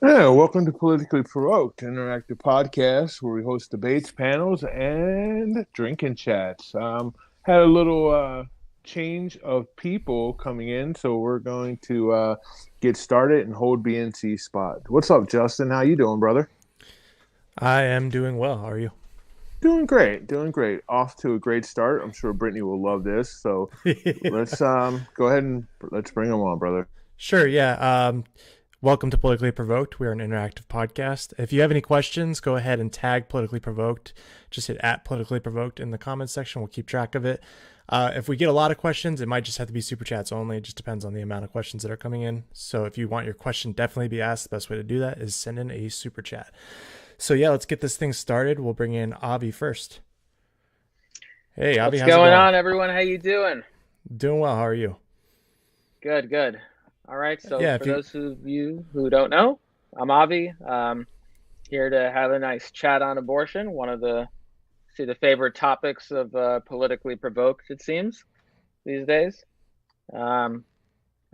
Yeah, welcome to Politically Provoked, an interactive podcast where we host debates, panels, and drinking chats. Had a little change of people coming in, so we're going to get started and hold BNC spot. What's up, Justin? How you doing, brother? I am doing well. How are you? Doing great, doing great. Off to a great start. I'm sure Brittany will love this. So let's go ahead and let's bring them on, brother. Sure, yeah. Welcome to Politically Provoked. We are an interactive podcast. If you have any questions, go ahead and tag Politically Provoked. Just hit at Politically Provoked in the comments section. We'll keep track of it. If we get a lot of questions, it might just have to be super chats only. It just depends on the amount of questions that are coming in. So if you want your question definitely be asked, the best way to do that is send in a super chat. So yeah, let's get this thing started. We'll bring in Avi first. Hey, Avi, What's how's it going going? on, everyone? How you doing? Doing well. How are you? Good, good. All right. So Yeah, for if you those of you who don't know, I'm Avi. Here to have a nice chat on abortion. One of the favorite topics of politically provoked, it seems, these days. Um,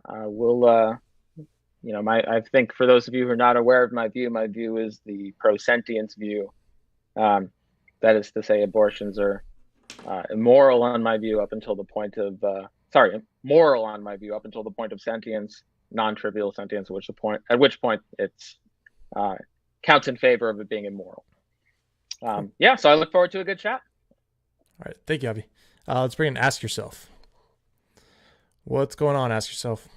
we'll, I think for those of you who are not aware of my view is the pro-sentience view. Um, that is to say, abortions are immoral on my view up until the point of moral on my view up until the point of sentience, non-trivial sentience, at which point it's uh, counts in favor of it being immoral. cool. Yeah, so I look forward to a good chat. All right, thank you, Avi. Let's bring in Ask Yourself. What's going on? Ask Yourself.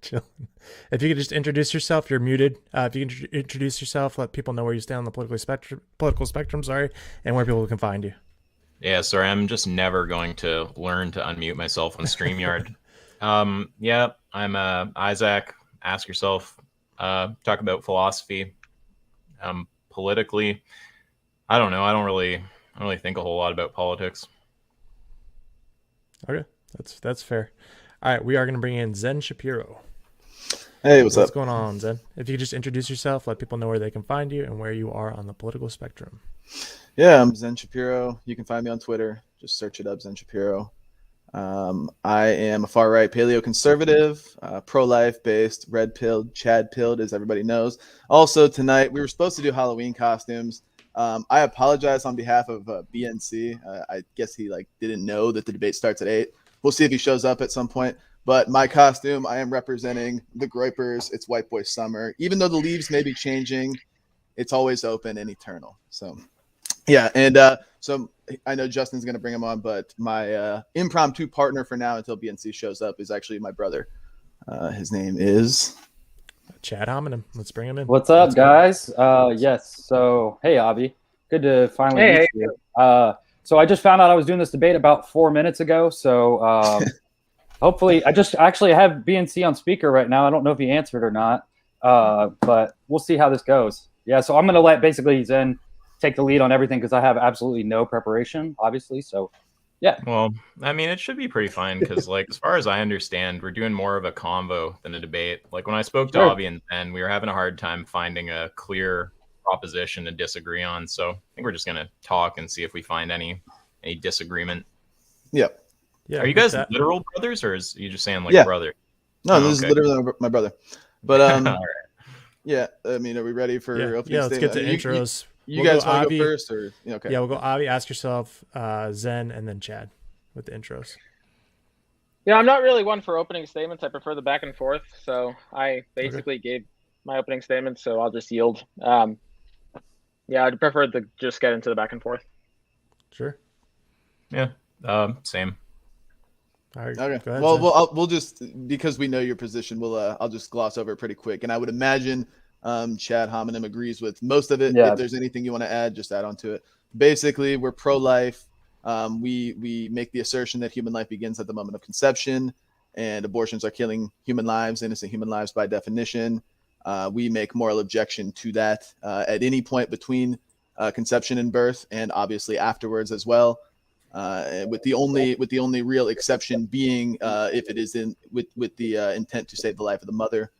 Chill. If you could just introduce yourself, you're muted. If you can introduce yourself, let people know where you stand on the political spectrum, sorry, and where people can find you. Yeah, sorry, I'm just never going to learn to unmute myself on StreamYard. Yeah, I'm Isaac. Ask yourself. Talk about philosophy. Politically, I don't know. I don't really think a whole lot about politics. Okay, that's fair. All right, we are going to bring in Zen Shapiro. Hey, what's What's up? going on, Zen? If you could just introduce yourself, let people know where they can find you and where you are on the political spectrum. Yeah, I'm Zen Shapiro. You can find me on Twitter. Just search it up, Zen Shapiro. I am a far right paleoconservative, pro life based, red pilled, Chad pilled, as everybody knows. Also, tonight we were supposed to do Halloween costumes. I apologize on behalf of BNC. I guess he didn't know that the debate starts at 8. We'll see if he shows up at some point. But my costume, I am representing the Groypers. It's White Boy Summer. Even though the leaves may be changing, it's always open and eternal. So, yeah. And so I know Justin's going to bring him on, but my impromptu partner for now until BNC shows up is actually my brother. His name is. Chad Hominem. Let's bring him in. What's up, Let's go. guys? Yes. So, hey, Avi. Good to finally Hey, meet you. So I just found out I was doing this debate about 4 minutes ago. So hopefully, I just actually have BNC on speaker right now. I don't know if he answered or not, but we'll see how this goes. Yeah. So I'm going to let basically Zen take the lead on everything because I have absolutely no preparation, obviously. So, yeah. Well, I mean, it should be pretty fine because, as far as I understand, we're doing more of a convo than a debate. Like when I spoke to Sure. Avi and Ben, we were having a hard time finding a clear proposition to disagree on. So I think we're just gonna talk and see if we find any disagreement. Yep. Yeah. Are you guys literal brothers, or is you just saying Yeah. brother? No, Oh, this is okay. literally my brother. But All right. yeah. I mean, are we ready for Yeah, opening yeah. Let's get statement? to I mean, intros. you We'll guys go want to Avi. go first, or okay? Yeah, we'll go Avi. Ask yourself, Zen, and then Chad with the intros. Yeah, I'm not really one for opening statements. I prefer the back and forth. So I Okay. basically gave my opening statement, so I'll just yield. Yeah, I'd prefer to just get into the back and forth. Sure. Yeah. Same. All right. Okay. Go ahead, Well, Zen. we'll just because we know your position, I'll just gloss over it pretty quick, and I would imagine Chad Hominem agrees with most of it. Yeah. If there's anything you want to add, just add on to it. Basically, we're pro-life. We make the assertion that human life begins at the moment of conception, and abortions are killing human lives, innocent human lives by definition. We make moral objection to that at any point between conception and birth, and obviously afterwards as well. With the only real exception being if it is in with the intent to save the life of the mother.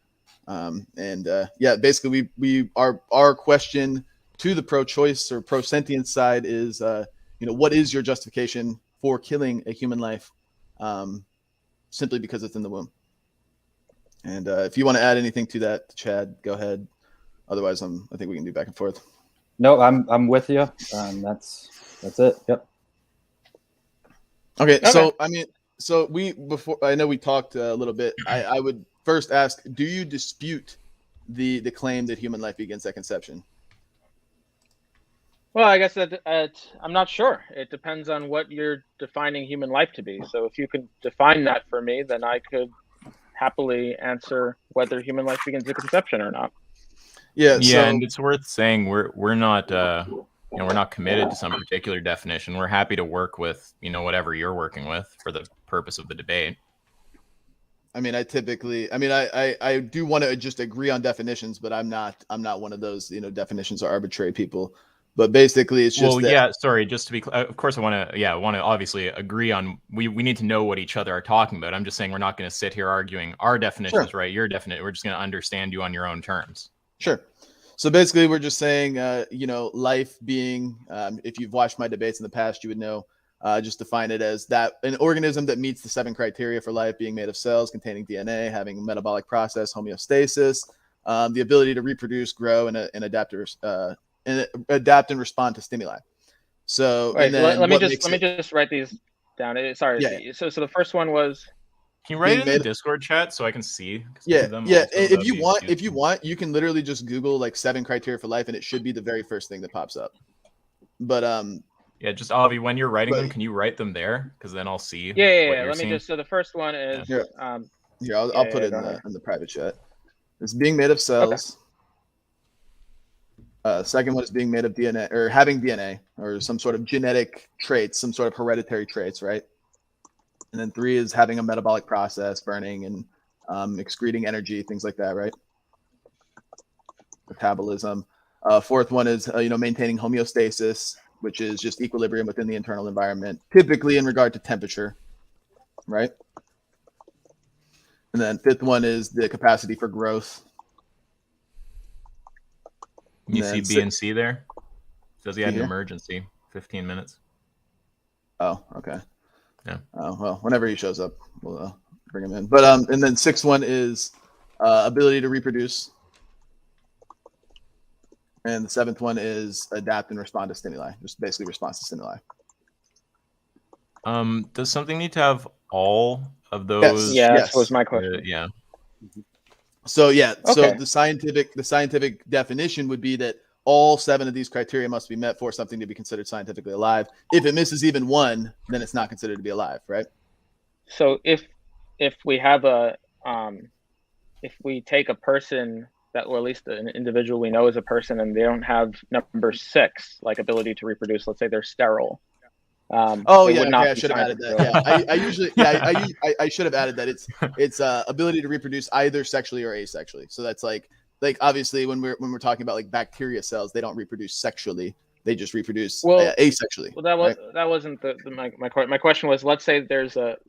Yeah, basically we our question to the pro-choice or pro-sentience side is what is your justification for killing a human life simply because it's in the womb? And if you want to add anything to that, Chad, go ahead. Otherwise, I think we can do back and forth. No, I'm with you. That's it. Yep. Okay. So before I know we talked a little bit. I would first ask: do you dispute the claim that human life begins at conception? Well, I guess that I'm not sure. It depends on what you're defining human life to be. So if you could define that for me, then I could happily answer whether human life begins at conception or not. Yeah. Yeah, and it's worth saying we're not we're not committed to some particular definition. We're happy to work with whatever you're working with for the purpose of the debate. I mean, I do want to just agree on definitions, but I'm not one of those definitions are arbitrary people. But basically, it's just sorry. Just to be clear, of course, I want to obviously agree on. We need to know what each other are talking about. I'm just saying we're not going to sit here arguing our definitions, right? Your definition. We're just going to understand you on your own terms. Sure. So basically, we're just saying, life being. If you've watched my debates in the past, you would know. Just define it as that an organism that meets the 7 criteria for life, being made of cells containing DNA, having a metabolic process, homeostasis, the ability to reproduce, grow, and adapt and respond to stimuli. So let me just write these down. Sorry. Yeah. So the first one was. Can you write it in the Discord chat so I can see? Yeah. If you want, you can literally just Google like 7 criteria for life, and it should be the very first thing that pops up. But yeah, just Avi, when you're writing them, can you write them there? Because then I'll see. Yeah. Let me just. So the first one is. Here, I'll put it in the private chat. It's being made of cells. Okay. Second one is being made of DNA or having DNA or some sort of genetic traits, some sort of hereditary traits, right? And then 3 is having a metabolic process, burning and excreting energy, things like that, right? Metabolism. Fourth one is maintaining homeostasis, which is just equilibrium within the internal environment, typically in regard to temperature, right? And then 5th one is the capacity for growth. You see BNC there? Says he had an emergency. 15 minutes. Oh, okay. Yeah. Oh, well, whenever he shows up, we'll bring him in. But and then 6th one is ability to reproduce. And the 7th one is adapt and respond to stimuli, just basically response to stimuli. Does something need to have all of those? Yes. That was my question. Yeah. So okay. So the scientific definition would be that all 7 of these criteria must be met for something to be considered scientifically alive. If it misses even one, then it's not considered to be alive, right? So if we have if we take a person that, or at least an individual we know is a person, and they don't have number 6, like ability to reproduce, let's say they're sterile. I should have added that. Yeah, I should have added that. It's ability to reproduce either sexually or asexually. So that's like obviously when we're talking about like bacteria cells, they don't reproduce sexually; they just reproduce asexually. Well, that wasn't my question was, let's say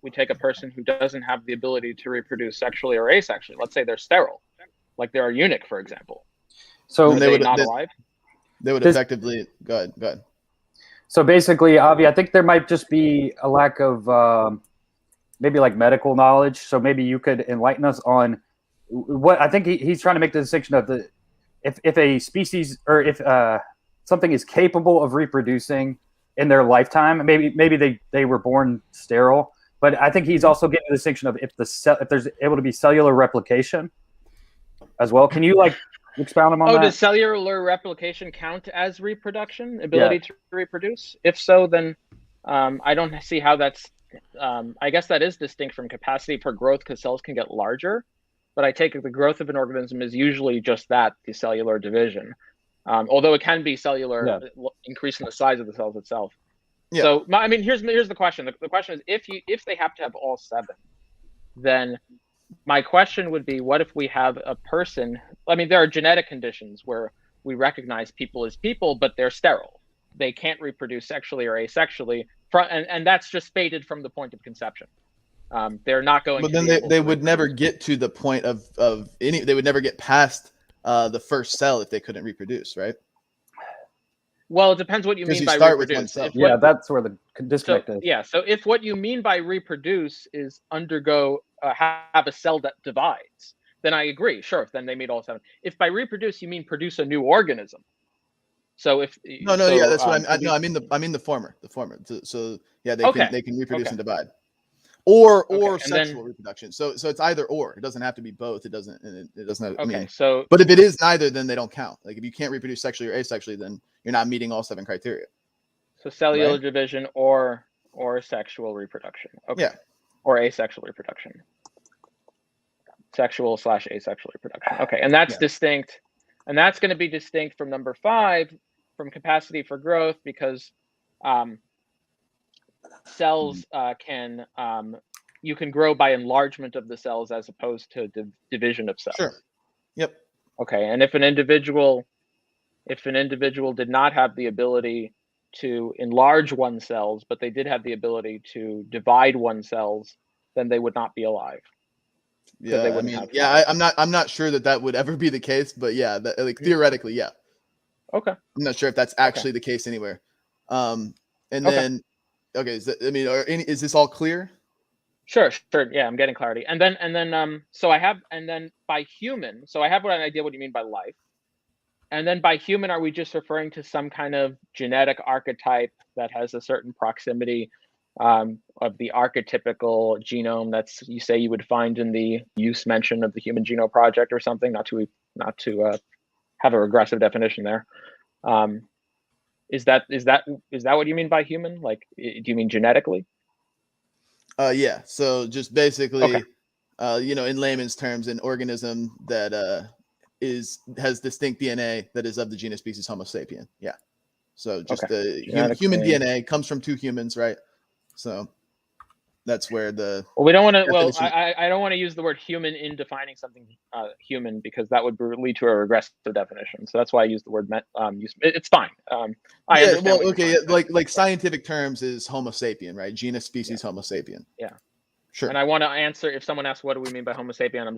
we take a person who doesn't have the ability to reproduce sexually or asexually. Let's say they're sterile, like they're a eunuch, for example. So are they not alive? They would effectively go ahead. So basically, Avi, I think there might just be a lack of maybe like medical knowledge. So maybe you could enlighten us on what I think he's trying to make the distinction of if a species or if something is capable of reproducing in their lifetime, maybe they were born sterile. But I think he's also getting the distinction of if there's able to be cellular replication as well. Can you expound on that? Does cellular replication count as reproduction, ability to reproduce? If so, then I don't see how that's I guess that is distinct from capacity for growth, because cells can get larger, but I take it the growth of an organism is usually just that, the cellular division, although it can be cellular increase in the size of the cells itself. So here's the question. The question is, if they have to have all 7, then my question would be, what if we have a person? There are genetic conditions where we recognize people as people, but they're sterile. They can't reproduce sexually or asexually, and that's just stated from the point of conception. They're not going. But then they would never get to the point of any. They would never get past the first cell if they couldn't reproduce, right? Well, it depends what you mean by reproduce. That's where the disconnect is. Yeah, so if what you mean by reproduce is undergo have a cell that divides, then I agree. Sure, then they meet all 7. If by reproduce you mean produce a new organism, so if No, yeah, that's what I mean the former. So yeah, they can reproduce and divide, or sexual reproduction. So it's either or. It doesn't have to be both. It doesn't. So but if it is neither, then they don't count. Like if you can't reproduce sexually or asexually, then you're not meeting all 7 criteria. So cellular division or sexual reproduction. Okay. Yeah. Or asexual reproduction. Sexual/asexual reproduction. Okay, and that's distinct, and that's going to be distinct from number 5, from capacity for growth, because cells can you can grow by enlargement of the cells as opposed to division of cells. Sure. Yep. Okay, and if an individual did not have the ability to enlarge one's cells, but they did have the ability to divide one's cells, then they would not be alive. Yeah, I mean, I'm not sure that would ever be the case, but yeah, theoretically, yeah. Okay. I'm not sure if that's actually the case anywhere. And then, is this all clear? Sure. Yeah, I'm getting clarity. And then, so I have by human, so I have an idea what you mean by life. And then by human, are we just referring to some kind of genetic archetype that has a certain proximity of the archetypical genome that's you would find in the use mention of the Human Genome Project or something? Not to have a regressive definition there. Is that what you mean by human? Like, do you mean genetically? Yeah. So just basically, in layman's terms, an organism that has distinct DNA that is of the genus species Homo sapien. Yeah. So just the human DNA comes from 2 humans, right? So that's where the we don't want to. Well, I don't want to use the word human in defining something human, because that would lead to a regressive definition. So that's why I use the word it's fine. I understand. Like scientific terms is Homo sapien, right? Genus species Homo sapien. Yeah. Sure. And I want to answer, if someone asks what do we mean by Homo sapien, I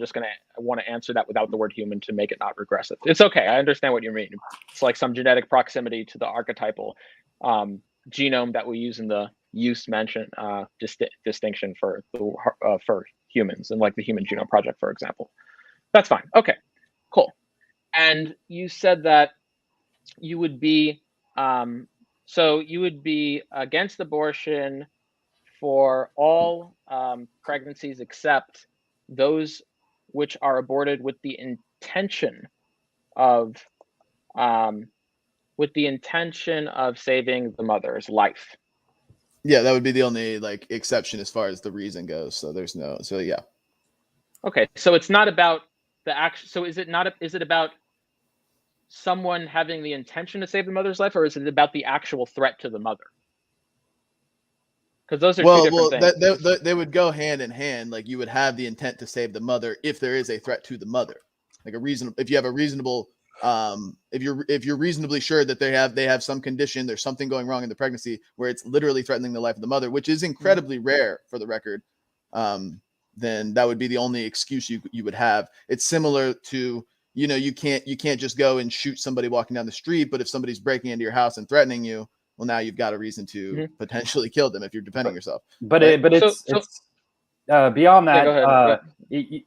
want to answer that without the word human to make it not regressive. It's okay. I understand what you mean. It's like some genetic proximity to the archetypal genome that we use in the use mention distinction for humans, and like the Human Genome Project, for example. That's fine. Okay, cool. And you said that you would be against abortion for all pregnancies except those which are aborted with the intention of saving the mother's life. Yeah, that would be the only exception as far as the reason goes. So yeah. Okay, so it's not about the action. So is it about someone having the intention to save the mother's life, or is it about the actual threat to the mother? Because those are two different things. They would go hand in hand. Like, you would have the intent to save the mother if there is a threat to the mother. Like if you have a reasonable, if you're reasonably sure that they have some condition, there's something going wrong in the pregnancy where it's literally threatening the life of the mother, which is incredibly rare for the record. Then that would be the only excuse you would have. It's similar to, you can't just go and shoot somebody walking down the street, but if somebody's breaking into your house and threatening you, well, now you've got a reason to potentially kill them if you're defending yourself. But it's beyond that.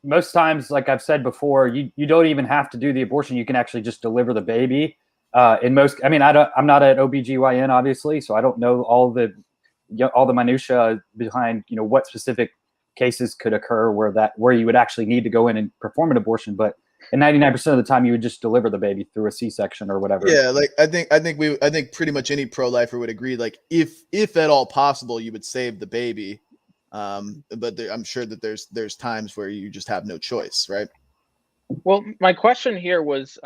Most times, like I've said before, you don't even have to do the abortion. You can actually just deliver the baby. I'm not an OBGYN, obviously, so I don't know all the minutia behind what specific cases could occur where you would actually need to go in and perform an abortion. But in 99% of the time, you would just deliver the baby through a C-section or whatever. Yeah, I think pretty much any pro-lifer would agree. Like, if at all possible, you would save the baby. But I'm sure that there's times where you just have no choice, right? Well, my question here was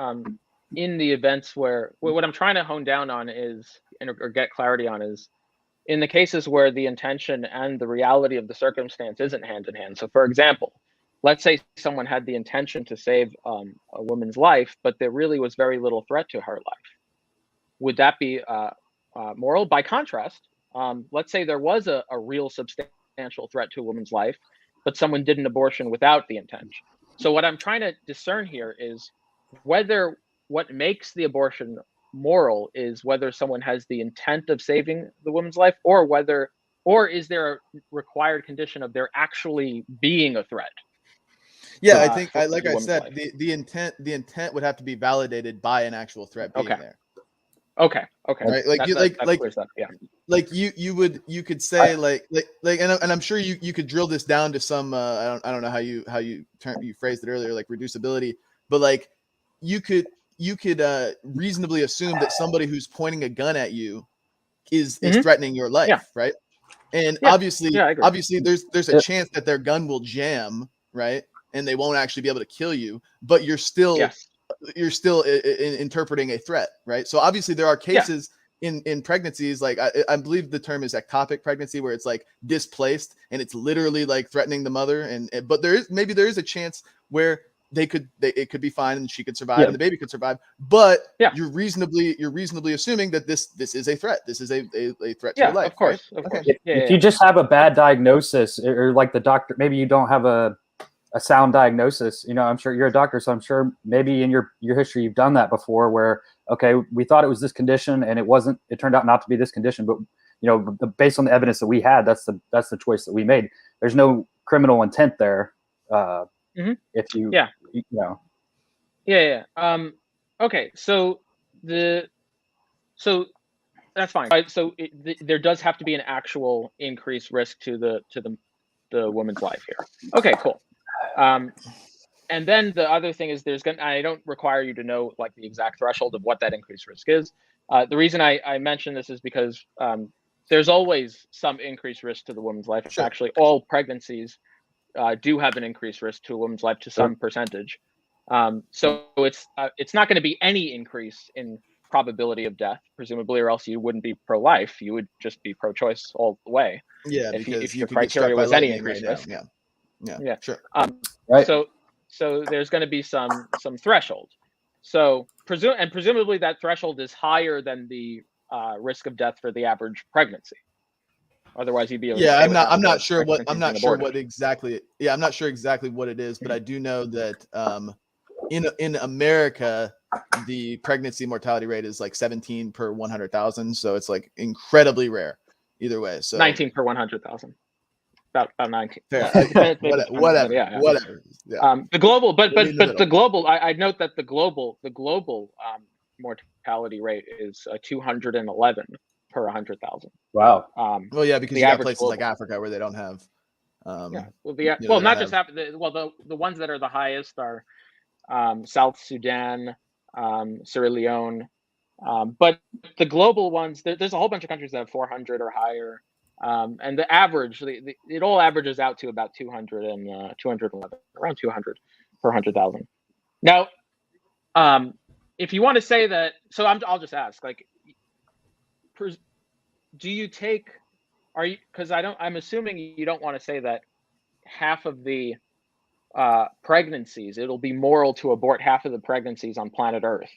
in the events where what I'm trying to hone down on or get clarity on is in the cases where the intention and the reality of the circumstance isn't hand in hand. So, for example, let's say someone had the intention to save a woman's life, but there really was very little threat to her life. Would that be moral? By contrast, let's say there was a real substantial threat to a woman's life, but someone did an abortion without the intention. So what I'm trying to discern here is whether what makes the abortion moral is whether someone has the intent of saving the woman's life, or is there a required condition of there actually being a threat? Yeah, I think, for like the I woman's said, life. the intent would have to be validated by an actual threat being there. Okay. Right? Like That clears up. Yeah. Like you could say and I'm sure you could drill this down to some I don't know how you phrased it earlier, like reducibility, but like you could reasonably assume that somebody who's pointing a gun at you is threatening your life, Yeah. right? And Yeah. obviously Yeah, I agree. there's a chance that their gun will jam, right? And they won't actually be able to kill you, but you're still interpreting a threat, right? So obviously there are cases in pregnancies, like I believe the term is ectopic pregnancy, where it's like displaced and it's literally like threatening the mother, but there is a chance where it could be fine and she could survive and the baby could survive, but you're reasonably assuming that this is a threat. This is a threat to your life. Of course, right? of course. Okay. If you just have a bad diagnosis, or like the doctor, maybe you don't have a sound diagnosis, I'm sure you're a doctor, so I'm sure maybe in your history you've done that before, where okay, we thought it was this condition and it turned out not to be this condition, but based on the evidence that we had, that's the choice that we made. There's no criminal intent there. If you okay, so that's fine. Right? So there does have to be an actual increased risk to the woman's life here. Okay, cool. And then the other thing is I don't require you to know like the exact threshold of what that increased risk is. The reason I mention this is because there's always some increased risk to the woman's life. Sure. Actually, all pregnancies do have an increased risk to a woman's life to some percentage. So it's not going to be any increase in probability of death, presumably, or else you wouldn't be pro-life. You would just be pro-choice all the way. Yeah, if your criteria was any increased risk. Yeah, sure. Right. So there's going to be some threshold. So presumably that threshold is higher than the risk of death for the average pregnancy. Otherwise, you'd be I'm not sure exactly what it is, but I do know that in America the pregnancy mortality rate is like 17 per 100,000, so it's like incredibly rare either way. So 19 per 100,000. About 19. Fair. Whatever. Yeah. The global, but the global. I note that the global mortality rate is 211 per 100,000. Wow. Well, yeah, because you got places like Africa where they don't have. Not just Africa. Well, the ones that are the highest are South Sudan, Sierra Leone, but the global ones. There's a whole bunch of countries that have 400 or higher. And the average, it all averages out to about 200 and 211, around 200 per 100,000. Now, if you want to say that, so I'll just ask, like, do you take? Because I'm assuming you don't want to say that half of the pregnancies, it'll be moral to abort half of the pregnancies on planet Earth,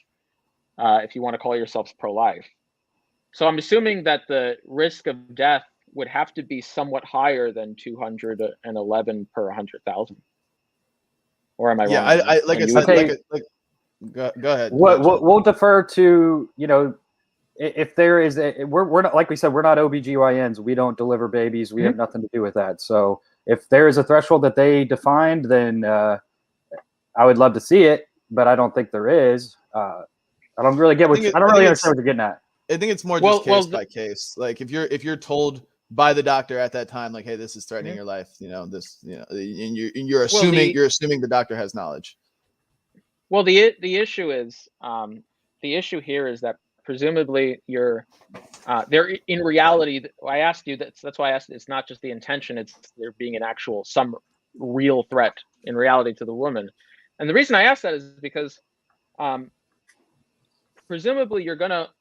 if you want to call yourselves pro-life. So I'm assuming that the risk of death would have to be somewhat higher than 211 per 100,000. Or am I wrong? Yeah, I said, go ahead. We'll defer to, if there is we're not, like we said, we're not OBGYNs. We don't deliver babies. We have nothing to do with that. So if there is a threshold that they defined, then I would love to see it, but I don't think there is. I don't really get I don't really understand what you're getting at. I think it's more just case by case. Like if you're told by the doctor at that time, like, hey, this is threatening your life, and you're assuming the doctor has knowledge. Well, the issue is the issue here is that presumably you're there in reality. I asked you that's why I asked. It's not just the intention; it's there being some real threat in reality to the woman. And the reason I asked that is because presumably you're not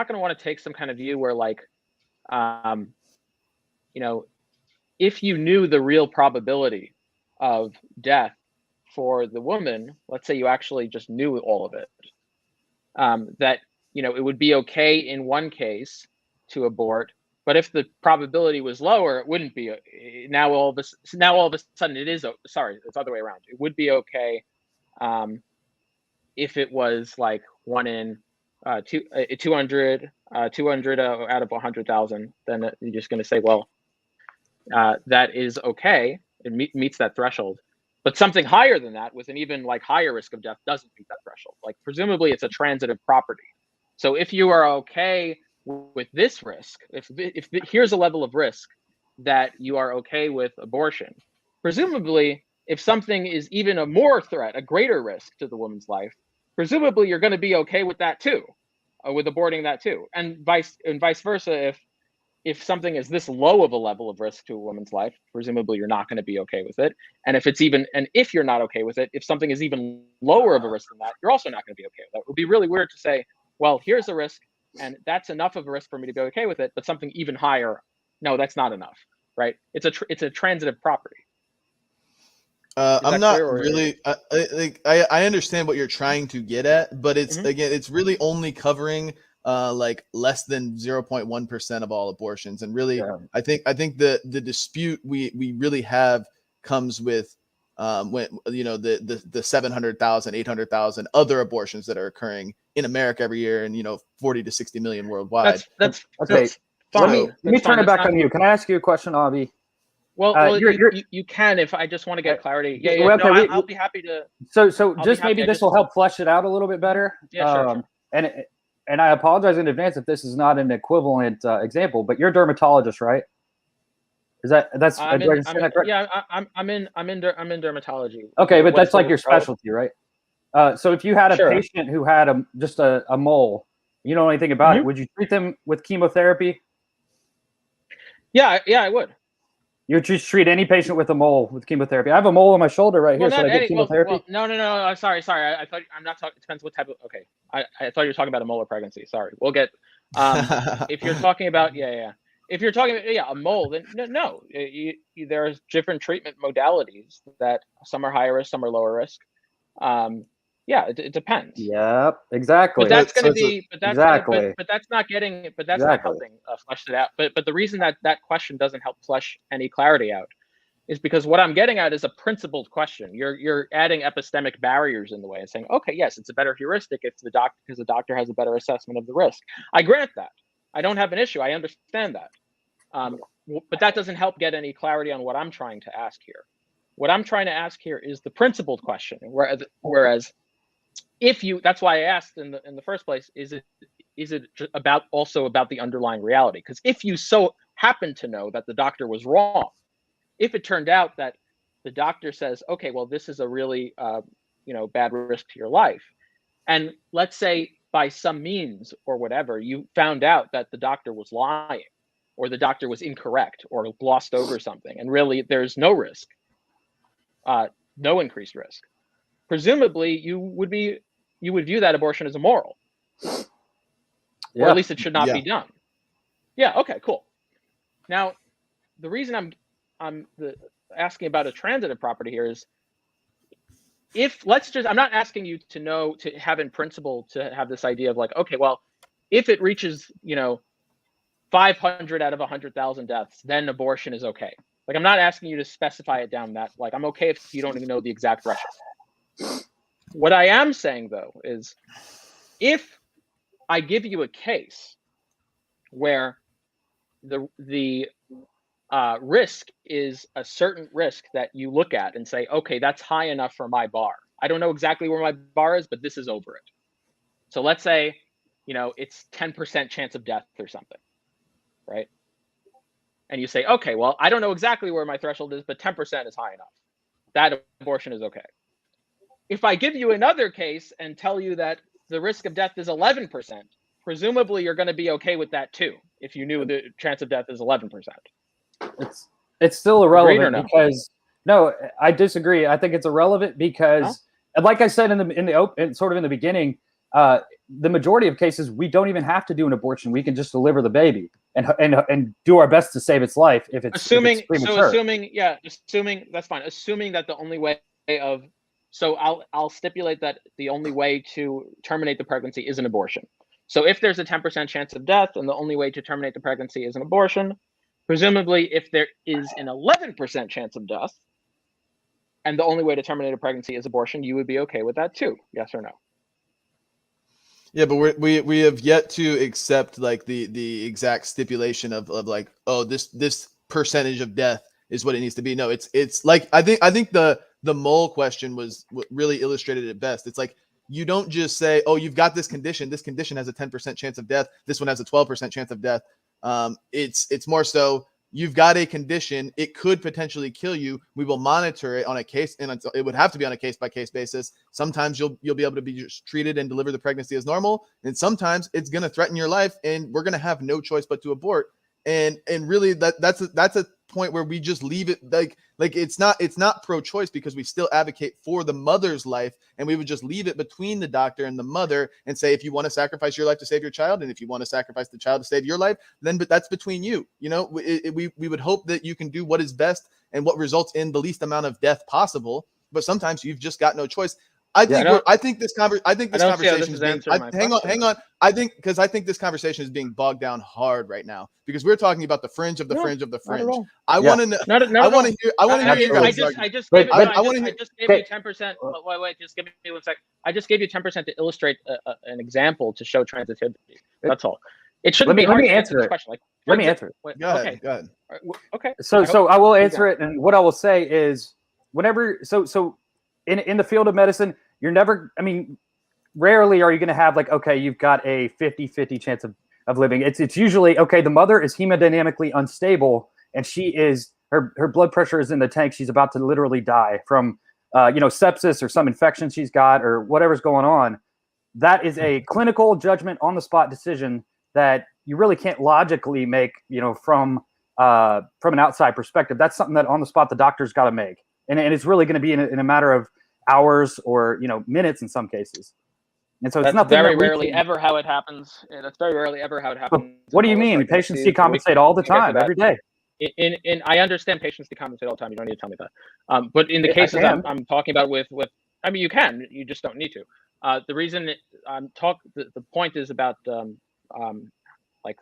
gonna want to take some kind of view where like if you knew the real probability of death for the woman, let's say you actually just knew all of it, that it would be okay in one case to abort, but if the probability was lower, it wouldn't be. Now all of a sudden it is. Sorry, it's the other way around. It would be okay if it was like 1 in 200 out of 100,000. Then you're just going to say, well, that is okay. It meets that threshold. But something higher than that, with an even like higher risk of death, doesn't meet that threshold. Like presumably it's a transitive property. So if you are okay with this risk, if here's a level of risk that you are okay with abortion, presumably if something is even a more threat, a greater risk to the woman's life, presumably you're going to be okay with that too, with aborting that too, and vice versa. If something is this low of a level of risk to a woman's life, presumably you're not going to be okay with it. And if you're not okay with it, if something is even lower of a risk than that, you're also not going to be okay with that. It would be really weird to say, well, here's a risk, and that's enough of a risk for me to be okay with it, but something even higher, no, that's not enough, right? It's a transitive property. I'm not really. I understand what you're trying to get at, but it's again, it's really only covering like less than 0.1% of all abortions, and really, I think the dispute we really have comes with when the 700,000, 800,000 other abortions that are occurring in America every year, and 40 to 60 million worldwide. That's okay. Let me turn it back on you. Can I ask you a question, Avi? Well, you can, if I just want to get clarity. I'll be happy to. So just maybe this will help flesh it out a little bit better. Yeah, sure. And I apologize in advance if this is not an equivalent example, but you're a dermatologist, right? That's I'm in dermatology. Okay, but that's like your specialty, right? So if you had a patient who had just a mole, you don't know anything about it, would you treat them with chemotherapy? Yeah, I would. You just treat any patient with a mole with chemotherapy. I have a mole on my shoulder right here. Should I get chemotherapy? No. I'm sorry. I thought I'm not talking. It depends what type of. Okay, I thought you were talking about a molar pregnancy. Sorry. We'll get. If you're talking about if you're talking about a mole, then no. There's different treatment modalities that some are higher risk, some are lower risk. It depends. Yep, exactly. But that's going to be. But that's not getting. But that's not helping flesh it out. But the reason that question doesn't help flesh any clarity out is because what I'm getting at is a principled question. You're adding epistemic barriers in the way and saying, okay, yes, it's a better heuristic if because the doctor has a better assessment of the risk. I grant that. I don't have an issue. I understand that. But that doesn't help get any clarity on what I'm trying to ask here. What I'm trying to ask here is the principled question. Whereas that's why I asked in the first place, is it also about the underlying reality? Because if you so happen to know that the doctor was wrong, if it turned out that the doctor says, okay, well, this is a really bad risk to your life, and let's say by some means or whatever you found out that the doctor was lying, or the doctor was incorrect, or glossed over something, and really there's no risk, no increased risk, presumably you would view that abortion as immoral, or at least it should not be done. Yeah. Okay. Cool. Now, the reason I'm asking about a transitive property here is I'm not asking you to have in principle to have this idea of like, okay, well, if it reaches 500 out of 100,000 deaths, then abortion is okay. Like, I'm not asking you to specify it down that, like, I'm okay if you don't even know the exact threshold. What I am saying, though, is if I give you a case where the risk is a certain risk that you look at and say, okay, that's high enough for my bar. I don't know exactly where my bar is, but this is over it. So let's say, it's 10% chance of death or something, right? And you say, okay, well, I don't know exactly where my threshold is, but 10% is high enough. That abortion is okay. If I give you another case and tell you that the risk of death is 11%, presumably you're going to be okay with that too, if you knew the chance of death is 11%. It's still irrelevant because no, I disagree. I think it's irrelevant because, like I said in the beginning, the majority of cases we don't even have to do an abortion. We can just deliver the baby and do our best to save its life if it's premature. Assuming that's fine. Assuming that the only way of I'll stipulate that the only way to terminate the pregnancy is an abortion. So if there's a 10% chance of death and the only way to terminate the pregnancy is an abortion, presumably if there is an 11% chance of death and the only way to terminate a pregnancy is abortion, you would be okay with that too. Yes or no? Yeah, but we have yet to accept like the exact stipulation of like, oh, this percentage of death is what it needs to be. No, it's like I think the the mole question was what really illustrated it best. It's like, you don't just say, oh, you've got this condition. This condition has a 10% chance of death. This one has a 12% chance of death. It's more so, you've got a condition. It could potentially kill you. We will monitor it on a case, and it would have to be on a case-by-case basis. Sometimes you'll be able to be just treated and deliver the pregnancy as normal, and sometimes it's going to threaten your life, and we're going to have no choice but to abort. And really, that's a point where we just leave it like it's not pro-choice, because we still advocate for the mother's life, and we would just leave it between the doctor and the mother and say, if you want to sacrifice your life to save your child, and if you want to sacrifice the child to save your life, then but that's between you. We would hope that you can do what is best and what results in the least amount of death possible, but sometimes you've just got no choice. I think this conversation is being, hang on. I think this conversation is being bogged down hard right now, because we're talking about the fringe of the fringe of the fringe. I want to know. I want to hear you guys. I just gave you 10%. Wait, just give me 1 sec. I just gave you 10% to illustrate an example to show transitivity. That's all. It shouldn't be hard to answer this question. Let me answer it. Go ahead. Okay. So I will answer it, and what I will say is, whenever in the field of medicine, you're never, rarely are you going to have you've got a 50-50 chance of living. It's usually, okay, the mother is hemodynamically unstable, and her blood pressure is in the tank. She's about to literally die from, sepsis or some infection she's got or whatever's going on. That is a clinical judgment on the spot decision that you really can't logically make, from an outside perspective. That's something that on the spot the doctor's got to make. And it's really going to be in a matter of hours or minutes in some cases. And so it's not very rarely ever how it happens. That's very rarely ever how it happens. What do you mean? Patients decompensate all the time, every day. In I understand patients decompensate all the time. You don't need to tell me that. But in the cases I'm talking about with you can. You just don't need to. The reason the point is about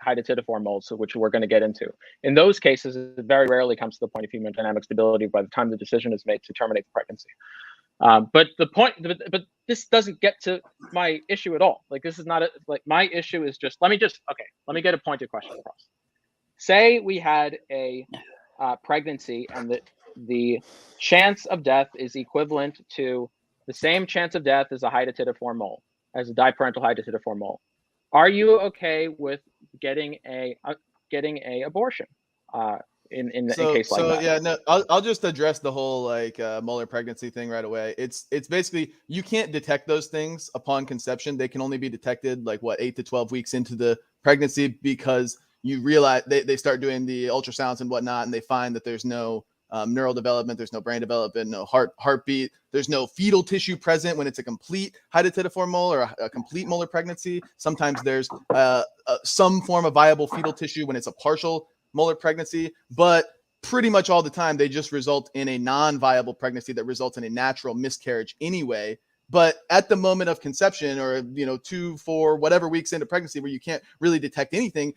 hydatidiform molds, which we're going to get into. In those cases, it very rarely comes to the point of hemodynamic stability by the time the decision is made to terminate the pregnancy. But this doesn't get to my issue at all. This is not my issue is just, let me get a pointed question across. Say we had a pregnancy, and the chance of death is equivalent to the same chance of death as a hydatidiform mole, as a diparental hydatidiform mole. Are you okay with getting a abortion in a case like that? Yeah, no, I'll just address the whole molar pregnancy thing right away. It's basically, you can't detect those things upon conception. They can only be detected 8 to 12 weeks into the pregnancy, because you realize they start doing the ultrasounds and whatnot, and they find that there's no neural development, there's no brain development, no heartbeat, there's no fetal tissue present when it's a complete hydatidiform mole or a complete molar pregnancy. Sometimes there's some form of viable fetal tissue when it's a partial molar pregnancy, but pretty much all the time they just result in a non-viable pregnancy that results in a natural miscarriage anyway. But at the moment of conception, or 2, 4, whatever weeks into pregnancy, where you can't really detect anything,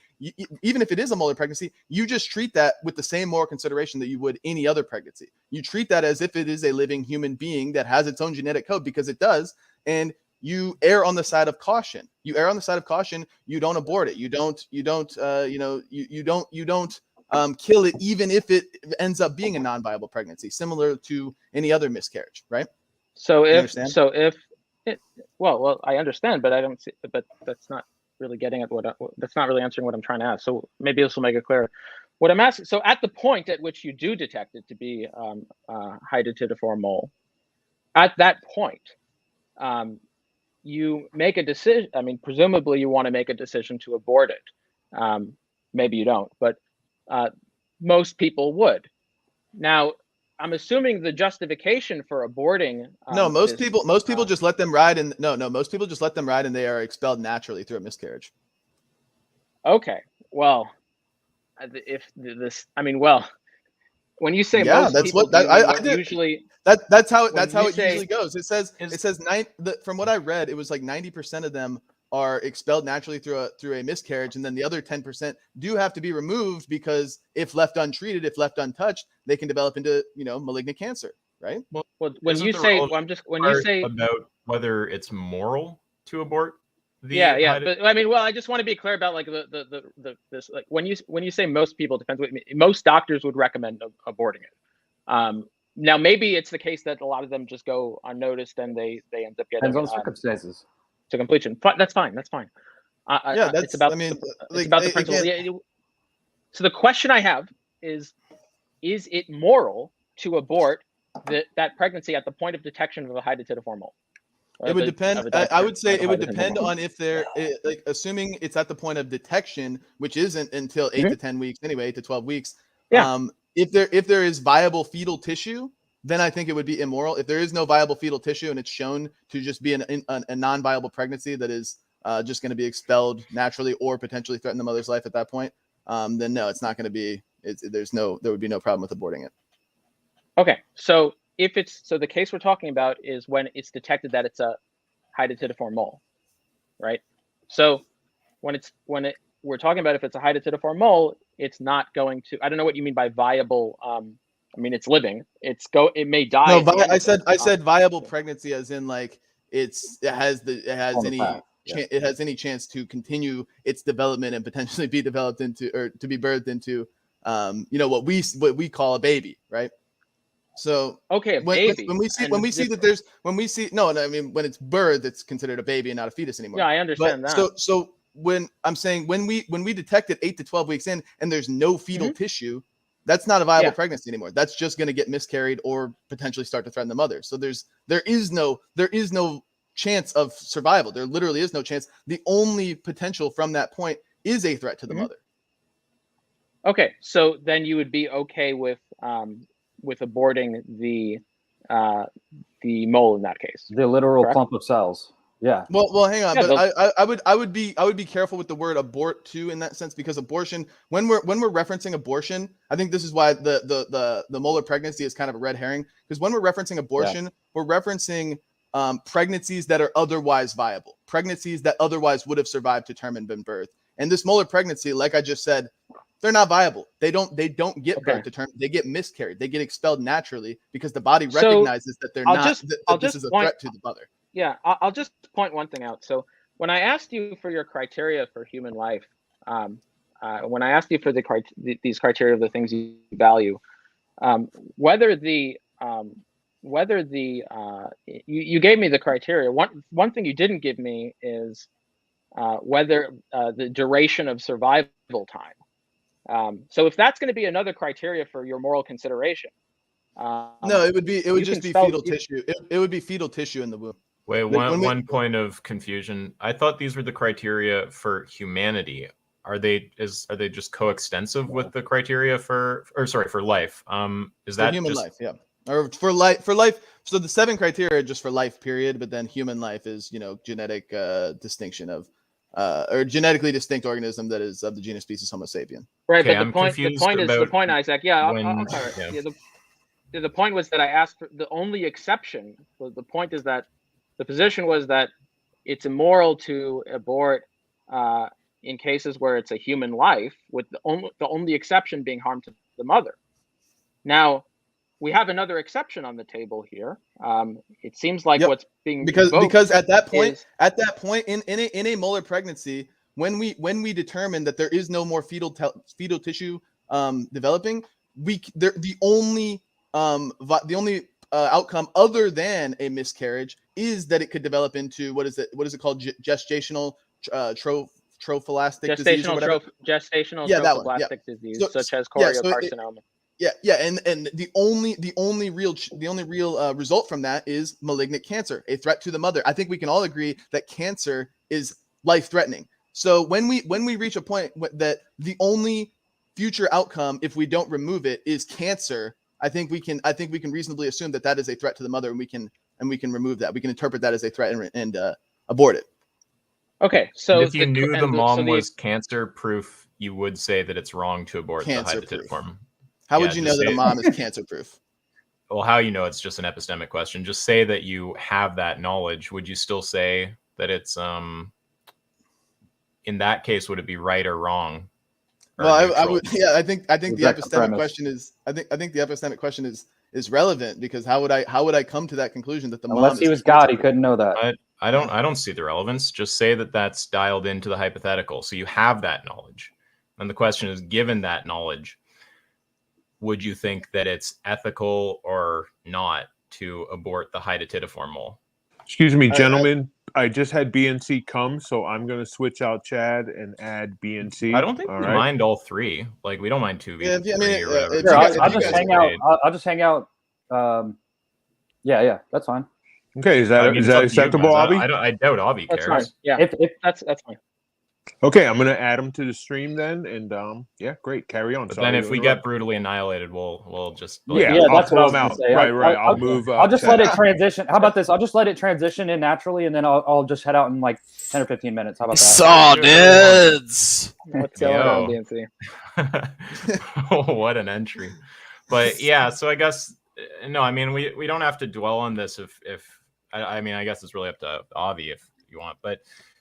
even if it is a molar pregnancy, you just treat that with the same moral consideration that you would any other pregnancy. You treat that as if it is a living human being that has its own genetic code, because it does, and you err on the side of caution. You err on the side of caution. You don't abort it. You don't kill it, even if it ends up being a non-viable pregnancy, similar to any other miscarriage, right? I understand, but I don't see. But that's not really getting at that's not really answering what I'm trying to ask. So maybe this will make it clear. What I'm asking. So at the point at which you do detect it to be hydatidiform mole, at that point, you make a decision. Presumably you want to make a decision to abort it. Maybe you don't, but most people would. Now, I'm assuming the justification for aborting. Most people just let them ride, and most people just let them ride, and they are expelled naturally through a miscarriage. Okay, well, when you say most that's people, what I did. Usually that's how it usually goes. It says from what I read, it was 90% of them are expelled naturally through a miscarriage, and then the other 10% do have to be removed, because if left untreated, if left untouched, they can develop into malignant cancer, right? Well, when you say about whether it's moral to abort the but I just want to be clear about this when you say most people, depends what you mean. Most doctors would recommend aborting it. Now, maybe it's the case that a lot of them just go unnoticed and they end up getting Depends on the circumstances. to completion. That's fine. That's fine. Yeah, that's. It's about. I mean, it's about the principle. again, So the question I have is it moral to abort that pregnancy at the point of detection of a hydatidiform mole? It would depend. I would say it would depend on if they're like assuming it's at the point of detection, which isn't until 8 to 10 weeks anyway, 8 to 12 weeks. Yeah. If there is viable fetal tissue, then I think it would be immoral. If there is no viable fetal tissue and it's shown to just be a non-viable pregnancy that is just going to be expelled naturally or potentially threaten the mother's life at that point, then no, it's not going to be. There would be no problem with aborting it. Okay, so the case we're talking about is when it's detected that it's a hydatidiform mole, right? So we're talking about if it's a hydatidiform mole, it's not going to. I don't know what you mean by viable. I mean, it's living. It may die. No, I said viable pregnancy, as in like it has any chance to continue its development and potentially be developed into or to be birthed into, what we call a baby, right? So okay, when we see when it's birthed, it's considered a baby and not a fetus anymore. Yeah, I understand that. So when I'm saying when we detect it 8 to 12 weeks in and there's no fetal tissue, that's not a viable pregnancy anymore. That's just going to get miscarried or potentially start to threaten the mother. So there is no chance of survival. There literally is no chance. The only potential from that point is a threat to the mother. Okay, so then you would be okay with aborting the mole in that case. The literal clump of cells. Yeah. Well, hang on, but I would be careful with the word abort too in that sense, because abortion, when we're referencing abortion, I think this is why the molar pregnancy is kind of a red herring, because when we're referencing abortion, we're referencing pregnancies that are otherwise viable, pregnancies that otherwise would have survived to term and been birthed. And this molar pregnancy, like I just said, they're not viable. They don't get birth to term. They get miscarried. They get expelled naturally because the body recognizes that they're this is a threat to the mother. Yeah, I'll just point one thing out. So when I asked you for your criteria for human life, when I asked you for these criteria of the things you value, whether you gave me the criteria. One thing you didn't give me is whether the duration of survival time. So if that's going to be another criteria for your moral consideration, no, it would just be fetal tissue. It would be fetal tissue in the womb. Wait, one point of confusion. I thought these were the criteria for humanity. Are they just coextensive with the criteria for life? Is that for human life? Yeah, or for life. So the 7 criteria are just for life, period. But then human life is genetic distinction of. Or genetically distinct organism that is of the genus species Homo sapien. Right, okay, but the point, Isaac. Yeah, the point was that I asked for the only exception. The point is that the position was that it's immoral to abort in cases where it's a human life, with the only exception being harm to the mother. Now, we have another exception on the table here. It seems like what's being because at that point in a molar pregnancy, when we determine that there is no more fetal tissue developing, the only outcome other than a miscarriage is that it could develop into what is it called, gestational trophoblastic disease or whatever. Gestational trophoblastic disease, such as choriocarcinoma. And the only real result from that is malignant cancer, a threat to the mother. I think we can all agree that cancer is life-threatening. So when we reach a point that the only future outcome, if we don't remove it, is cancer, I think we can reasonably assume that is a threat to the mother, and we can remove that. We can interpret that as a threat and abort it. Okay, so if you knew the mom was cancer-proof, you would say that it's wrong to abort the hydatidiform. How would you know that a mom is cancer-proof? Well, how you know it's just an epistemic question. Just say that you have that knowledge. Would you still say that it's in that case, would it be right or wrong? Well, I would. Yeah, I think the epistemic question is. I think the epistemic question is relevant, because how would I come to that conclusion that the mom? Unless he was God, he couldn't know that. I don't see the relevance. Just say that that's dialed into the hypothetical, so you have that knowledge. And the question is, given that knowledge, would you think that it's ethical or not to abort the hydatidiform mole? Excuse me, gentlemen. I just had BNC come, so I'm going to switch out Chad and add BNC. I don't think all we right? mind all three. Like, we don't mind 2v3 Yeah, I mean, or whatever. Sure, I'll just hang out. I'll just hang out. Yeah, that's fine. Okay, is that I mean, is that it's up to you acceptable, guys. Avi? I doubt Avi That's cares. fine. Yeah, If that's fine. Okay, I'm going to add him to the stream then, and yeah, great. Carry on. But Sorry then if to we interrupt. get brutally annihilated, we'll just Yeah, yeah, I'll that's what I pull was him gonna out. say. Right. I'll move up. I'll just Chad. let it transition. How about this? I'll just let it transition in naturally, and then I'll just head out in like 10 or 15 minutes. How about that? Sonids! What's going on, BNC? What an entry. But yeah, so I guess no, I mean we don't have to dwell on this if I mean I guess it's really up to Avi if you want. But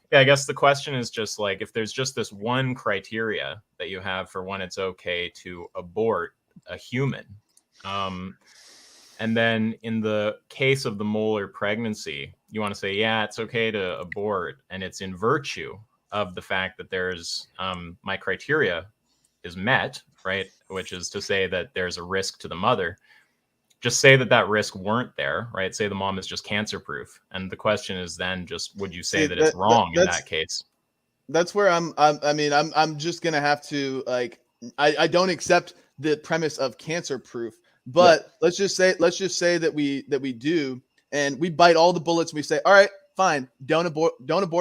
yeah, I guess the question is just like if there's just this one criteria that you have for when it's okay to abort a human. And then in the case of the molar pregnancy, you want to say, yeah, it's okay to abort, and it's in virtue of the fact that there's my criteria is met, right? Which is to say that there's a risk to the mother. Just say that risk weren't there, right? Say the mom is just cancer proof. And the question is then just, would you say that it's wrong in that case? That's where I'm just going to have to I don't accept the premise of cancer proof, but let's just say that we do, and we bite all the bullets. And we say, all right, fine. Don't abort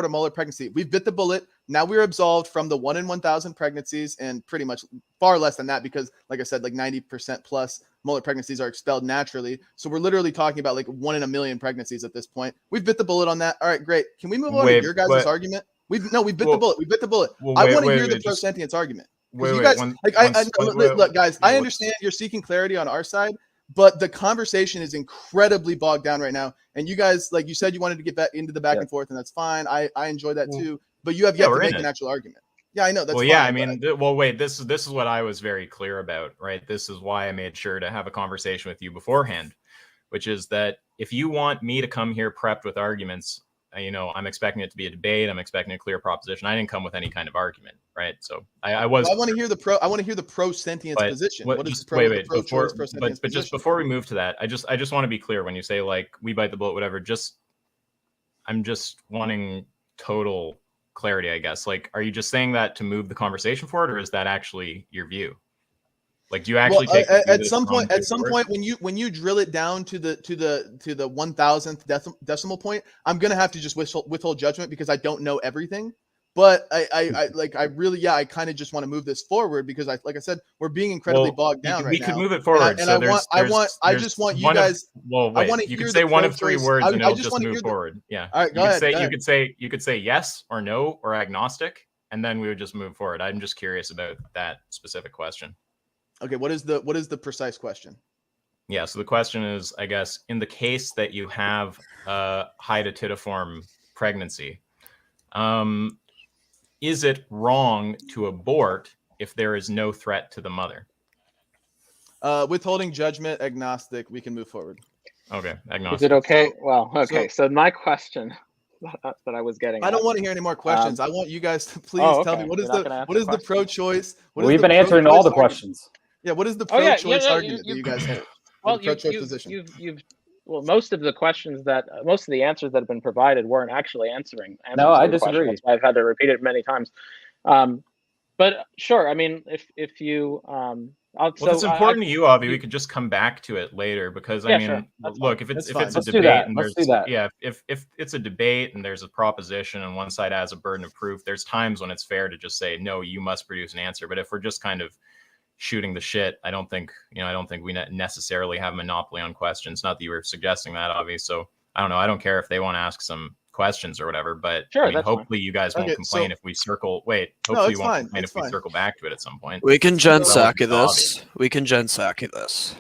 a molar pregnancy. We've bit the bullet. Now we're absolved from the 1 in 1,000 pregnancies, and pretty much far less than that because, like I said, like 90% plus molar pregnancies are expelled naturally. So we're literally talking about like 1 in a million pregnancies at this point. We've bit the bullet on that. All right, great. Can we move on to your guys' argument? We bit the bullet. We bit the bullet. I want to hear the pro-sentience argument. Because you guys, look, guys, I understand you're seeking clarity on our side, but the conversation is incredibly bogged down right now. And you guys, like you said, you wanted to get back into the back and forth, and that's fine. I enjoy that too. But you have yet to make an actual argument. Yeah, I know. That's fine. Yeah, I mean, wait, this is what I was very clear about, right? This is why I made sure to have a conversation with you beforehand, which is that if you want me to come here prepped with arguments, I'm expecting it to be a debate. I'm expecting a clear proposition. I didn't come with any kind of argument, right? So I want to hear the pro-sentience position. What is pro-choice, pro-sentience but just before we move to that, I just want to be clear when you say like we bite the bullet, whatever. I'm just wanting total clarity, I guess. Like, are you just saying that to move the conversation forward, or is that actually your view? Like, do you actually take at some point when you drill it down to the 1,000th decimal point, I'm gonna have to just withhold judgment because I don't know everything. But I kind of just want to move this forward because like I said, we're being incredibly bogged down right now. We could move it forward. I just want you guys. Well, wait. You could say one of three words and it'll just move forward. Yeah. All right, go ahead. You could say yes or no or agnostic, and then we would just move forward. I'm just curious about that specific question. Okay, what is the precise question? Yeah, so the question is, I guess, in the case that you have a hydatidiform pregnancy, is it wrong to abort if there is no threat to the mother? Withholding judgment, agnostic, we can move forward. Okay, agnostic. Is it okay? Well, okay. So my question that I was getting. I don't want to hear any more questions. I want you guys to please tell me what is the pro-choice. We've been answering all the questions. Yeah, what is the pro-choice argument that you guys have? Well, most of the answers that have been provided weren't actually answering. No, I disagree. That's why I've had to repeat it many times. But sure, I mean, if you, if it's important to you, Avi, we could just come back to it later because I mean, look, if it's a debate and there's if it's a debate and there's a proposition and one side has a burden of proof, there's times when it's fair to just say no, you must produce an answer. But if we're just kind of shooting the shit, I don't think we necessarily have a monopoly on questions. Not that you were suggesting that, Avi. So I don't know. I don't care if they want to ask some questions or whatever, but sure, I mean, hopefully you guys won't complain if we circle. Hopefully you won't complain if we circle back to it at some point. We can Gensaki this. We can Gensaki this.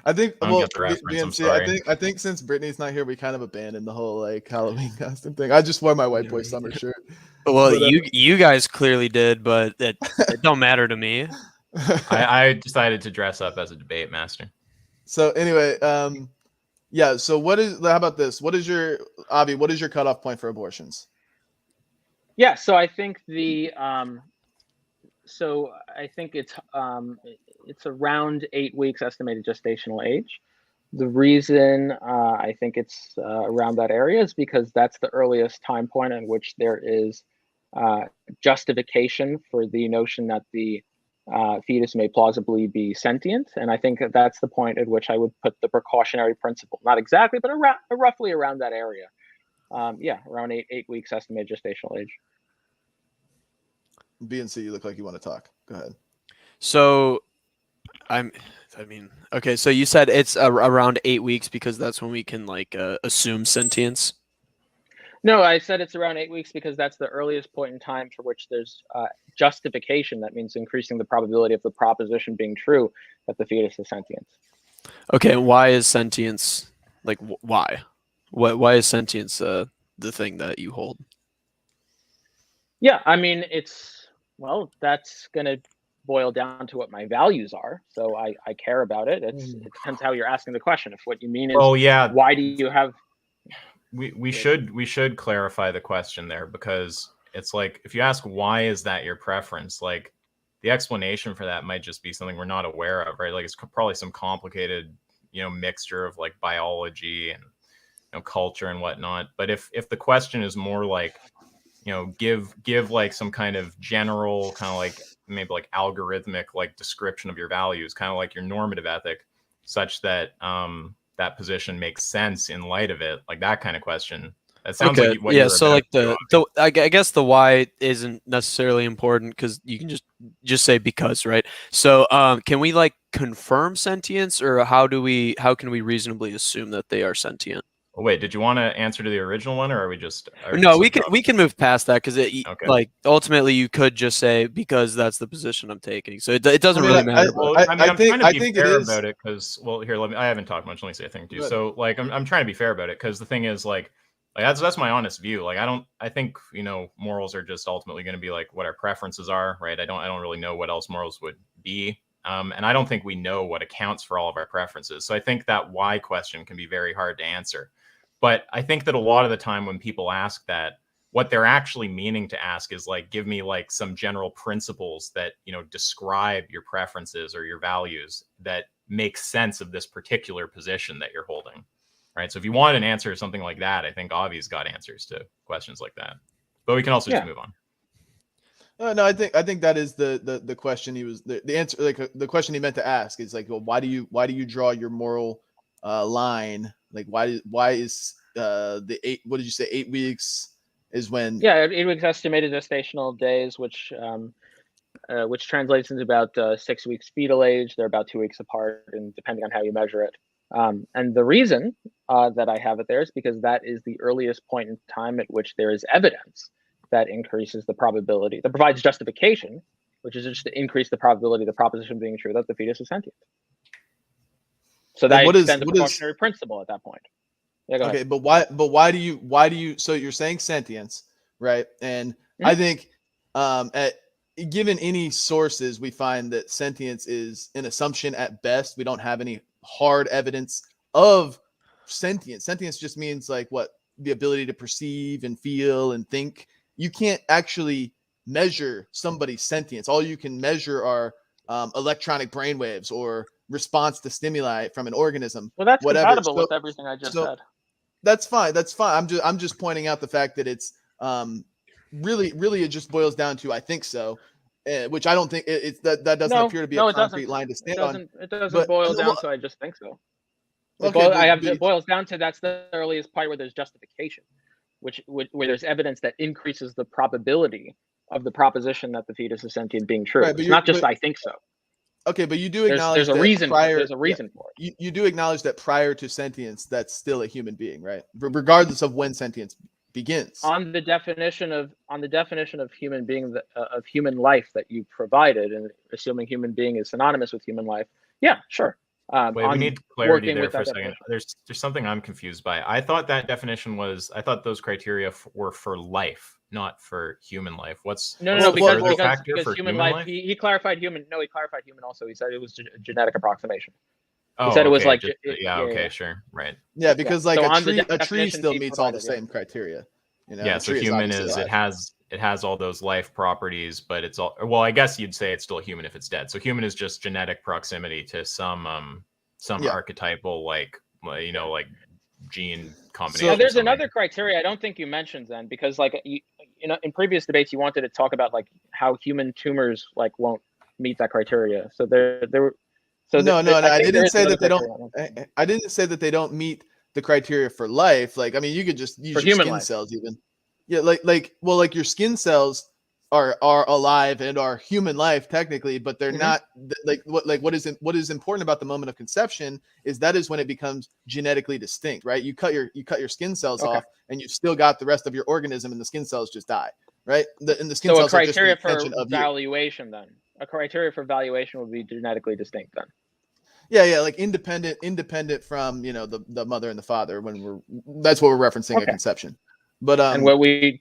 I think. Well, BNC, I think since Brittany's not here, we kind of abandoned the whole like Halloween costume thing. I just wore my white boy summer shirt. Well, you guys clearly did, but it don't matter to me. I decided to dress up as a debate master. So anyway, yeah. So how about this? What is your cutoff point for abortions? Yeah. So I think So I think it's around 8 weeks estimated gestational age. The reason I think it's around that area is because that's the earliest time point in which there is justification for the notion that the fetus may plausibly be sentient. And I think that's the point at which I would put the precautionary principle. Not exactly, but roughly around that area. Around 8 weeks estimated gestational age. BNC, you look like you want to talk. Go ahead. So, okay. So you said it's around 8 weeks because that's when we can assume sentience. No, I said it's around 8 weeks because that's the earliest point in time for which there's justification. That means increasing the probability of the proposition being true that the fetus is sentient. Okay, and why is sentience why? Why is sentience the thing that you hold? Yeah, I mean that's gonna boil down to what my values are. So I care about it. It depends how you're asking the question. If what you mean is, why do you have? We should clarify the question there, because it's like, if you ask why is that your preference, like the explanation for that might just be something we're not aware of, right? Like it's probably some complicated, mixture of like biology and culture and whatnot. But if the question is more like, give like some kind of general kind of like maybe like algorithmic like description of your values, kind of like your normative ethic, such that that position makes sense in light of it, like that kind of question. That sounds like what you're so like I guess the why isn't necessarily important because you can just say because, right? So can we like confirm sentience, or how can we reasonably assume that they are sentient? Oh, wait, did you want to answer to the original one, or are we just? No, we can move past that because like ultimately you could just say because that's the position I'm taking, so it doesn't really matter. I'm trying to be fair about it because I haven't talked much. Let me say a thing too. So like I'm trying to be fair about it because the thing is like that's my honest view. Like I think morals are just ultimately going to be like what our preferences are, right? I don't really know what else morals would be. And I don't think we know what accounts for all of our preferences. So I think that why question can be very hard to answer. But I think that a lot of the time when people ask that, what they're actually meaning to ask is like, give me like some general principles that, describe your preferences or your values that make sense of this particular position that you're holding, right? So if you want an answer to something like that, I think Avi's got answers to questions like that. But we can also just move on. No, I think that is the question he was the answer, like the question he meant to ask is like, well, why do you draw your moral line? Like why is the 8? What did you say? 8 weeks is when? 8 weeks estimated gestational days, which translates into about 6 weeks fetal age. They're about 2 weeks apart, and depending on how you measure it. And the reason that I have it there is because that is the earliest point in time at which there is evidence that increases the probability, that provides justification, which is just to increase the probability of the proposition being true that the fetus is sentient. So that extends the precautionary principle at that point. Yeah, go ahead. But why do you? So you're saying sentience, right? And I think given any sources, we find that sentience is an assumption at best. We don't have any hard evidence of sentience. Sentience just means like what? The ability to perceive and feel and think. You can't actually measure somebody's sentience. All you can measure are electronic brainwaves or response to stimuli from an organism. Well, that's compatible with everything I just said. That's fine. I'm just pointing out the fact that it's really it just boils down to I think so, which I don't think that doesn't appear to be a concrete line to stand on. It doesn't boil down to I just think so. It boils down to that's the earliest part where there's justification, where there's evidence that increases the probability of the proposition that the fetus is sentient being true. Right, it's not just I think so. Okay, but you do acknowledge there's a reason for it. You do acknowledge that prior to sentience, that's still a human being, right? Regardless of when sentience begins. On the definition of human being, of human life that you provided, and assuming human being is synonymous with human life, yeah, sure. Wait, we need clarity there for a second. There's something I'm confused by. I thought that definition I thought those criteria were for life, not for human life. Because human life. He clarified human. No, he clarified human also. He said it was a genetic approximation. He said it was like sure, right. Yeah, because like a tree still meets all the same criteria. So human is it it has all those life properties, but it's all, well, I guess you'd say it's still human if it's dead. So human is just genetic proximity to some archetypal, like, you know, like gene combination. So there's another criteria I don't think you mentioned then, because like you know, in previous debates you wanted to talk about like how human tumors like won't meet that criteria. So no, I didn't say that they don't. I didn't say that they don't meet the criteria for life. Like, I mean, you could just use your skin cells even. Yeah, like your skin cells are alive and are human life technically, but they're not what is important about the moment of conception is that is when it becomes genetically distinct, right? You cut your skin cells off and you've still got the rest of your organism and the skin cells just die, right? And the skin cells are just an extension of you. Valuation then. A criteria for valuation would be genetically distinct then. Yeah, like independent from, you know, the mother and the father that's what we're referencing at conception. But and what we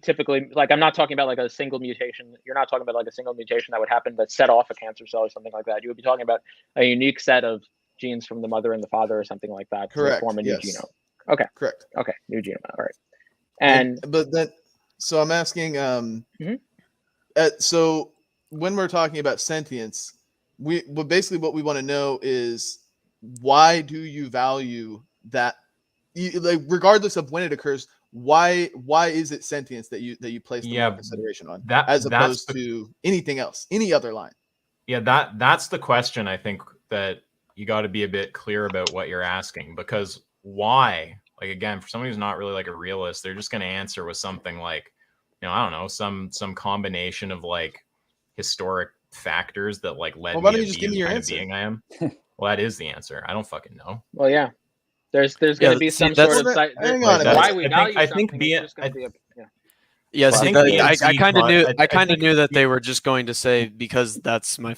typically, like, I'm not talking about like a single mutation. You're not talking about like a single mutation that would happen that set off a cancer cell or something like that. You would be talking about a unique set of genes from the mother and the father or something like that to form a new genome. Okay. Correct. Okay, new genome. All right. But then, so I'm asking, so when we're talking about sentience, basically what we want to know is why do you value that, like, regardless of when it occurs, why is it sentience that you place the more consideration on as opposed to anything else, any other line? Yeah, that's the question. I think that you got to be a bit clear about what you're asking, because why, like, again, for somebody who's not really like a realist, they're just going to answer with something like, you know, I don't know, some combination of like historic factors that like led me to be the kind of being I am. Well, that is the answer. I don't fucking know. Well, yeah. There's going to be some sort of hang on. Why we value I think I kind of knew that they were just going to say because that's my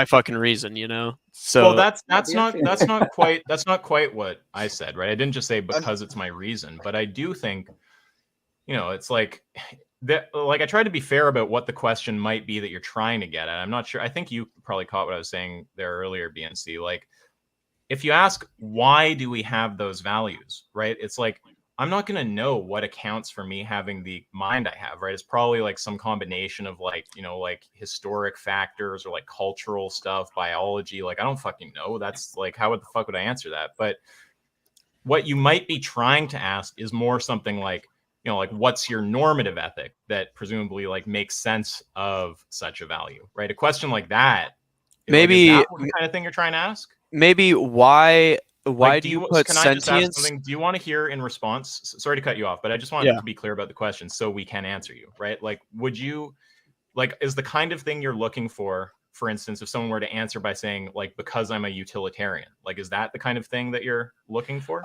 fucking reason, you know. So well, that's not quite what I said, right? I didn't just say because it's my reason, but I do think, you know, it's like that. Like, I tried to be fair about what the question might be that you're trying to get at. I'm not sure. I think you probably caught what I was saying there earlier, BNC. Like, if you ask why do we have those values, right? It's like, I'm not going to know what accounts for me having the mind I have, right? It's probably like some combination of like, you know, like historic factors or like cultural stuff, biology. Like, I don't fucking know. That's like, how the fuck would I answer that? But what you might be trying to ask is more something like, you know, like, what's your normative ethic that presumably like makes sense of such a value, right? A question like that, maybe like, is that the kind of thing you're trying to ask? Maybe why like, do you put can sentience? I just ask something? Do you want to hear in response? Sorry to cut you off, but I just wanted to be clear about the question so we can answer you, right? Like, would you, like, is the kind of thing you're looking for instance, if someone were to answer by saying like, because I'm a utilitarian, like, is that the kind of thing that you're looking for?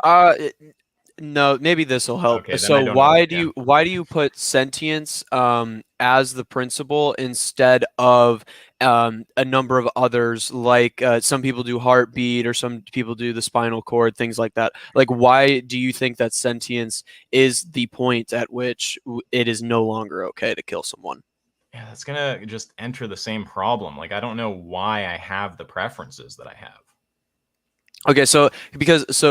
No, maybe this will help. Okay, so why do you put sentience as the principle instead of a number of others, like some people do heartbeat or some people do the spinal cord, things like that? Like, why do you think that sentience is the point at which it is no longer okay to kill someone? Yeah, that's gonna just enter the same problem. Like, I don't know why I have the preferences that I have. Okay, so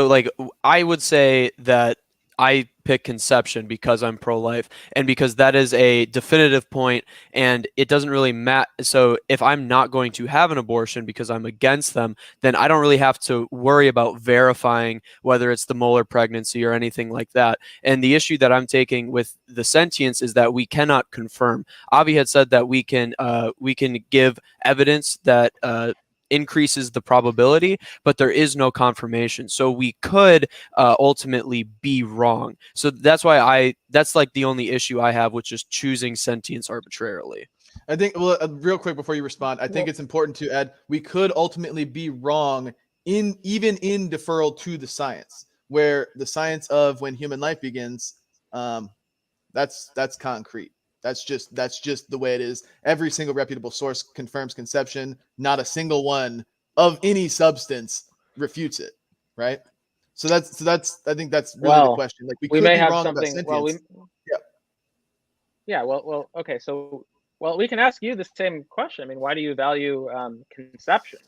like, I would say that I pick conception because I'm pro-life and because that is a definitive point and it doesn't really matter. So if I'm not going to have an abortion because I'm against them, then I don't really have to worry about verifying whether it's the molar pregnancy or anything like that. And the issue that I'm taking with the sentience is that we cannot confirm. Avi had said that we can give evidence that increases the probability, but there is no confirmation. So we could ultimately be wrong. So that's why that's like the only issue I have with just choosing sentience arbitrarily. I think, well, real quick before you respond, I think it's important to add, we could ultimately be wrong even in deferral to the science, where the science of when human life begins, that's concrete. That's just the way it is. Every single reputable source confirms conception. Not a single one of any substance refutes it, right? So that's I think that's really the question. Like, we may have something. Well, okay. So, we can ask you the same question. I mean, why do you value conception?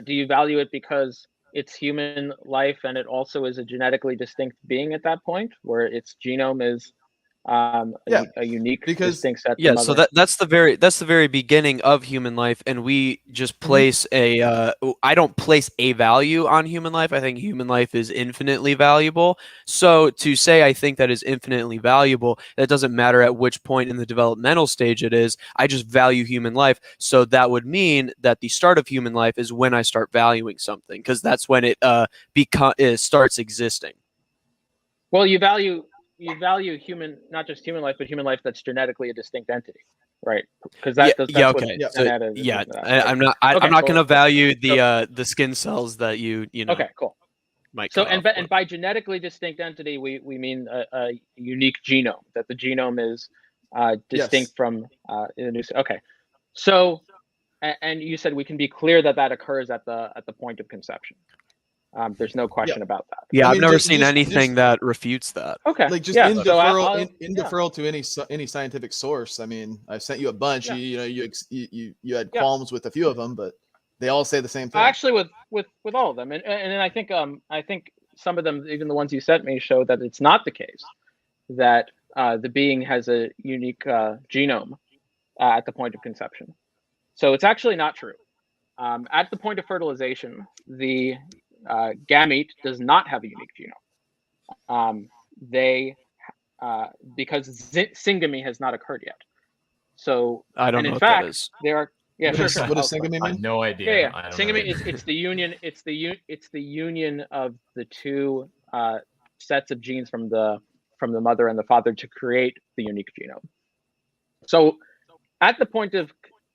Do you value it because it's human life and it also is a genetically distinct being at that point, where its genome is a unique, distinct set. Yeah, so that's the very beginning of human life, and we just place I don't place a value on human life. I think human life is infinitely valuable. So to say I think that is infinitely valuable, that doesn't matter at which point in the developmental stage it is. I just value human life. So that would mean that the start of human life is when I start valuing something, because that's when it starts existing. Well, you value human, not just human life, but human life that's genetically a distinct entity, right? Because that's okay. I'm not going to value the skin cells that you know. Okay, cool. So and by genetically distinct entity, we mean a unique genome, that the genome is distinct from the new. Okay, so and you said we can be clear that occurs at the point of conception. There's no question about that. Yeah, I've never seen anything that refutes that. Okay, like just in deferral to any scientific source. I mean, I sent you a bunch. Yeah. You had qualms with a few of them, but they all say the same thing. Actually, with all of them, and I think some of them, even the ones you sent me, show that it's not the case that the being has a unique genome at the point of conception. So it's actually not true. At the point of fertilization, the gamete does not have a unique genome. Because syngamy has not occurred yet. So I don't know what that is. There are What does syngamy mean? I have no idea. Yeah. Syngamy it's the union. It's the union of the two sets of genes from the mother and the father to create the unique genome. So at the point of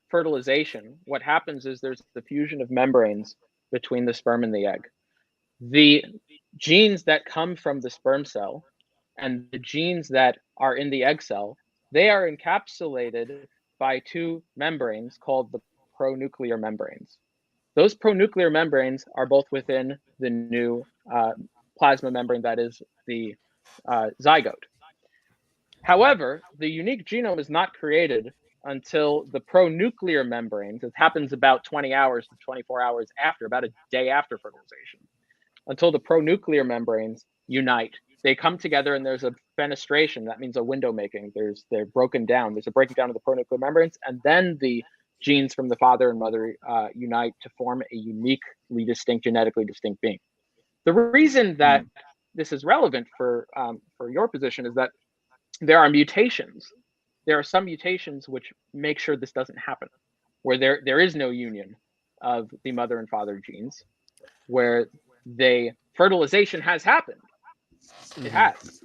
fertilization, what happens is there's the fusion of membranes between the sperm and the egg. The genes that come from the sperm cell and the genes that are in the egg cell, they are encapsulated by two membranes called the pronuclear membranes. Those pronuclear membranes are both within the new plasma membrane that is the zygote. However, the unique genome is not created until the pronuclear membranes, it happens about 20 hours to 24 hours after, about a day after fertilization, until the pronuclear membranes unite. They come together and there's a fenestration. That means a window making. They're broken down. There's a breaking down of the pronuclear membranes, and then the genes from the father and mother unite to form a uniquely distinct, genetically distinct being. The reason that this is relevant for your position is that there are mutations. There are some mutations which make sure this doesn't happen, where there is no union of the mother and father genes, where fertilization has happened. It has.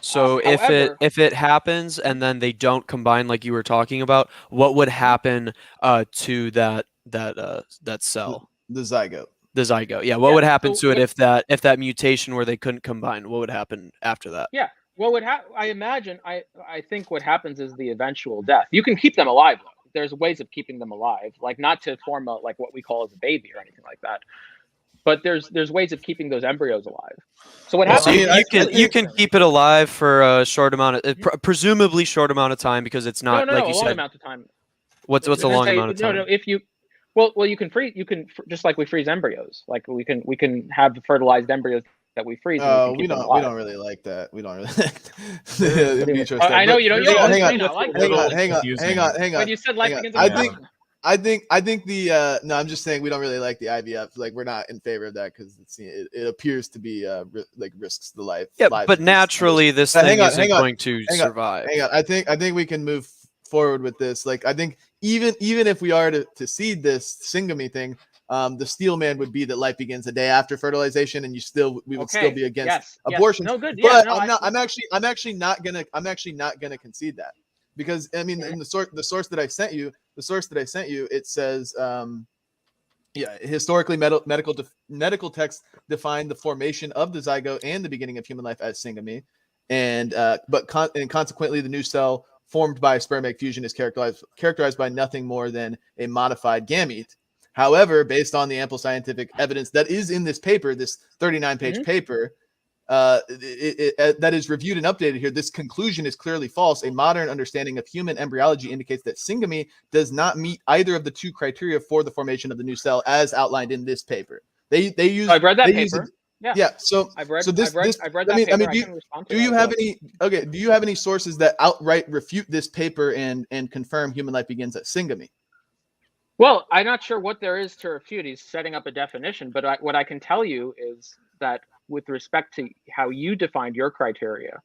So if it happens and then they don't combine like you were talking about, what would happen to that cell? The zygote. The zygote. Yeah. What would happen to it if that mutation where they couldn't combine? What would happen after that? Yeah. What would I imagine? I think what happens is the eventual death. You can keep them alive though. There's ways of keeping them alive, like not to form like what we call as a baby or anything like that. But there's ways of keeping those embryos alive. So what happens? You can keep it alive for a short amount of, presumably short amount of time, because it's not like you said. Long amount of time. What's a long amount of time? No. If you, well, you can freeze. You can just like we freeze embryos. Like we can have fertilized embryos that we freeze. Oh, we don't really like that. We don't really. I know you don't. Hang on. When you said life begins, I think no, I'm just saying we don't really like the IVF. Like we're not in favor of that because it appears to be like risks the life. Yeah, but naturally this thing isn't going to survive. Hang on. I think we can move forward with this. Like I think even if we are to seed this syngamy thing, the steel man would be that life begins a day after fertilization, and we would still be against abortion. No good. But I'm actually not gonna concede that, because I mean in the source that I sent you, it says historically medical texts define the formation of the zygote and the beginning of human life as syngamy, and consequently the new cell formed by sperm egg fusion is characterized by nothing more than a modified gamete. However, based on the ample scientific evidence that is in this paper, this 39-page paper, that is reviewed and updated here, this conclusion is clearly false. A modern understanding of human embryology indicates that syngamy does not meet either of the two criteria for the formation of the new cell, as outlined in this paper. I've read that paper. Yeah. So I've read. So this. I've read that paper. Do you have any? Okay. Do you have any sources that outright refute this paper and confirm human life begins at syngamy? Well, I'm not sure what there is to refute. He's setting up a definition, but what I can tell you is that with respect to how you defined your criteria,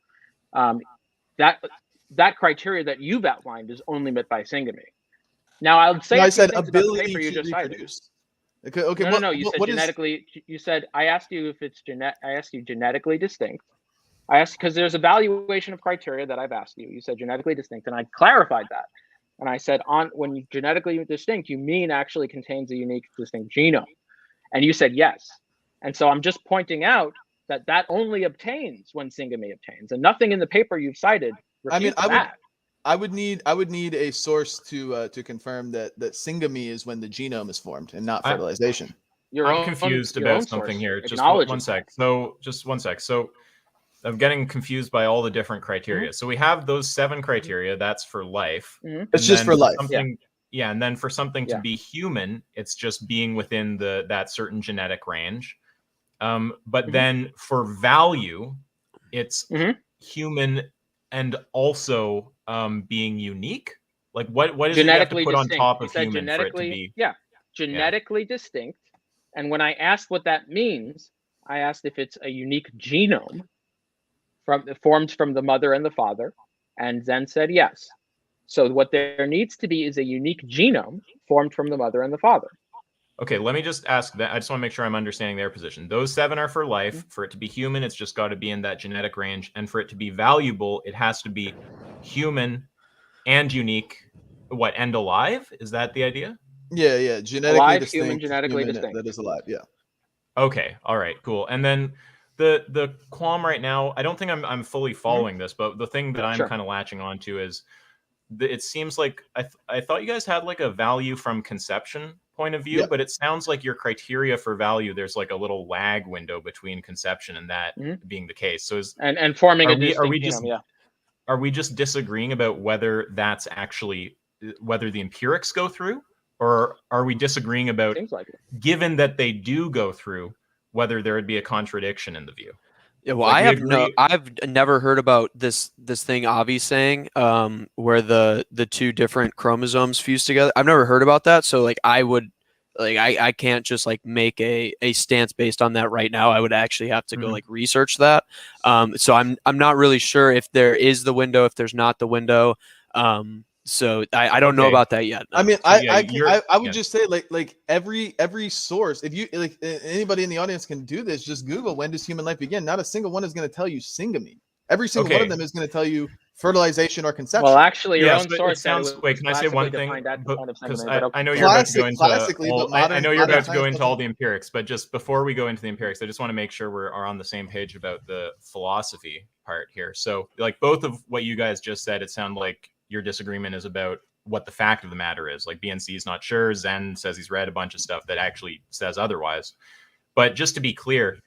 that criteria that you've outlined is only met by syngamy. Now, I would say I said ability paper you to just reproduce. Okay. No. You said genetically. You said I asked you if it's I asked you genetically distinct. I asked because there's a valuation of criteria that I've asked you. You said genetically distinct, and I clarified that. And I said, when genetically distinct, you mean actually contains a unique, distinct genome. And you said yes. And so I'm just pointing out that only obtains when syngamy obtains, and nothing in the paper you've cited refutes that. I would need a source to confirm that syngamy is when the genome is formed and not fertilization. I'm confused about something here. Just one sec. So I'm getting confused by all the different criteria. So we have those 7 criteria. That's for life. It's just for life. Yeah, and then for something to be human, it's just being within that certain genetic range. But then for value, it's human and also being unique. Like what is it you have to put on top of human for it to be? Genetically distinct. And when I asked what that means, I asked if it's a unique genome formed from the mother and the father, and Zen said yes. So what there needs to be is a unique genome formed from the mother and the father. Okay, let me just ask that. I just want to make sure I'm understanding their position. Those 7 are for life. For it to be human, it's just got to be in that genetic range. And for it to be valuable, it has to be human and unique. What, and alive? Is that the idea? Yeah. Genetically alive, distinct. Human, genetically distinct. That is alive, yeah. Okay, all right, cool. And then the qualm right now, I don't think I'm fully following this, but the thing that I'm kind of latching onto is it seems like I thought you guys had like a value from conception point of view, but it sounds like your criteria for value, there's like a little lag window between conception and that being the case. So and forming a distinct genome, are we just disagreeing about whether that's actually whether the empirics go through, or are we disagreeing about given that they do go through, whether there would be a contradiction in the view? Yeah, well, I've never heard about this thing Avi's saying, where the 2 different chromosomes fuse together. I've never heard about that. So like I can't just like make a stance based on that right now. I would actually have to go like research that. So I'm not really sure if there is the window, if there's not the window. So I don't know about that yet. I mean, I would just say like every source, if you like anybody in the audience can do this, just Google when does human life begin. Not a single one is going to tell you syngamy. Every single one of them is going to tell you fertilization or conception. Well, actually, your own source sounds. Wait, can I say one thing? Because I know you're about to go into all the empirics, but just before we go into the empirics, I just want to make sure we're on the same page about the philosophy part here. So, like both of what you guys just said, it sounded like your disagreement is about what the fact of the matter is. Like BNC is not sure. Zen says he's read a bunch of stuff that actually says otherwise. But just to be clear,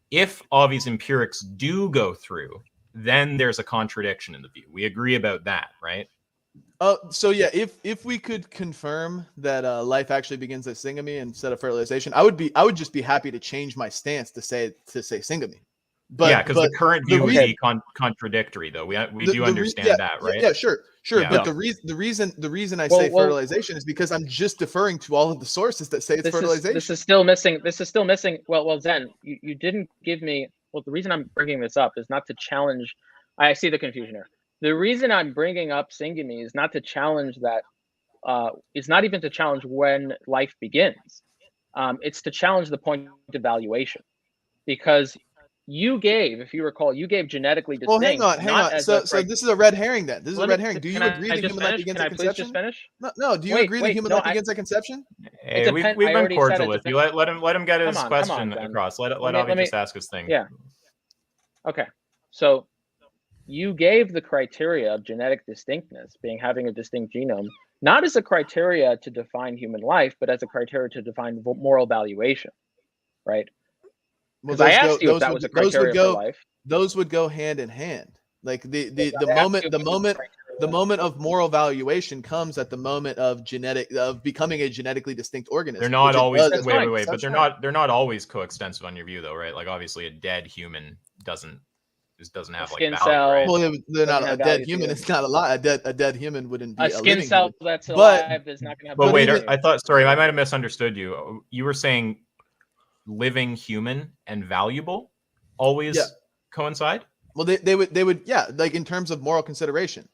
if Avi's empirics do go through, then there's a contradiction in the view. We agree about that, right? So yeah, if we could confirm that life actually begins at syngamy instead of fertilization, I would just be happy to change my stance to say syngamy. But yeah, because the current view would be contradictory, though. We do understand that, right? Yeah, sure. Yeah. But the reason I say fertilization is because I'm just deferring to all of the sources that say it's fertilization. This is still missing. Well, Zen, you didn't give me. Well, the reason I'm bringing this up is not to challenge. I see the confusion here. The reason I'm bringing up syngamy is not to challenge that. It's not even to challenge when life begins. It's to challenge the point of valuation, because if you recall, you gave genetically distinct. Well, hang on. So this is a red herring then. This is a red herring. Do you agree that human life begins at conception? Can I please just finish? No. Do you agree that human life begins at conception? Hey, we've been cordial with you. Let him get his question across. Let Avi just ask his thing. Yeah. Okay. So you gave the criteria of genetic distinctness, having a distinct genome, not as a criteria to define human life, but as a criteria to define moral valuation, right? Well, I asked you if that was a criteria for life. Those would go hand in hand. Like the moment The moment of moral valuation comes at the moment of becoming a geneticely distinct organism. They're not always wait, but they're not always coextensive on your view though, right? Like obviously a dead human doesn't have like value, right? Well, they're not a dead human. It's not a lot. A dead human wouldn't be a skin living cell human. that's alive is not going to have. But wait, I thought. Sorry, I might have misunderstood you. You were saying living human and valuable always coincide? Well, they would yeah, like in terms of moral consideration.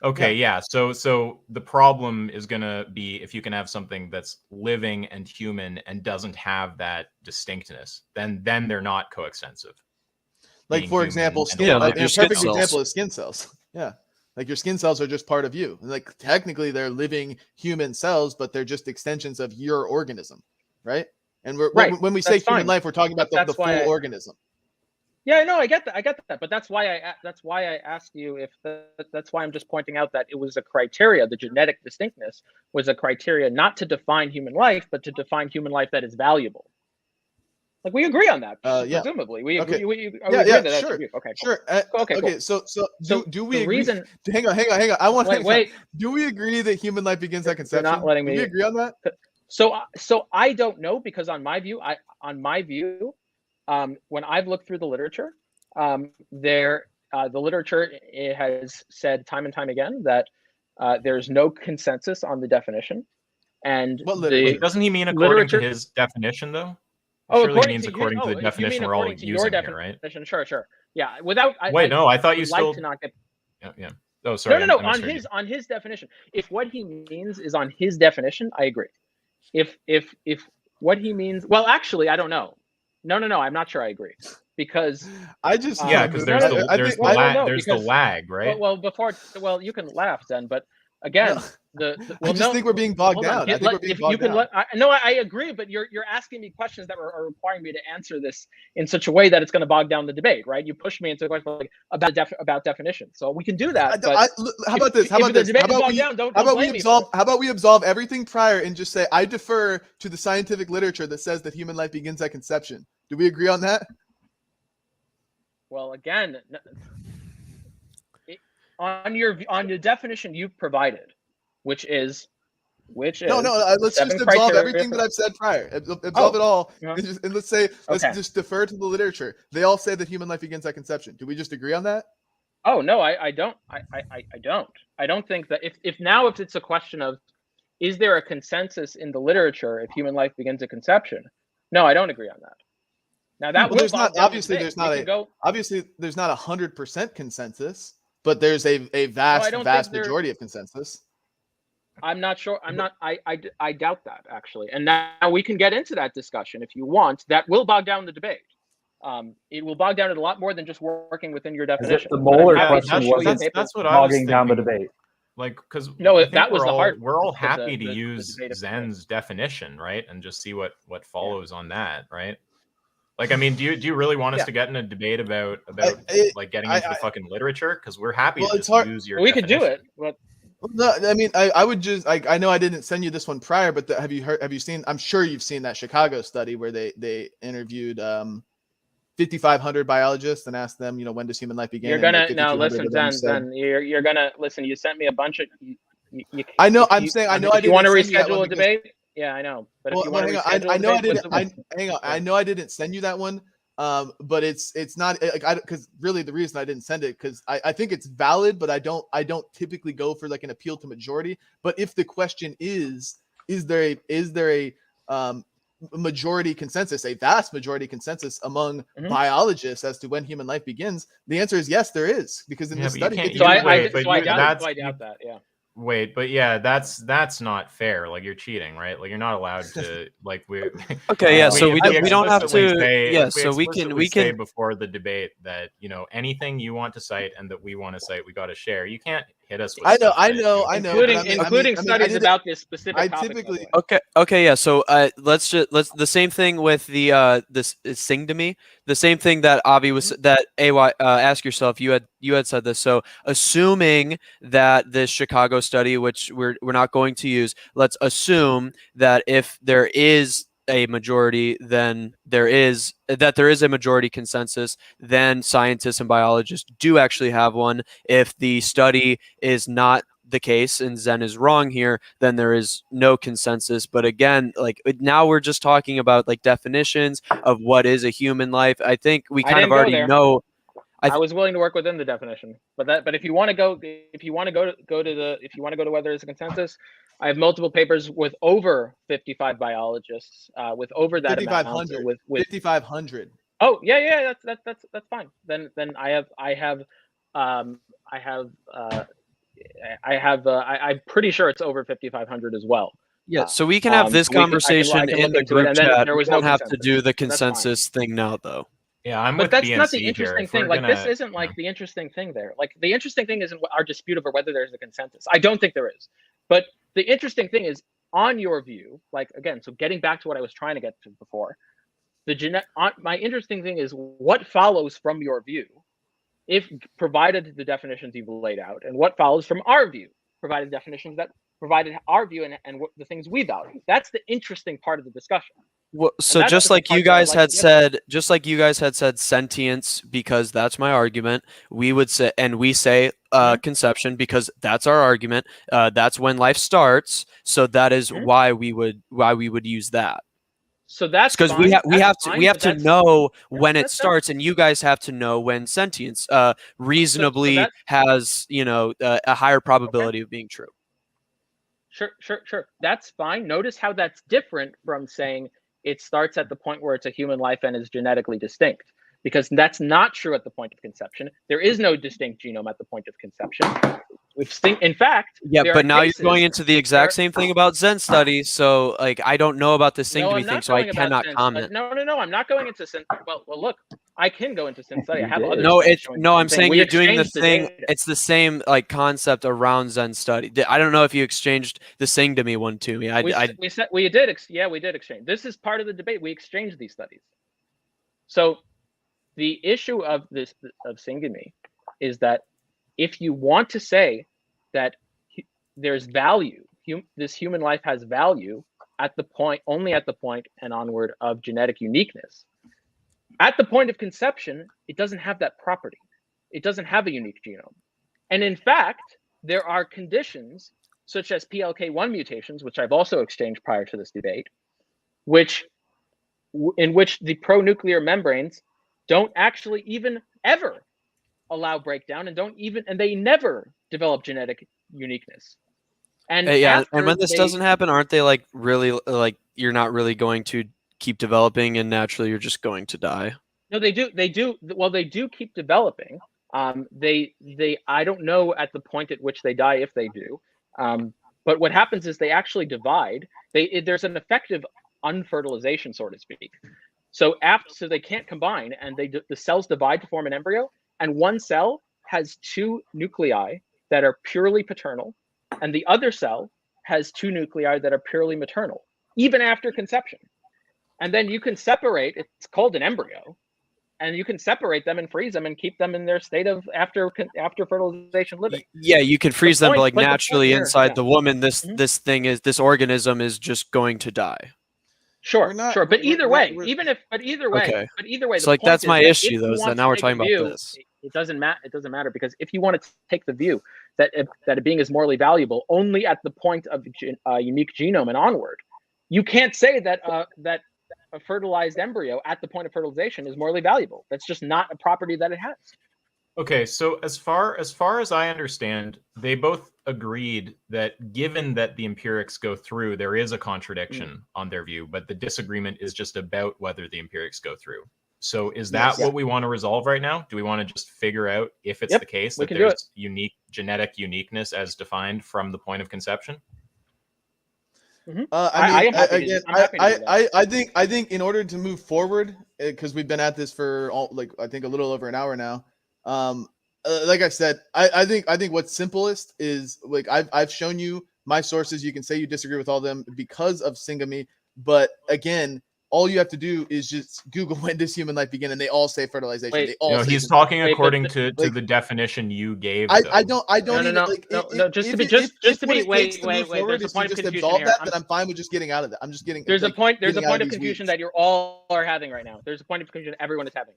Okay, yeah. So the problem is going to be if you can have something that's living and human and doesn't have that distinctness, then they're not coextensive. Like for example, skin. Like a perfect example is skin cells. Yeah, like your skin cells are just part of you. And like technically, they're living human cells, but they're just extensions of your organism, right? And when we say human life, we're talking about the full organism. Yeah, no, I get that, but that's why I asked you if that's why I'm just pointing out that it was a criteria. The genetic distinctness was a criteria not to define human life, but to define human life that is valuable. Like we agree on that. Presumably, we agree. We agree that that's sure. Okay, cool. Sure. Okay. Cool. So do we agree? Reason... Hang on. I want to wait. Do we agree that human life begins at conception? You're not letting me. Do we agree on that? So I don't know because on my view, when I've looked through the literature, the literature has said time and time again that there's no consensus on the definition. And doesn't he mean according to his definition though? Surely he means according to the definition we're all using here, right? Sure. Yeah. I thought you still. To not get... Yeah. Oh, sorry. No. On his definition, if what he means is on his definition, I agree. If what he means, well, actually, I don't know. No, I'm not sure I agree because because there's the lag, right? Well, you can laugh then, but again, I just think we're being bogged down. I think we're being bogged down. I agree, but you're asking me questions that are requiring me to answer this in such a way that it's going to bog down the debate, right? You pushed me into a question like about definition, so we can do that. How about this? How about we absolve everything prior and just say I defer to the scientific literature that says that human life begins at conception. Do we agree on that? Well, again, on your definition you've provided, which is let's just absolve everything that I've said prior. Absolve it all, and let's just defer to the literature. They all say that human life begins at conception. Do we just agree on that? Oh no, I don't. I don't think that if it's a question of is there a consensus in the literature if human life begins at conception? No, I don't agree on that. Now that there's not 100% consensus, but there's a vast majority of consensus. I'm not sure. I doubt that actually. And now we can get into that discussion if you want. That will bog down the debate. It will bog down it a lot more than just working within your definition. The Molar question that's what I was bogging down the debate. Like, because that was the hard. We're all happy to use Zen's definition, right, and just see what follows on that, right? Like, I mean, do you really want us to get in a debate about like getting into the fucking literature? Because we're happy to just use your. We could do it, but. No, I mean, I would just I know I didn't send you this one prior, but have you seen? I'm sure you've seen that Chicago study where they interviewed 5,500 biologists and asked them, when does human life begin? You're gonna now listen, Zen. You're gonna listen. You sent me a bunch of. I know. I'm saying I know. I didn't. You want to reschedule a debate? Yeah, I know. But if you want to reschedule, I know I didn't. Hang on. I know I didn't send you that one. But it's not because really the reason I didn't send it because I think it's valid, but I don't typically go for like an appeal to majority. But if the question is there a majority consensus, a vast majority consensus among biologists as to when human life begins, the answer is yes, there is, because in this study. I doubt that. Yeah. Wait, but that's not fair. Like, you're cheating, right? Like, you're not allowed to like we. Okay, yeah. So we don't have to. Yeah, so we can say before the debate that anything you want to cite and that we want to cite, we got to share. You can't hit us with. I know. Including studies about this specific topic. Okay, yeah. So let's the same thing with the this syngamy. The same thing that Avi was that AY ask yourself. You had said this. So assuming that this Chicago study, which we're not going to use, let's assume that if there is a majority, then there is a majority consensus, then scientists and biologists do actually have one. If the study is not the case and Zen is wrong here, then there is no consensus. But again, like now we're just talking about like definitions of what is a human life. I think we kind of already know. I was willing to work within the definition, but if you want to go to whether it's a consensus, I have multiple papers with over 55 biologists, with over that 5,500 with 5,500. Oh yeah, that's fine. Then I'm pretty sure it's over 5,500 as well. Yeah, so we can have this conversation in the group chat. We don't have to do the consensus thing now, though. Yeah, I'm but with that's BNC not the interesting here. thing. Like this isn't like the interesting thing there. Like the interesting thing isn't our dispute over whether there's a consensus. I don't think there is. But the interesting thing is, on your view, like again, so getting back to what I was trying to get to before, my interesting thing is what follows from your view, if provided the definitions you've laid out, and what follows from our view, provided definitions that provided our view and what the things we value. That's the interesting part of the discussion. Well, so just like you guys had said, sentience, because that's my argument, we would say, and we say conception because that's our argument. That's when life starts. So that is why we would use that. So that's because we have to know when it starts, and you guys have to know when sentience reasonably has a higher probability of being true. Sure. That's fine. Notice how that's different from saying it starts at the point where it's a human life and is genetically distinct, because that's not true at the point of conception. There is no distinct genome at the point of conception. In fact, but now you're going into the exact same thing about Zen studies. So, like, I don't know about this syngamy thing, so I cannot comment. No, I'm not going into Zen. Well, look, I can go into Zen study. I have other. I'm saying you're doing the thing. It's the same like concept around Zen study. I don't know if you exchanged the syngamy one to me. We did exchange. This is part of the debate. We exchanged these studies. So, the issue of syngamy is that if you want to say that there's value, this human life has value only at the point and onward of genetic uniqueness. At the point of conception, it doesn't have that property. It doesn't have a unique genome. And in fact, there are conditions such as PLK1 mutations, which I've also exchanged prior to this debate, in which the pronuclear membranes don't actually even ever allow breakdown and they never develop genetic uniqueness. And and when this doesn't happen, aren't they like really like you're not really going to keep developing and naturally you're just going to die? No, they do. Well, they do keep developing. I don't know at the point at which they die if they do. But what happens is they actually divide. There's an effective unfertilization, so to speak. So they can't combine, and the cells divide to form an embryo, and one cell has two nuclei that are purely paternal, and the other cell has two nuclei that are purely maternal, even after conception. And then you can separate, it's called an embryo, and you can separate them and freeze them and keep them in their state of after fertilization living. Yeah, you can freeze them like naturally inside the woman. This organism is just going going to die. Sure. But either way, So like that's my issue though, is that now we're talking about this. It doesn't matter because if you want to take the view that a being is morally valuable only at the point of unique genome and onward, you can't say that a fertilized embryo at the point of fertilization is morally valuable. That's just not a property that it has. Okay, so as far as I understand, they both agreed that given that the empirics go through, there is a contradiction on their view, but the disagreement is just about whether the empirics go through. So is that what we want to resolve right now? Do we want to just figure out if it's the case that there's unique genetic uniqueness as defined from the point of conception? I think in order to move forward, because we've been at this for I think a little over an hour now. Like I said, I think what's simplest is like I've shown you my sources. You can say you disagree with all of them because of syngamy, but again, all you have to do is just Google when does human life begin, and they all say fertilization. Wait, they all say he's talking according to the definition you gave. I don't no. Just to be wait. There's a point of confusion here. Then I'm fine with just getting out of that. I'm just getting. There's a point of confusion that you're all are having right now. There's a point of confusion everyone is having.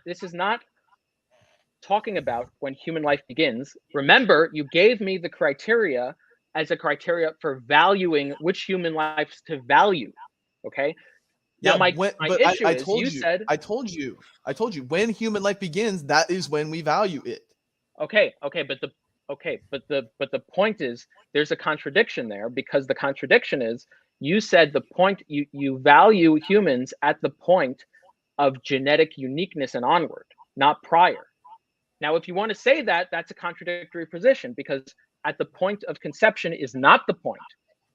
This is not talking about when human life begins. Remember, you gave me the criteria as a criteria for valuing which human lives to value. Okay. Yeah, my issue I is told you you. said I told you when human life begins, that is when we value it. Okay, but the point is there's a contradiction there, because the contradiction is you said the point you value humans at the point of genetic uniqueness and onward, not prior. Now, if you want to say that, that's a contradictory position, because at the point of conception is not the point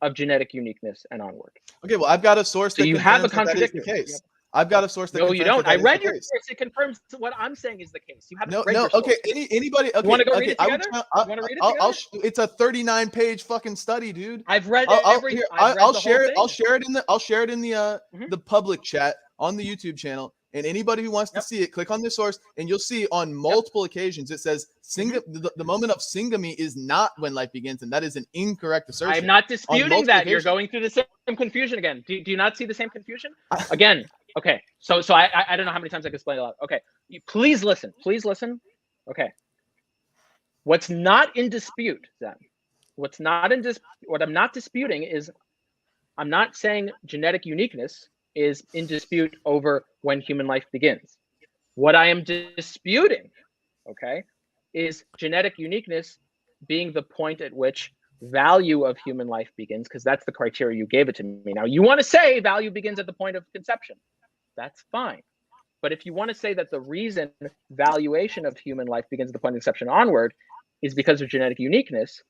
of genetic uniqueness and onward. Okay, well, I've got a source that you have a contradiction. I've got a source that. No, you don't. I read your source. It confirms what I'm saying is the case. You haven't read your source. Okay. Anybody? Okay. You want to go read it together? You want to read it together? It's a 39-page fucking study, dude. I've read it. I'll share it. I'll share it in the public chat on the YouTube channel. And anybody who wants to see it, click on this source, and you'll see on multiple occasions it says the moment of syngamy is not when life begins, and that is an incorrect assertion. I'm not disputing that. You're going through the same confusion again. Do you not see the same confusion? Again, okay. So I don't know how many times I can explain it out. Okay, please listen. Please listen. Okay. What's not in dispute then? What I'm not disputing is, I'm not saying genetic uniqueness is in dispute over when human life begins. What I am disputing, okay, is genetic uniqueness being the point at which value of human life begins, because that's the criteria you gave it to me. Now, you want to say value begins at the point of conception. That's fine. But if you want to say that the reason valuation of human life begins at the point of conception onward is because of genetic uniqueness,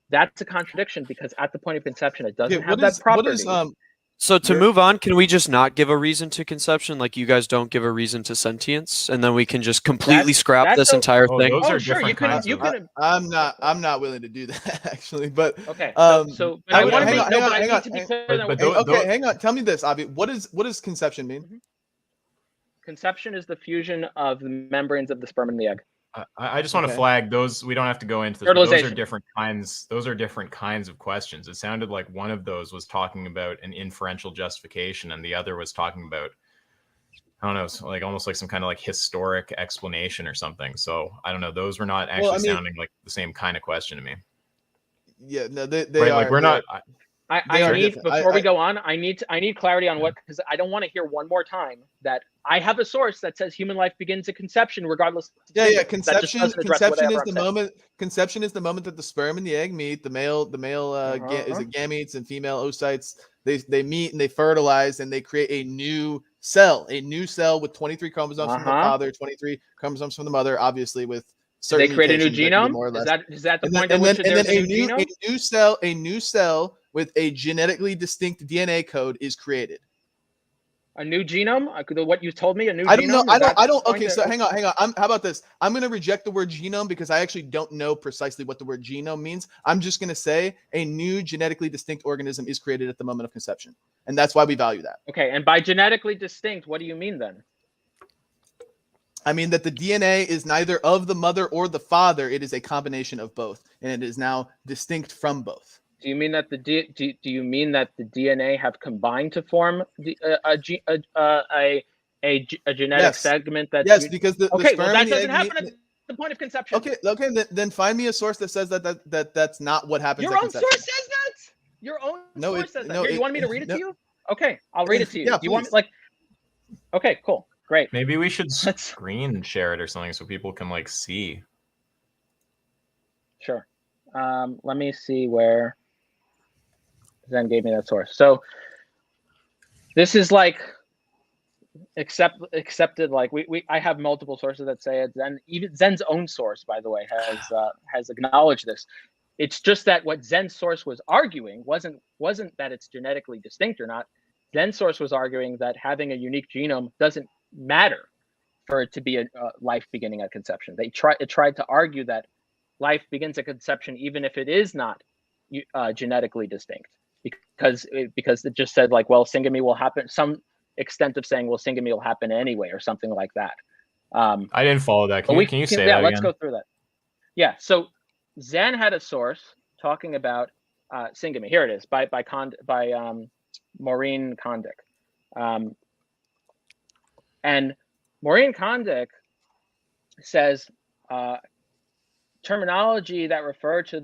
that's a contradiction, because at the point of conception, it doesn't have that property. So to move on, can we just not give a reason to conception? Like you guys don't give a reason to sentience, and then we can just completely scrap this entire thing? Those are different kinds. I'm not willing to do that, actually. But okay. hang on. Tell me this, Avi. What does conception mean? Conception is the fusion of the membranes of the sperm and the egg. I just want to flag those. We don't have to go into this. Those are different kinds. Those are different kinds of questions. It sounded like one of those was talking about an inferential justification, and the other was talking about, I don't know, like almost like some kind of like historic explanation or something. So I don't know. Those were not actually sounding like the same kind of question to me. Yeah, no, they right? are. Like we're not. I need before we go on. I need clarity on what, because I don't want to hear one more time that I have a source that says human life begins at conception, regardless. Yeah. Conception is the moment. Conception is the moment that the sperm and the egg meet. The male is it gametes and female oocytes. They meet and they fertilize and they create a new cell with 23 chromosomes from the father, 23 chromosomes from the mother. Obviously, with certain they create a new genome. Is that the point? And then a new cell with a genetically distinct DNA code is created. A new genome? What you told me, a new genome? I don't know. I don't. Okay, so hang on. How about this? I'm going to reject the word genome because I actually don't know precisely what the word genome means. I'm just going to say a new genetically distinct organism is created at the moment of conception. And that's why we value that. Okay, and by genetically distinct, what do you mean then? I mean that the DNA is neither of the mother or the father. It is a combination of both, and it is now distinct from both. Do you mean that do you mean that the DNA have combined to form a genetic segment? Because the sperm well, that doesn't happen at the point of conception. Okay. Then find me a source that says that's not what happens. Your own source says that. Your own source says that. Here, you want me to read it to you? Okay, I'll read it to you. Yeah, do you want Okay, cool, great. Maybe we should screen share it or something so people can see. Sure. Let me see where Zen gave me that source. So this is accepted. I have multiple sources that say it. Even Zen's own source, by the way, has acknowledged this. It's just that what Zen's source was arguing wasn't that it's genetically distinct or not. Zen's source was arguing that having a unique genome doesn't matter for it to be a life beginning at conception. It tried to argue that life begins at conception even if it is not genetically distinct. because it just said like, well, syngamy will happen. Some extent of saying, well, syngamy will happen anyway, or something like that. I didn't follow that. Can you say that let's again? go through that. Yeah. So Zen had a source talking about syngamy. Here it is by Maureen Kondik. And Maureen Kondik says terminology that refer to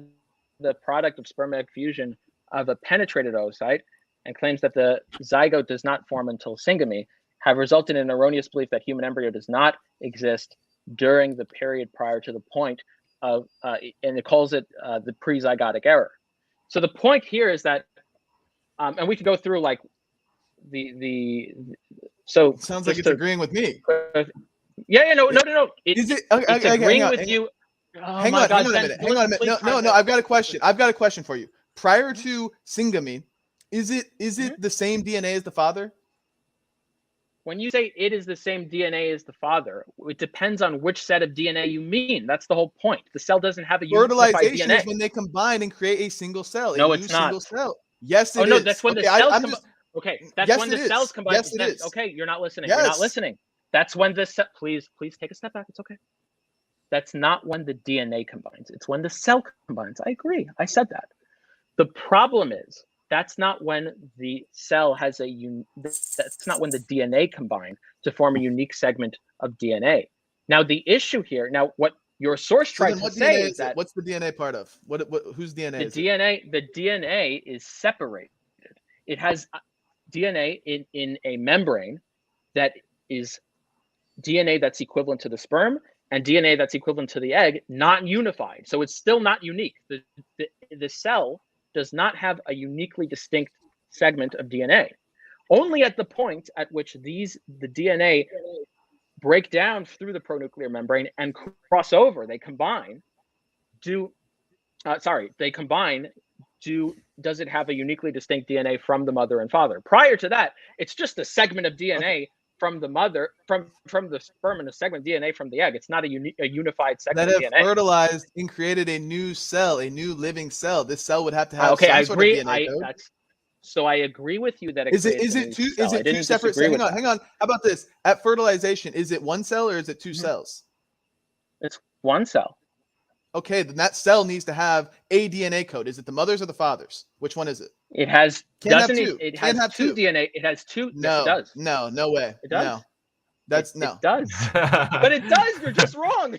the product of sperm egg fusion of a penetrated oocyte and claims that the zygote does not form until syngamy have resulted in an erroneous belief that human embryo does not exist during the period prior to the point of, and it calls it the pre-zygotic error. So the point here is that, and we could go through like so it sounds like it's agreeing with me. No. Is it? It's agreeing with you. Hang on a minute. No. I've got a question for you. Prior to syngamy, is it the same DNA as the father? When you say it is the same DNA as the father, it depends on which set of DNA you mean. That's the whole point. The cell doesn't have a unified fertilization DNA. is when they combine and create a single cell. No, it's not. Single cell. Yes, it is. Oh no, that's when the cells combine. Okay, that's when the cells combine. Yes, it is. Okay, you're not listening. Yes. You're not listening. That's when the cell. Please take a step back. It's okay. That's not when the DNA combines. It's when the cell combines. I agree. I said that. The problem is that's not when the cell has that's not when the DNA combined to form a unique segment of DNA. Now the issue here, what your source tries to say is that what's the DNA part of? Whose DNA is it? The DNA is separated. It has DNA in a membrane that is DNA that's equivalent to the sperm and DNA that's equivalent to the egg, not unified. So it's still not unique. The cell does not have a uniquely distinct segment of DNA. Only at the point at which the DNA break down through the pronuclear membrane and cross over, they combine, does it have a uniquely distinct DNA from the mother and father? Prior to that, it's just a segment of DNA from the mother, from the sperm, and a segment of DNA from the egg. It's not a unified segment of DNA. That have fertilized and created a new cell, a new living cell. This cell would have to have I some agree. Sort of DNA code. So I agree with you that is it two separate? Hang on. How about this? At fertilization, is it one cell or is it two cells? It's one cell. Okay, then that cell needs to have a DNA code. Is it the mother's or the father's? Which one is it? It has it has two DNA. It has two. No, yes, it does. No way. It does. No. That's no. It does. But it does. You're just wrong.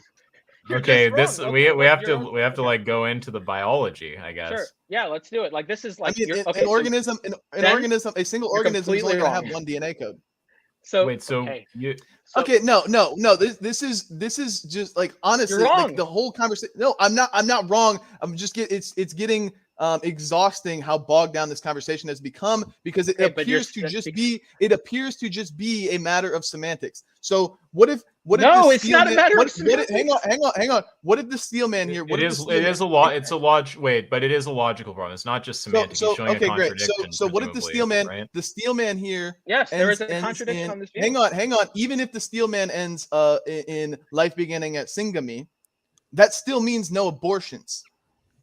Okay, we have to like go into the biology, I guess. Sure. Yeah, let's do it. Like this is like an organism, a single organism is only going to have one DNA code. So wait, no. This is just like honestly, like the whole conversation. No, I'm not wrong. I'm just it's getting exhausting how bogged down this conversation has become because it appears to just be a matter of semantics. So what if it's not a matter of semantics. Hang on. What did the steel man here? It is a logical problem. It's not just semantics. He's showing a contradiction. Great. So what did the steel man? Right? The steel man here. Yes, there is a contradiction on this view. Hang on. Even if the steel man ends in life beginning at syngamy, that still means no abortions,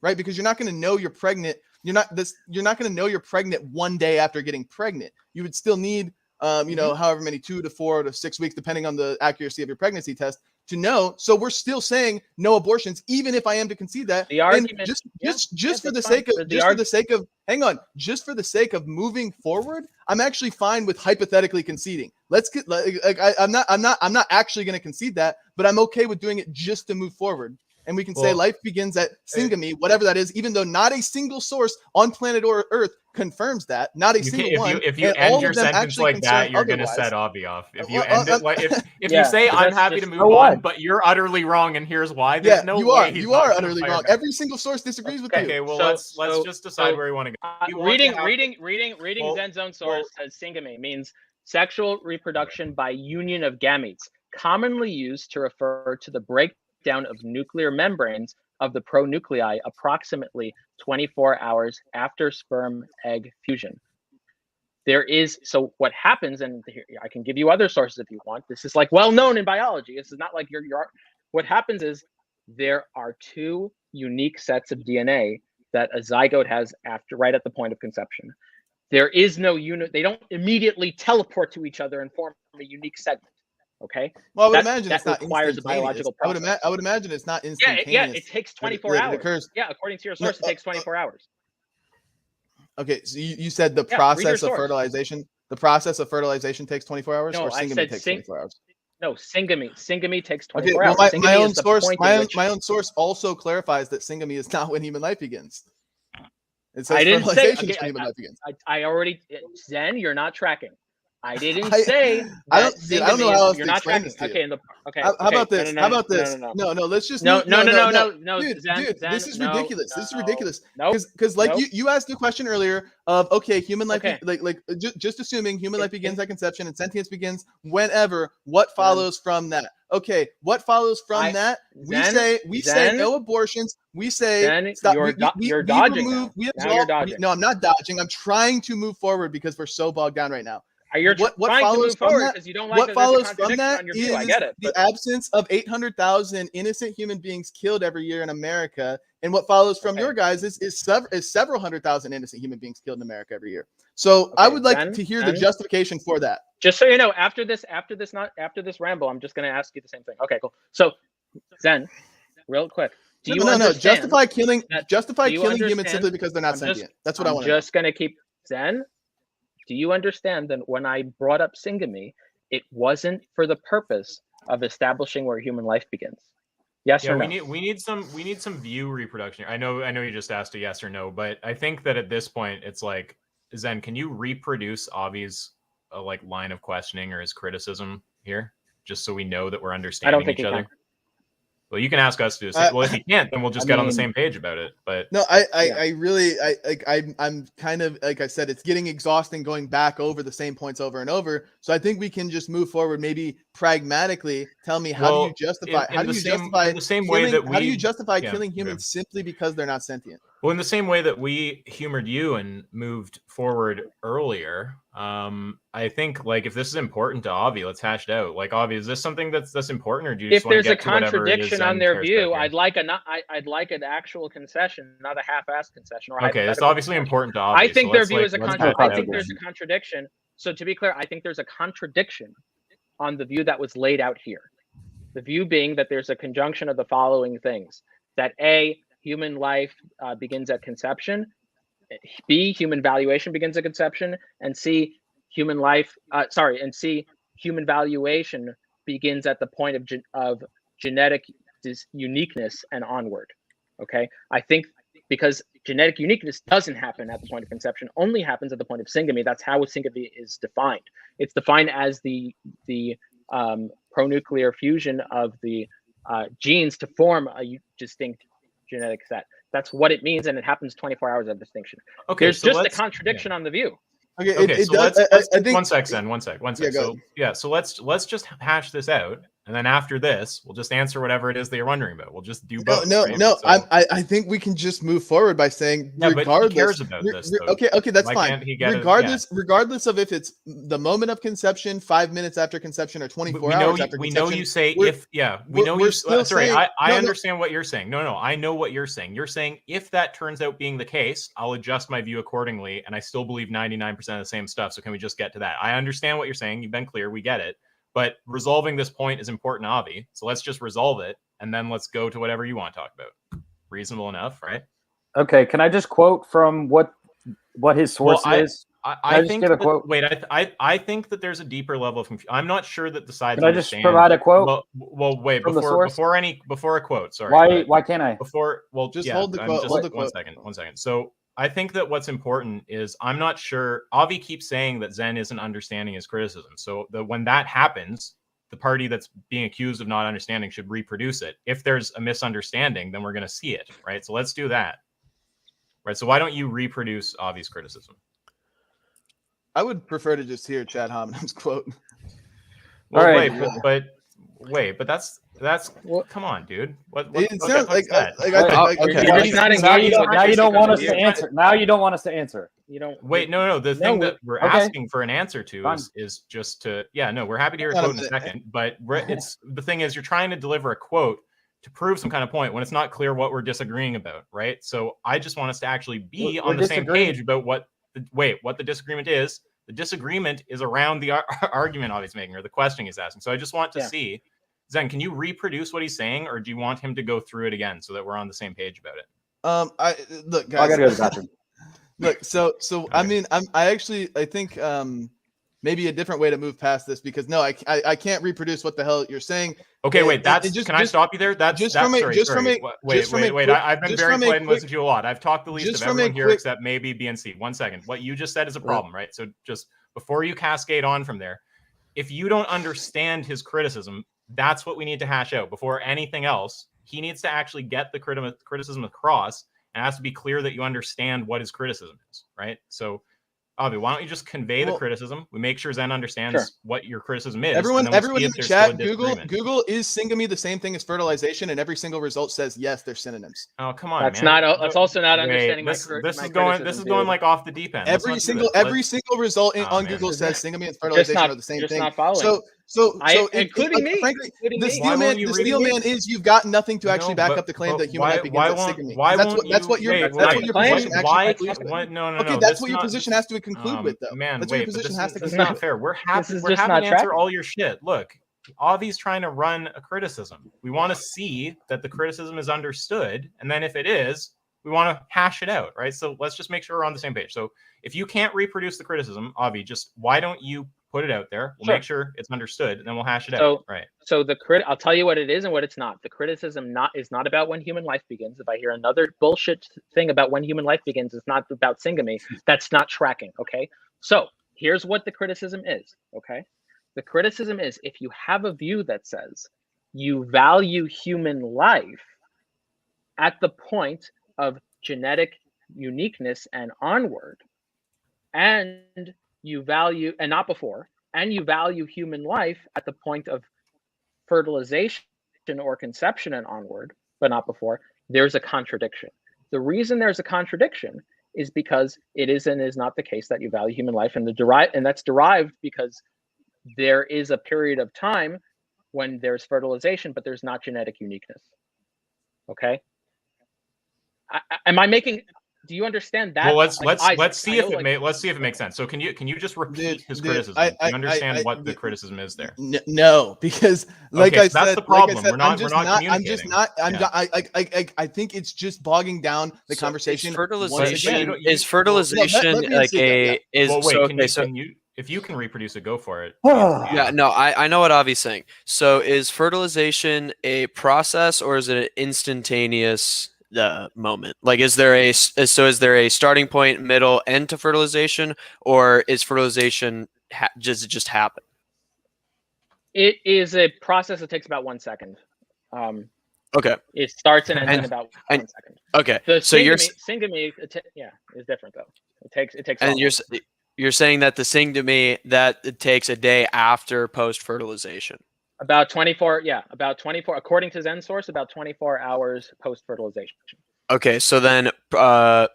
right? Because you're not going to know you're pregnant. You're not going to know you're pregnant one day after getting pregnant. You would still need however many 2 to 4 to 6 weeks, depending on the accuracy of your pregnancy test, to know. So we're still saying no abortions, even if I am to concede that. The argument, just for the sake of moving forward, I'm actually fine with hypothetically conceding. I'm not actually going to concede that, but I'm okay with doing it just to move forward. And we can say life begins at syngamy, whatever that is, even though not a single source on planet Earth confirms that. Not a single one. If you end your sentence like that, you're going to set Avi off. If you end it like if you say I'm happy to move on, but you're utterly wrong, and here's why. There's no way you are utterly wrong. Every single source disagrees with you. Okay, well let's just decide where we want to go. Reading Zen's own source says syngamy means sexual reproduction by union of gametes, commonly used to refer to the breakdown of nuclear membranes of the pronuclei approximately 24 hours after sperm egg fusion. So what happens, and here, I can give you other sources if you want. This is like well known in biology. This is not like what happens is there are two unique sets of DNA that a zygote has right at the point of conception. There is no unit. They don't immediately teleport to each other and form a unique segment. Okay. Well, I would imagine that it's requires not a biological process. I would imagine it's not instantaneous. Yeah, it takes 24 hours. Occurs. Yeah, according to your source, it takes 24 hours. Okay, so you said the process of fertilization. The process of fertilization takes 24 hours, or syngamy takes 24 hours. No, syngamy. Syngamy takes 24 hours. Well, my own source also clarifies that syngamy is not when human life begins. It says I didn't say. Okay, when human life begins. I already. Zen, you're not tracking. I didn't say. I don't know how else to explain this to you. Okay. How about this? How about this? No. Let's just no. Dude, this is ridiculous. This is ridiculous. Because like you asked the question earlier of human life like just assuming human life begins at conception and sentience begins whenever. What follows from that? Okay, what follows from that? We say no abortions. We say stop. You're dodging. No, I'm not dodging. I'm trying to move forward because we're so bogged down right now. What follows from that? Because you don't like what follows from that is I get it, the absence of 800,000 innocent human beings killed every year in America, and what follows from your guys is several 100,000 innocent human beings killed in America every year. So I would like to hear the justification for that. Just so you know, after this ramble, I'm just going to ask you the same thing. Okay, cool. So Zen, real quick. Do you justify killing humans simply because they're not sentient? That's what I want. I'm just going to keep Zen. Do you understand that when I brought up syngamy, it wasn't for the purpose of establishing where human life begins? Yes or no? We need some view reproduction. I know you just asked a yes or no, but I think that at this point it's like, Zen, can you reproduce Avi's line of questioning or his criticism here, just so we know that we're understanding each other? Well, you can ask us to do the same. Well, if you can't, then we'll just get on the same page about it. But no, I'm kind of, like I said, it's getting exhausting going back over the same points over and over. So I think we can just move forward, maybe pragmatically. Tell me, how do you justify killing humans simply because they're not sentient? Well, in the same way that we humored you and moved forward earlier, I think if this is important to Avi, let's hash it out. Avi, is this something that's important, or do you just want to get to whatever it is? If there's a contradiction on their view, I'd like an actual concession, not a half-assed concession. Okay, it's obviously important to Avi. I think their view is a contradiction. I think there's a contradiction. So to be clear, I think there's a contradiction on the view that was laid out here. The view being that there's a conjunction of the following things: that A, human life begins at conception; B, human valuation begins at conception; and C, human valuation begins at the point of genetic uniqueness and onward. Okay, I think because genetic uniqueness doesn't happen at the point of conception, only happens at the point of syngamy. That's how syngamy is defined. It's defined as the pronuclear fusion of the genes to form a distinct genetic set. That's what it means, and it happens 24 hours of distinction. Okay, there's just a contradiction on the view. Okay, so let's one sec. So let's just hash this out, and then after this, we'll just answer whatever it is that you're wondering about. We'll just do both. No. I think we can just move forward by saying, regardless. But he cares about this. Okay, that's fine. Regardless of if it's the moment of conception, 5 minutes after conception, or 24 hours after conception. We know you say if. Yeah, we know you. Sorry, I understand what you're saying. No, I know what you're saying. You're saying if that turns out being the case, I'll adjust my view accordingly, and I still believe 99% of the same stuff. So can we just get to that? I understand what you're saying. You've been clear. We get it. But resolving this point is important, Avi. So let's just resolve it, and then let's go to whatever you want to talk about. Reasonable enough, right? Okay. Can I just quote from what his source is? I think that, wait, I think that there's a deeper level of confusion. I'm not sure that the sides. Can I just provide a quote? Well, wait, before a quote. Sorry. Why can't I? Just hold the quote. Hold the quote. One second. So I think that what's important is I'm not sure. Avi keeps saying that Zen isn't understanding his criticism. So when that happens, the party that's being accused of not understanding should reproduce it. If there's a misunderstanding, then we're going to see it, right? So let's do that, right? So why don't you reproduce Avi's criticism? I would prefer to just hear Chad Hominum's quote. Well, all right, but that's come on, dude. It sounds like that? Now you don't want us to answer. Now you don't want us to answer. You don't. Wait, no. The thing that we're asking for an answer to is just to we're happy to hear a quote in a second. But it's the thing is you're trying to deliver a quote to prove some kind of point when it's not clear what we're disagreeing about, right? So I just want us to actually be on the same page about what the disagreement is. The disagreement is around the argument Avi's making, or the question he's asking. So I just want to see, Zen, can you reproduce what he's saying, or do you want him to go through it again so that we're on the same page about it? Look, guys. I gotta go to the bathroom. Look, so okay. I mean, I think maybe a different way to move past this, because no, I can't reproduce what the hell you're saying. Okay, wait. Can I stop you there? Wait. I've been very quiet and listened to you a lot. I've talked the least of everyone here except maybe BNC. 1 second. What you just said is a problem, right? So just before you cascade on from there, if you don't understand his criticism, that's what we need to hash out before anything else. He needs to actually get the criticism across, and it has to be clear that you understand what his criticism is, right? So, Avi, why don't you just convey the criticism? We make sure Zen understands what your criticism is. Everyone in the chat, Google, is syngamy the same thing as fertilization? And every single result says yes, they're synonyms. Oh, come on, that's man. That's also not understanding. This is going like off the deep end. Every single result on Google says syngamy and fertilization are the same thing. Including me. Frankly, the steel man is you've got nothing to actually back up the claim that human life begins at syngamy. That's what your position actually concludes with. Okay, that's what your position has to conclude with, though. Man, that's what your position has to conclude. This is not fair. We're happy to answer all your shit. Look, Avi's trying to run a criticism. We want to see that the criticism is understood, and then if it is, we want to hash it out, right? So let's just make sure we're on the same page. So if you can't reproduce the criticism, Avi, just why don't you put it out there? We'll make sure it's understood, and then we'll hash it out. Right. So I'll tell you what it is and what it's not. The criticism is not about when human life begins. If I hear another bullshit thing about when human life begins, it's not about syngamy. That's not tracking. Okay. So here's what the criticism is. Okay. The criticism is, if you have a view that says you value human life at the point of genetic uniqueness and onward, and you value, and not before, and you value human life at the point of fertilization or conception and onward, but not before, there's a contradiction. The reason there's a contradiction is because it is and is not the case that you value human life, and that's derived because there is a period of time when there's fertilization, but there's not genetic uniqueness. Okay? Do you understand that? Well, let's see if it makes sense. So can you just repeat his criticism? Do you understand what the criticism is there? No, because I said, that's the problem. We're not communicating. I think it's just bogging down the conversation. Is fertilization if you can reproduce it, go for it. Yeah, no, I know what Avi's saying. So is fertilization a process, or is it an instantaneous moment? Like, is there a starting point, middle, end to fertilization, or is fertilization just happen? It is a process that takes about 1 second. Okay. It starts and ends in about 1 second. Okay. So syngamy is different though. It takes. And you're saying that the syngamy that it takes a day after post fertilization. About 24, according to Zen source, about 24 hours post fertilization. Okay, so then now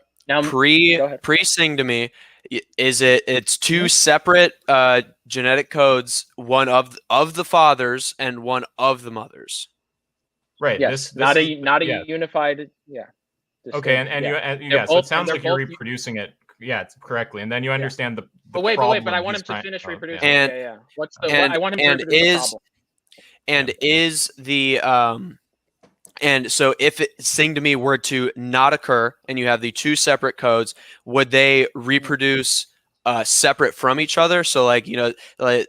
pre-syngamy, it's two separate genetic codes, one of the fathers and one of the mothers. Right. Yes, this not a unified. Yeah. Okay, so it sounds like you're reproducing it. Yeah, it's correctly, and then you understand the wait, but I want him to finish reproducing. I want him to reproduce the problem. And is the and so if syngamy were to not occur and you have the two separate codes, would they reproduce separate from each other? So like, hopefully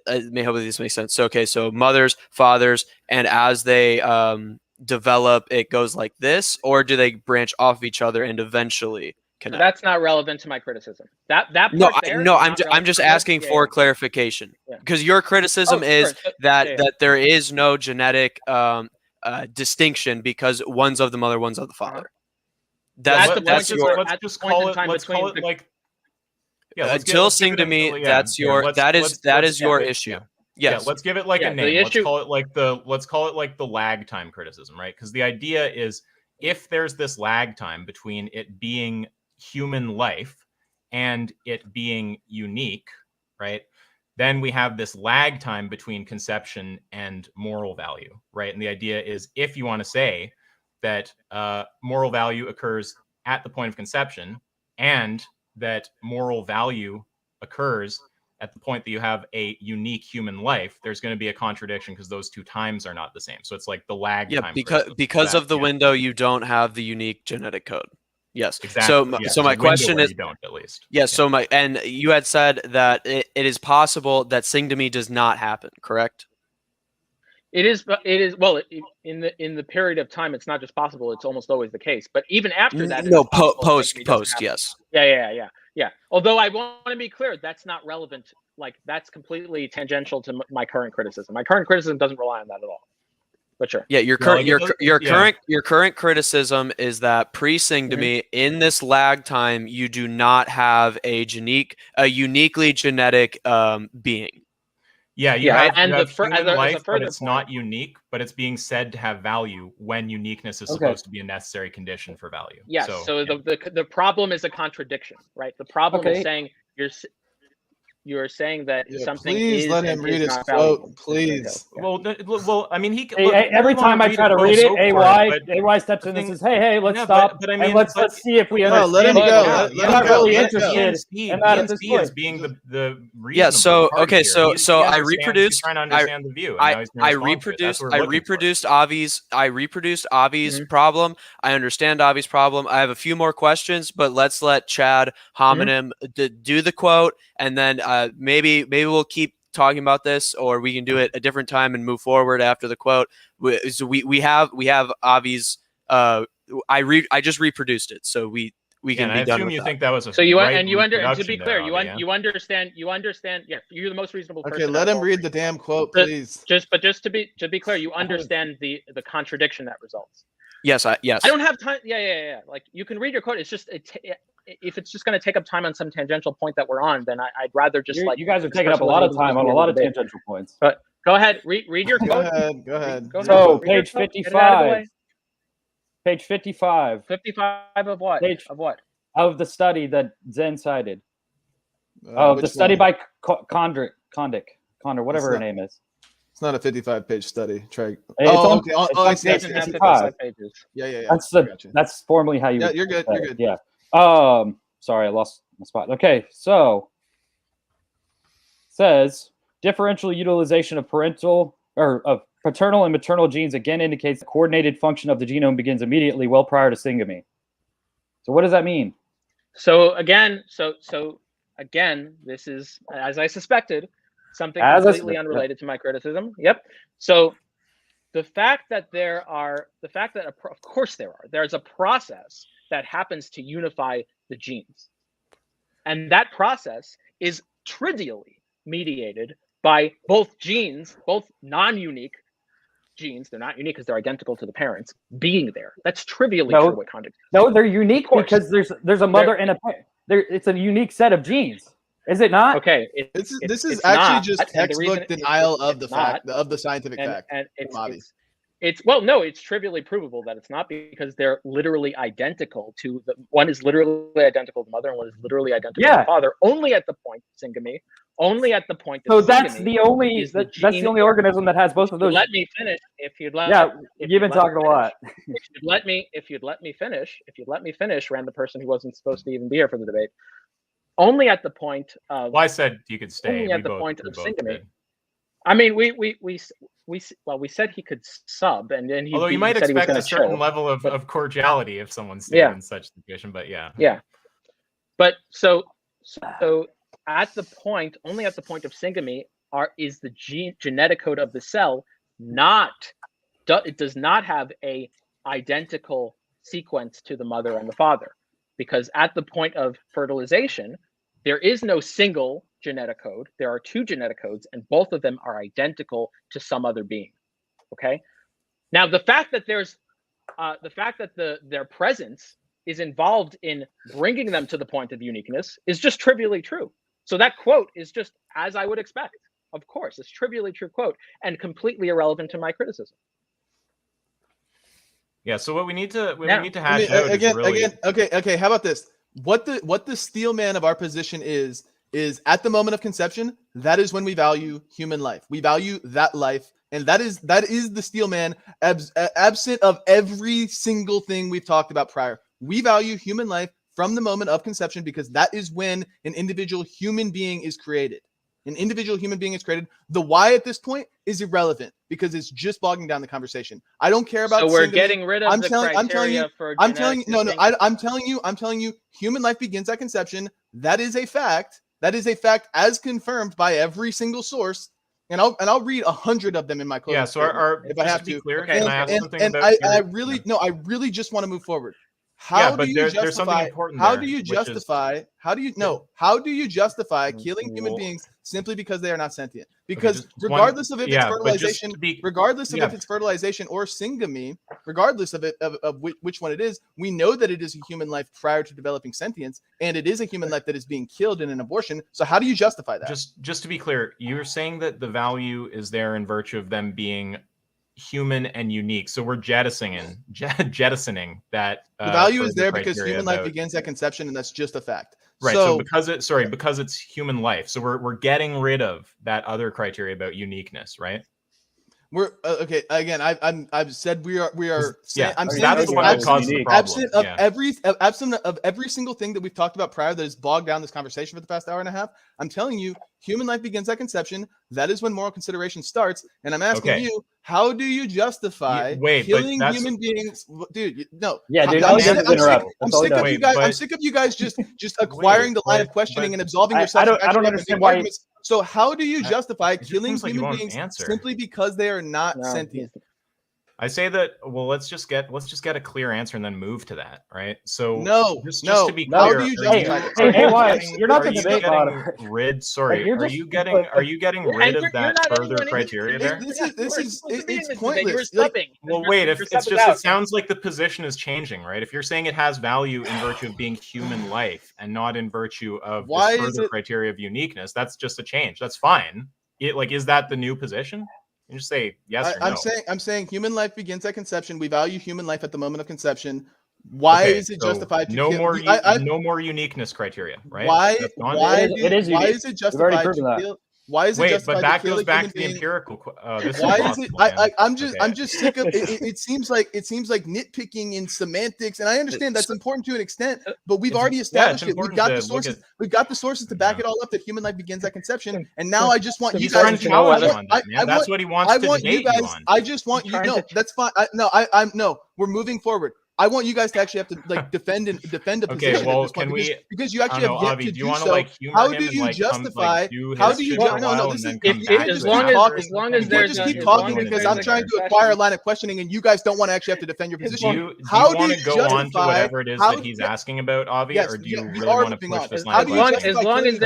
this makes sense. So okay, so mothers, fathers, and as they develop, it goes like this, or do they branch off of each other and eventually connect? That's not relevant to my criticism. I'm just asking for clarification, because your criticism is that there is no genetic distinction because one's of the mother, one's of the father. Let's call it like until syngamy. That is your issue. Yes. Yeah, let's give it like a name. Let's call it like the lag time criticism, right? Because the idea is, if there's this lag time between it being human life and it being unique, right? then we have this lag time between conception and moral value, right? And the idea is, if you want to say that moral value occurs at the point of conception and that moral value occurs at the point that you have a unique human life, there's going to be a contradiction because those two times are not the same. So it's like the lag time. Because of the window, you don't have the unique genetic code. Yes. Exactly. So my question is, you don't, at least. Yes. Yeah, so and you had said that it is possible that syngamy does not happen, correct? It is. Well, in the period of time, it's not just possible; it's almost always the case. But even after that, no, post, yes. Yeah. Although I want to be clear, that's not relevant. Like, that's completely tangential to my current criticism. My current criticism doesn't rely on that at all. But sure. Yeah, your current criticism is that pre-syngamy in this lag time, you do not have a uniquely genetic being. Yeah, you have human life, but it's not unique, but it's being said to have value when uniqueness is supposed to be a necessary condition for value. Yes. So the problem is a contradiction, right? The problem is saying you're saying that something please is. Let him read his quote, please. Well, I mean, every time I try to read it, AY steps in and says, "Hey, let's stop, but I mean, let's see if we understand." Let him go. I'm not really interested in that at this point. Is being the yeah. So okay. So I reproduced. Trying to understand the view. I reproduced Avi's problem. I understand Avi's problem. I have a few more questions, but let's let Chad Homonym do the quote, and then maybe we'll keep talking about this, or we can do it a different time and move forward after the quote. So we have Avi's. I just reproduced it, so we can be done with you that. Think that was a so you and you to be clear, you understand. Yeah, you're the most reasonable person. Okay, let him read the damn quote, please. Just to be clear, you understand the contradiction that results. Yes. I don't have time. Yeah. Like, you can read your quote. It's just if it's just going to take up time on some tangential point that we're on, then I'd rather just you guys are taking up a lot of time on a lot of tangential points. But go ahead, read your quote. Go ahead. So page 55. Page 55. 55 of what? Of what? Of the study that Zen cited. The study by Condor, whatever her name is. It's not a 55-page study. Okay. I see. 55 pages. Yeah. That's formally how you. Yeah, you're good. You're good. Yeah. Sorry, I lost my spot. Okay, so says differential utilization of paternal and maternal genes again indicates the coordinated function of the genome begins immediately, well prior to syngamy. So what does that mean? So again, this is, as I suspected, something completely unrelated to my criticism. Yep. So the fact that of course there's a process that happens to unify the genes, and that process is trivially mediated by both genes, both non-unique genes. They're not unique because they're identical to the parents being there. That's trivially true what context. No, they're unique because there's a mother and a parent. It's a unique set of genes. Is it not? Okay. This is actually just textbook denial of the fact of the scientific fact. And it's trivially provable that it's not, because they're literally identical to one is literally identical to the mother and one is literally identical to the father. Only at the point of syngamy. Only at the point. So that's the only organism that has both of those. Let me finish. If you'd let. Yeah, you've been talking a lot. If you'd let me finish, ran the person who wasn't supposed to even be here for the debate. Only at the point of. Well, I said you could stay. Only at the point of syngamy. I mean, we said he could sub, and then although you might expect a certain level of cordiality if someone's staying in such situation, but yeah. But so at the point, only at the point of syngamy, is the genetic code of the cell it does not have a identical sequence to the mother and the father, because at the point of fertilization, there is no single genetic code. There are two genetic codes, and both of them are identical to some other being. Okay. Now, the fact that their presence is involved in bringing them to the point of uniqueness is just trivially true. So that quote is just as I would expect. Of course, it's trivially true quote and completely irrelevant to my criticism. Yeah. So what we need to hash out again. Okay. How about this? What the steel man of our position is is at the moment of conception, that is when we value human life. We value that life. And that is the steel man, absent of every single thing we've talked about prior. We value human life from the moment of conception because that is when an individual human being is created. An individual human being is created. The why at this point is irrelevant because it's just bogging down the conversation. I don't care about. So we're getting rid of the criteria for. I'm telling you, human life begins at conception. That is a fact. That is a fact as confirmed by every single source. And I'll read 100 of them in my closing. Yeah. So if I have to be clear, okay. can I ask something and about? I really just want to more forward. How do you justify killing human beings simply because they are not sentient? Because regardless of if it's fertilization or syngamy, regardless of which one it is, we know that it is a human life prior to developing sentience, and it is a human life that is being killed in an abortion. So how do you justify that? Just to be clear, you're saying that the value is there in virtue of them being human and unique. So we're jettisoning that. The value is there because human life begins at conception, and that's just a fact. Right. So because it's human life. So we're getting rid of that other criteria about uniqueness, right? We're okay. Again, I've said we are. Yeah, I'm saying that's the one that causes the problem. Absent of every single thing that we've talked about prior that has bogged down this conversation for the past hour and a half. I'm telling you, human life begins at conception. That is when moral consideration starts. And I'm asking you, how do you justify killing human beings, dude? No. Yeah, dude. I'm sick of you guys just acquiring the line of questioning and absolving yourself. I don't understand why. So how do you justify killing human beings simply because they are not sentient? I say that. Well, let's just get a clear answer and then move to that, right? So just to be clear, how do you justify that? Hey, why? You're not the debate moderator. Are you getting rid of that further criteria there? It's pointless. Well, wait. If it's just, it sounds like the position is changing, right? If you're saying it has value in virtue of being human life and not in virtue of this further criteria of uniqueness, that's just a change. That's fine. Is that the new position? You just say yes or no. I'm saying human life begins at conception. We value human life at the moment of conception. Why is it justified to no more uniqueness criteria, right? Why is it justified to kill? Why is it justified? But that goes back to the empirical. Why is it? I'm just sick of it. It seems like nitpicking in semantics, and I understand that's important to an extent. But we've already established it. We've got the sources. We've got the sources to back it all up that human life begins at conception. And now I just want you guys to know. That's what he wants to debate you on. I just want you. No, that's fine. No. We're moving forward. I want you guys to actually have to defend a position. Okay, well, can we? Because you actually have yet to do so. How do you justify? How do you? No. This is as long as there's just keep talking because I'm trying to acquire a line of questioning, and you guys don't want to actually have to defend your position. Do you want to go on to whatever it is that he's asking about, Avi, or do you really want to push this line? As long as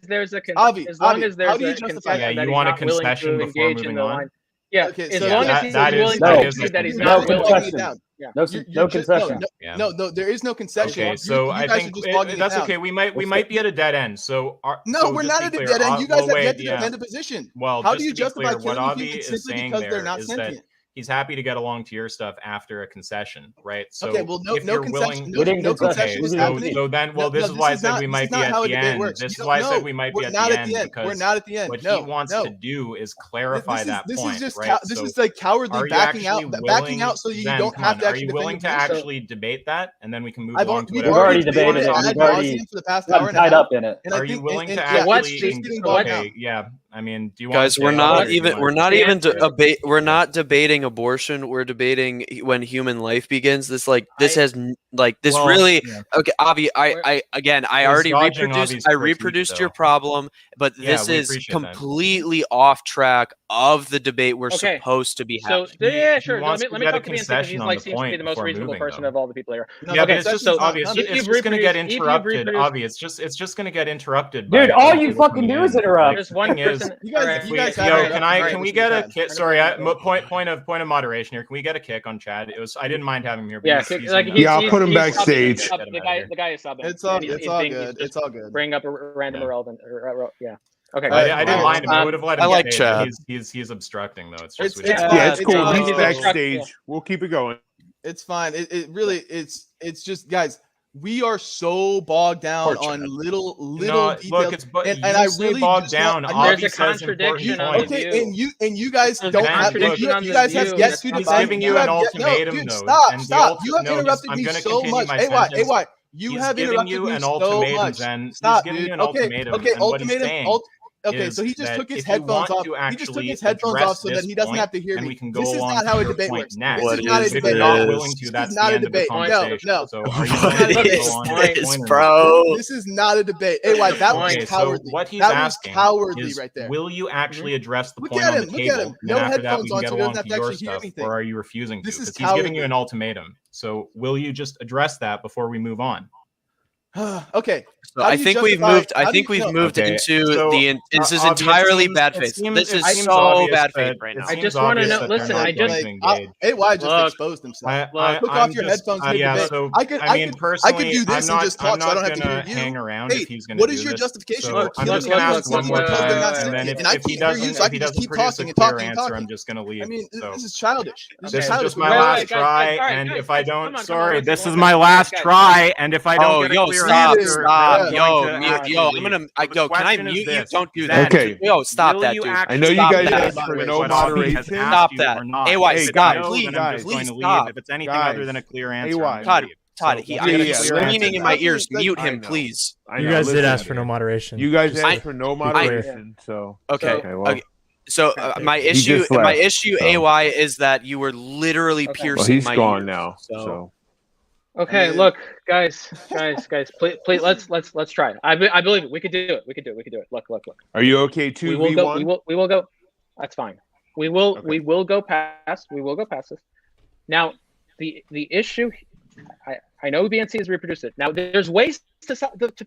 there's a yeah, you want a concession before moving on. Yeah, okay, as long as he's willing to see that he's not willing. No concession. No, there is no concession. Okay, so I think that's okay. We might be at a dead end. So we're not at a dead end. You guys have yet to defend a position. Well, how do you justify what Avi is saying because they're not sentient? He's happy to get along to your stuff after a concession, right? So okay, well, no concession. No concession. So then, this is why I said we might be at the end. This is why I said we might be at the end because we're not at the end. What he wants to do is clarify that point, right? This is like cowardly backing out so you don't have to actually. Are you willing to actually debate that, and then we can move on to We've already debated it. We've already tied up in it. Are you willing to actually? Okay, yeah. I mean, do you guys? We're not debating abortion. We're debating when human life begins. Really okay. Avi, I already reproduced your problem, but this is completely off track of the debate we're supposed to be having. So yeah, sure. Let me talk to BNC. He seems to be the most reasonable person of all the people here. Yeah, but it's just obvious. It's just going to get interrupted. Avi, it's just going to get interrupted. Dude, all you fucking do is interrupt. Just one person. Can we get a kick? Sorry, point of moderation here. Can we get a kick on Chad? I didn't mind having him here. I'll put him backstage. The guy is subbing. It's all good. It's all good. Bring up a random irrelevant. Yeah. Okay. I didn't mind him. I would have let him. I like Chad. He's obstructing though. It's just it's cool. He's backstage. We'll keep it going. It's fine. It really it's just guys. we are so bogged down on little details. Look, and I really bogged down. There's a contradiction on the view. And you guys There's don't have. You guys have yet to defend. Giving you an ultimatum, dude, though. Stop! You have interrupted me so much. AY, you have interrupted me so much. Stop, dude. Okay, ultimatum. Okay, so he just took his headphones off. He just took his headphones off so that he doesn't have to hear me. This is not how a debate works. This is not a debate. This is not a debate. No. What is this, bro? This is not a debate. AY, that was cowardly. What he's asking cowardly right there. Will you actually address the point on the table? Look at him. No headphones on, so he doesn't have to your actually hear stuff, anything. or are you refusing to? This is he's giving you an ultimatum. So will you just address that before we move on? Okay. So I think we've moved. I think we've moved into the. This is entirely bad faith. This is so bad faith right now. I just want to know. Listen, I just. AY just exposed himself. Took off your headphones. So I could do this and just talk, so I don't have to hear you. Hang around if he's going to. What is your justification? I'm just going to ask one more time, and then if he doesn't produce a clear answer, I'm just going to leave. I mean, this is childish. This is just my last try, and if I don't, sorry, this is my last try, and if I don't get a clear answer, Yo, can I mute you? Don't do that. Okay. Yo, stop that, dude. I know you guys asked for no moderation. Stop that. AY, stop, please. Please stop. If it's anything other than a clear answer, Todd, he's ringing in my ears. Mute him, please. You guys did ask for no moderation. You guys asked for no moderation, so okay. So my issue, AY, is that you were literally piercing my ears. He's gone now. So. Okay, look, guys, please, let's try it. I believe it. We could do it. We could do it. Look. Are you okay? 2v1. We will go. That's fine. We will go past. We will go past this. Now, the issue. I know BNC has reproduced it. Now, there's ways to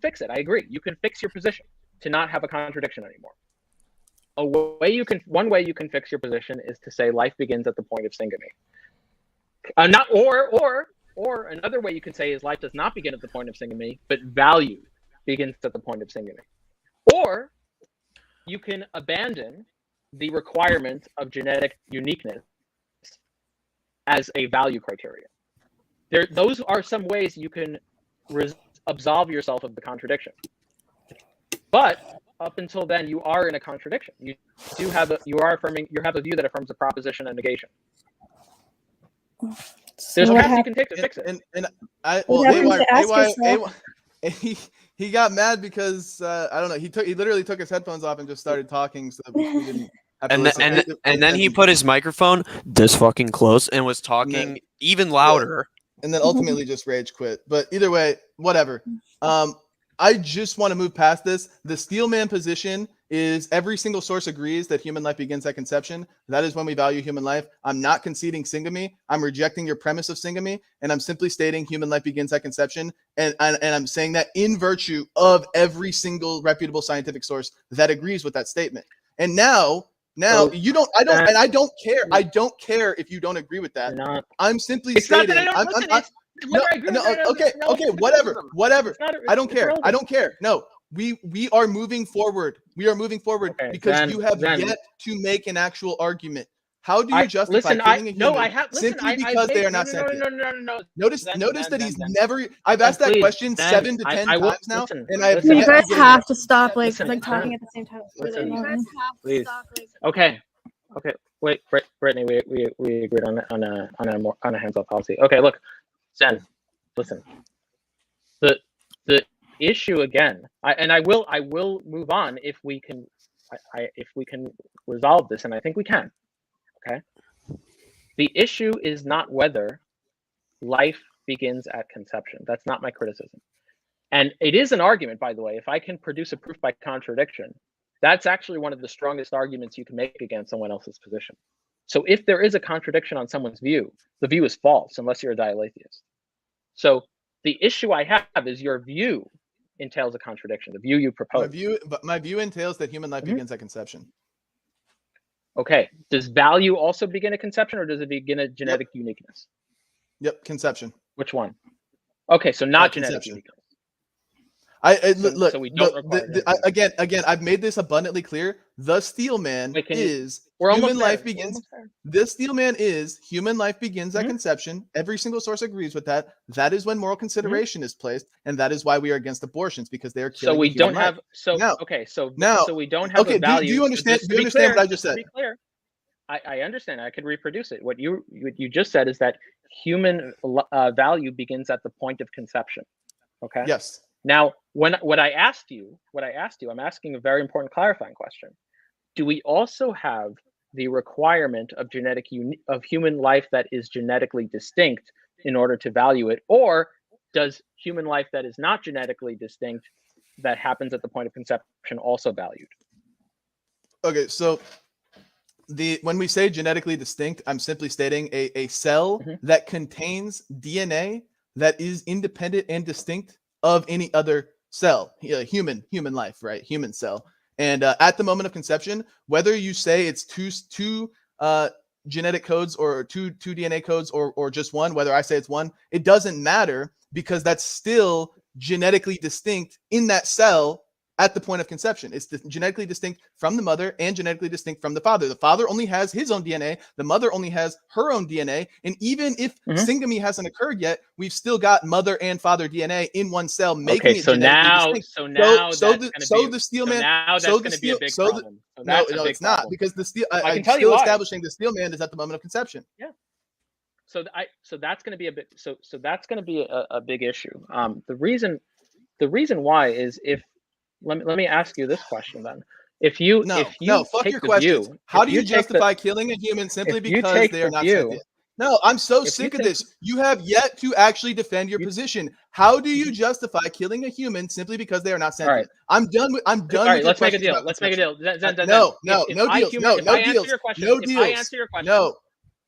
fix it. I agree. You can fix your position to not have a contradiction anymore. One way you can fix your position is to say life begins at the point of syngamy. Or another way you can say is life does not begin at the point of syngamy, but value begins at the point of syngamy. Or you can abandon the requirement of genetic uniqueness as a value criteria. Those are some ways you can absolve yourself of the contradiction. But up until then, you are in a contradiction. You have a view that affirms a proposition and negation. There's ways you can fix it. He got mad because I don't know. He literally took his headphones off and just started talking so that we didn't. And then he put his microphone this fucking close and was talking even louder. And then ultimately just rage quit. But either way, whatever. I just want to move past this. The Steelman position is every single source agrees that human life begins at conception. That is when we value human life. I'm not conceding syngamy. I'm rejecting your premise of syngamy, and I'm simply stating human life begins at conception. And I'm saying that in virtue of every single reputable scientific source that agrees with that statement. And now you don't. I don't care. I don't care if you don't agree with that. I'm simply stating. Okay, whatever. I don't care. No, we are moving forward. Because you have yet to make an actual argument. How do you justify killing a human simply because they are not sentient? No. Notice that he's never. I've asked that question 7 to 10 times now, and I have. You guys have to stop like talking at the same time. Please. Okay. Wait, Brittany, we agreed on a hands-off policy. Okay, look, Zen, listen. The issue again, I will move on if we can resolve this, and I think we can. Okay. The issue is not whether life begins at conception. That's not my criticism. And it is an argument, by the way. If I can produce a proof by contradiction, that's actually one of the strongest arguments you can make against someone else's position. So if there is a contradiction on someone's view, the view is false unless you're a dialetheist. So the issue I have is your view entails a contradiction, the view you propose. My view entails that human life begins at conception. Okay. Does value also begin at conception, or does it begin at genetic uniqueness? Yep, conception. Which one? Okay, so not genetic uniqueness. Look. So we don't require Again, I've made this abundantly clear. The steel man is we're human almost life there. begins. The steel man is human life begins at conception. Every single source agrees with that. That is when moral consideration is placed, and that is why we are against abortions, because they are killing. So we don't have. Life. So now, okay. So now, we don't have okay. a value. Do you understand? Do you understand what I just said? To be clear, I understand. I could reproduce it. What you just said is that human value begins at the point of conception. Okay. Yes. Now, what I asked you, I'm asking a very important clarifying question. Do we also have the requirement of of human life that is genetically distinct in order to value it, or does human life that is not genetically distinct, that happens at the point of conception, also valued? Okay, so when we say genetically distinct, I'm simply stating a cell that contains DNA that is independent and distinct of any other cell, human life, right? Human cell. And at the moment of conception, whether you say it's two genetic codes or two DNA codes or just one, whether I say it's one, it doesn't matter, because that's still genetically distinct in that cell at the point of conception. It's genetically distinct from the mother and genetically distinct from the father. The father only has his own DNA. The mother only has her own DNA. And even if syngamy hasn't occurred yet, we've still got mother and father DNA in one cell, making it genetically distinct. So the steel man. Now that's going to be a big problem. No, it's not, because the steel. I'm still establishing the steel man is at the moment of conception. Yeah. So that's going to be a bit. So that's going to be a big issue. The reason why is if. Let me ask you this question then. If you fuck your questions. How do you justify killing a human simply because they are not sentient? No, I'm so sick of this. You have yet to actually defend your position. How do you justify killing a human simply because they are not sentient? Right. I'm done with. All right, let's make a deal. Let's make a deal. No deals. No deals. If I answer your question, no.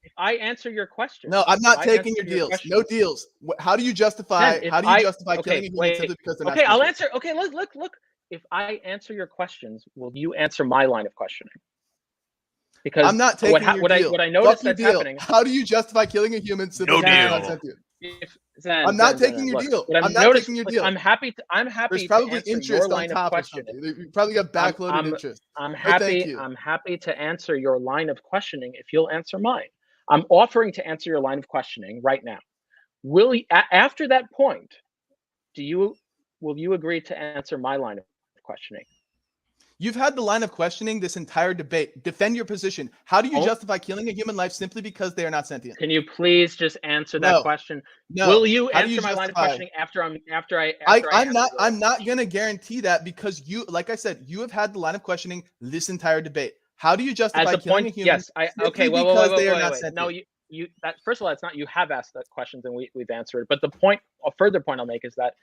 If I answer your question, no, I'm not taking your deals. No deals. How do you justify? Killing a human simply because they're not? Okay, I'll answer. Okay, look. If I answer your questions, will you answer my line of questioning? Because I'm not taking your deal. What I noticed that's happening. How do you justify killing a human simply because they're not sentient? I'm not taking your deal. I'm not taking your deal. I'm happy. There's probably interest on top of something. You probably got backloaded interest. I'm happy to answer your line of questioning if you'll answer mine. I'm offering to answer your line of questioning right now. After that point, will you agree to answer my line of questioning? You've had the line of questioning this entire debate. Defend your position. How do you justify killing a human life simply because they are not sentient? Can you please just answer that question? No. Will you answer my line of questioning I'm not going to guarantee that, because you, like I said, you have had the line of questioning this entire debate. How do you justify killing a human? Yes. Because they are not sentient? No, you. First of all, it's not. You have asked that questions and we've answered. But a further point I'll make is that.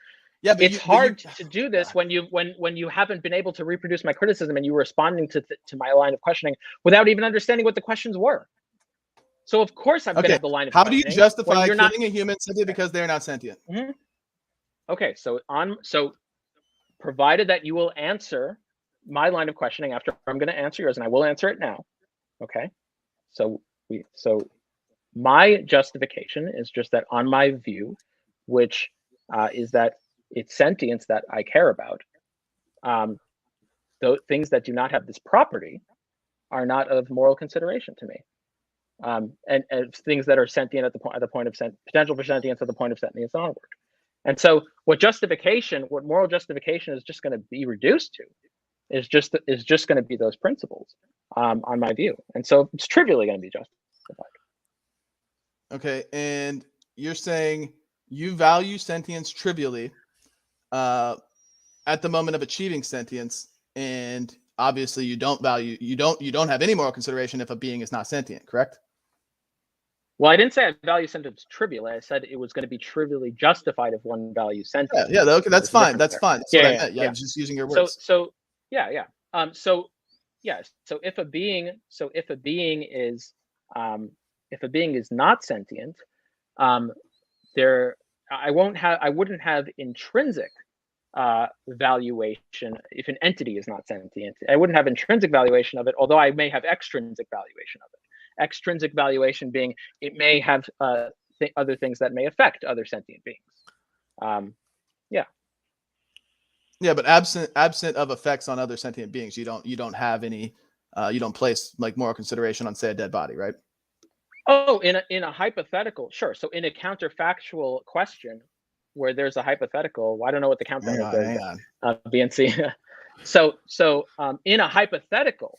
Yeah, it's hard to do this when you haven't been able to reproduce my criticism and you were responding to my line of questioning without even understanding what the questions were. So of course I'm going to have the line of questioning. How do you justify killing a human simply because they're not sentient? Mm-hmm. Okay, so provided that you will answer my line of questioning after I'm going to answer yours, and I will answer it now. Okay, so my justification is just that on my view, which is that it's sentience that I care about. Those things that do not have this property are not of moral consideration to me. And things that are sentient at the point of potential for sentience at the point of sentience onward. And so what moral justification is just going to be reduced to is just going to be those principles, on my view. And so it's trivially going to be justified. Okay, and you're saying you value sentience trivially at the moment of achieving sentience, and obviously you don't have any moral consideration if a being is not sentient, correct? Well, I didn't say I value sentience trivially. I said it was going to be trivially justified if one values sentience. Yeah, okay, that's fine. That's fine. That's what I meant. Yeah, I'm just using your words. So if a being is not sentient, I wouldn't have intrinsic valuation if an entity is not sentient. I wouldn't have intrinsic valuation of it, although I may have extrinsic valuation of it. Extrinsic valuation being it may have other things that may affect other sentient beings. Yeah, but absent of effects on other sentient beings, you don't have any. You don't place like moral consideration on, say, a dead body, right? Oh, in a hypothetical, sure. So in a counterfactual question where there's a hypothetical, well, I don't know what the counter is there. Hang on. BNC. so in a hypothetical,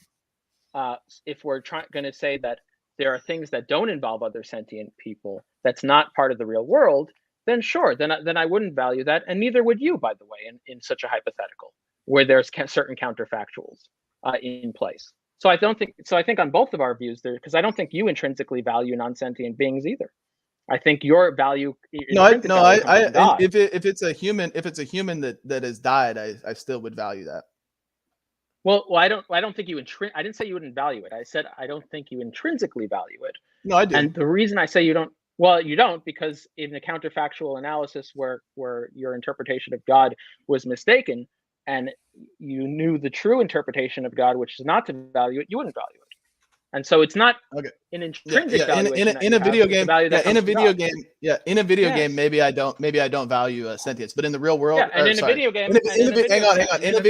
if we're going to say that there are things that don't involve other sentient people, that's not part of the real world, then sure, then I wouldn't value that, and neither would you, by the way, in such a hypothetical where there's certain counterfactuals in place. So I think on both of our views there, because I don't think you intrinsically value non-sentient beings either. I think your value. If it's a human that has died, I still would value that. Well, I don't think you I didn't say you wouldn't value it. I said I don't think you intrinsically value it. No, I do. And the reason I say you don't, well, you don't, because in the counterfactual analysis where your interpretation of God was mistaken, and you knew the true interpretation of God, which is not to value it, you wouldn't value it. And so it's not an intrinsic valuation. In a video game, in a video game, maybe I don't value sentience, but in the real world, in a video game, in a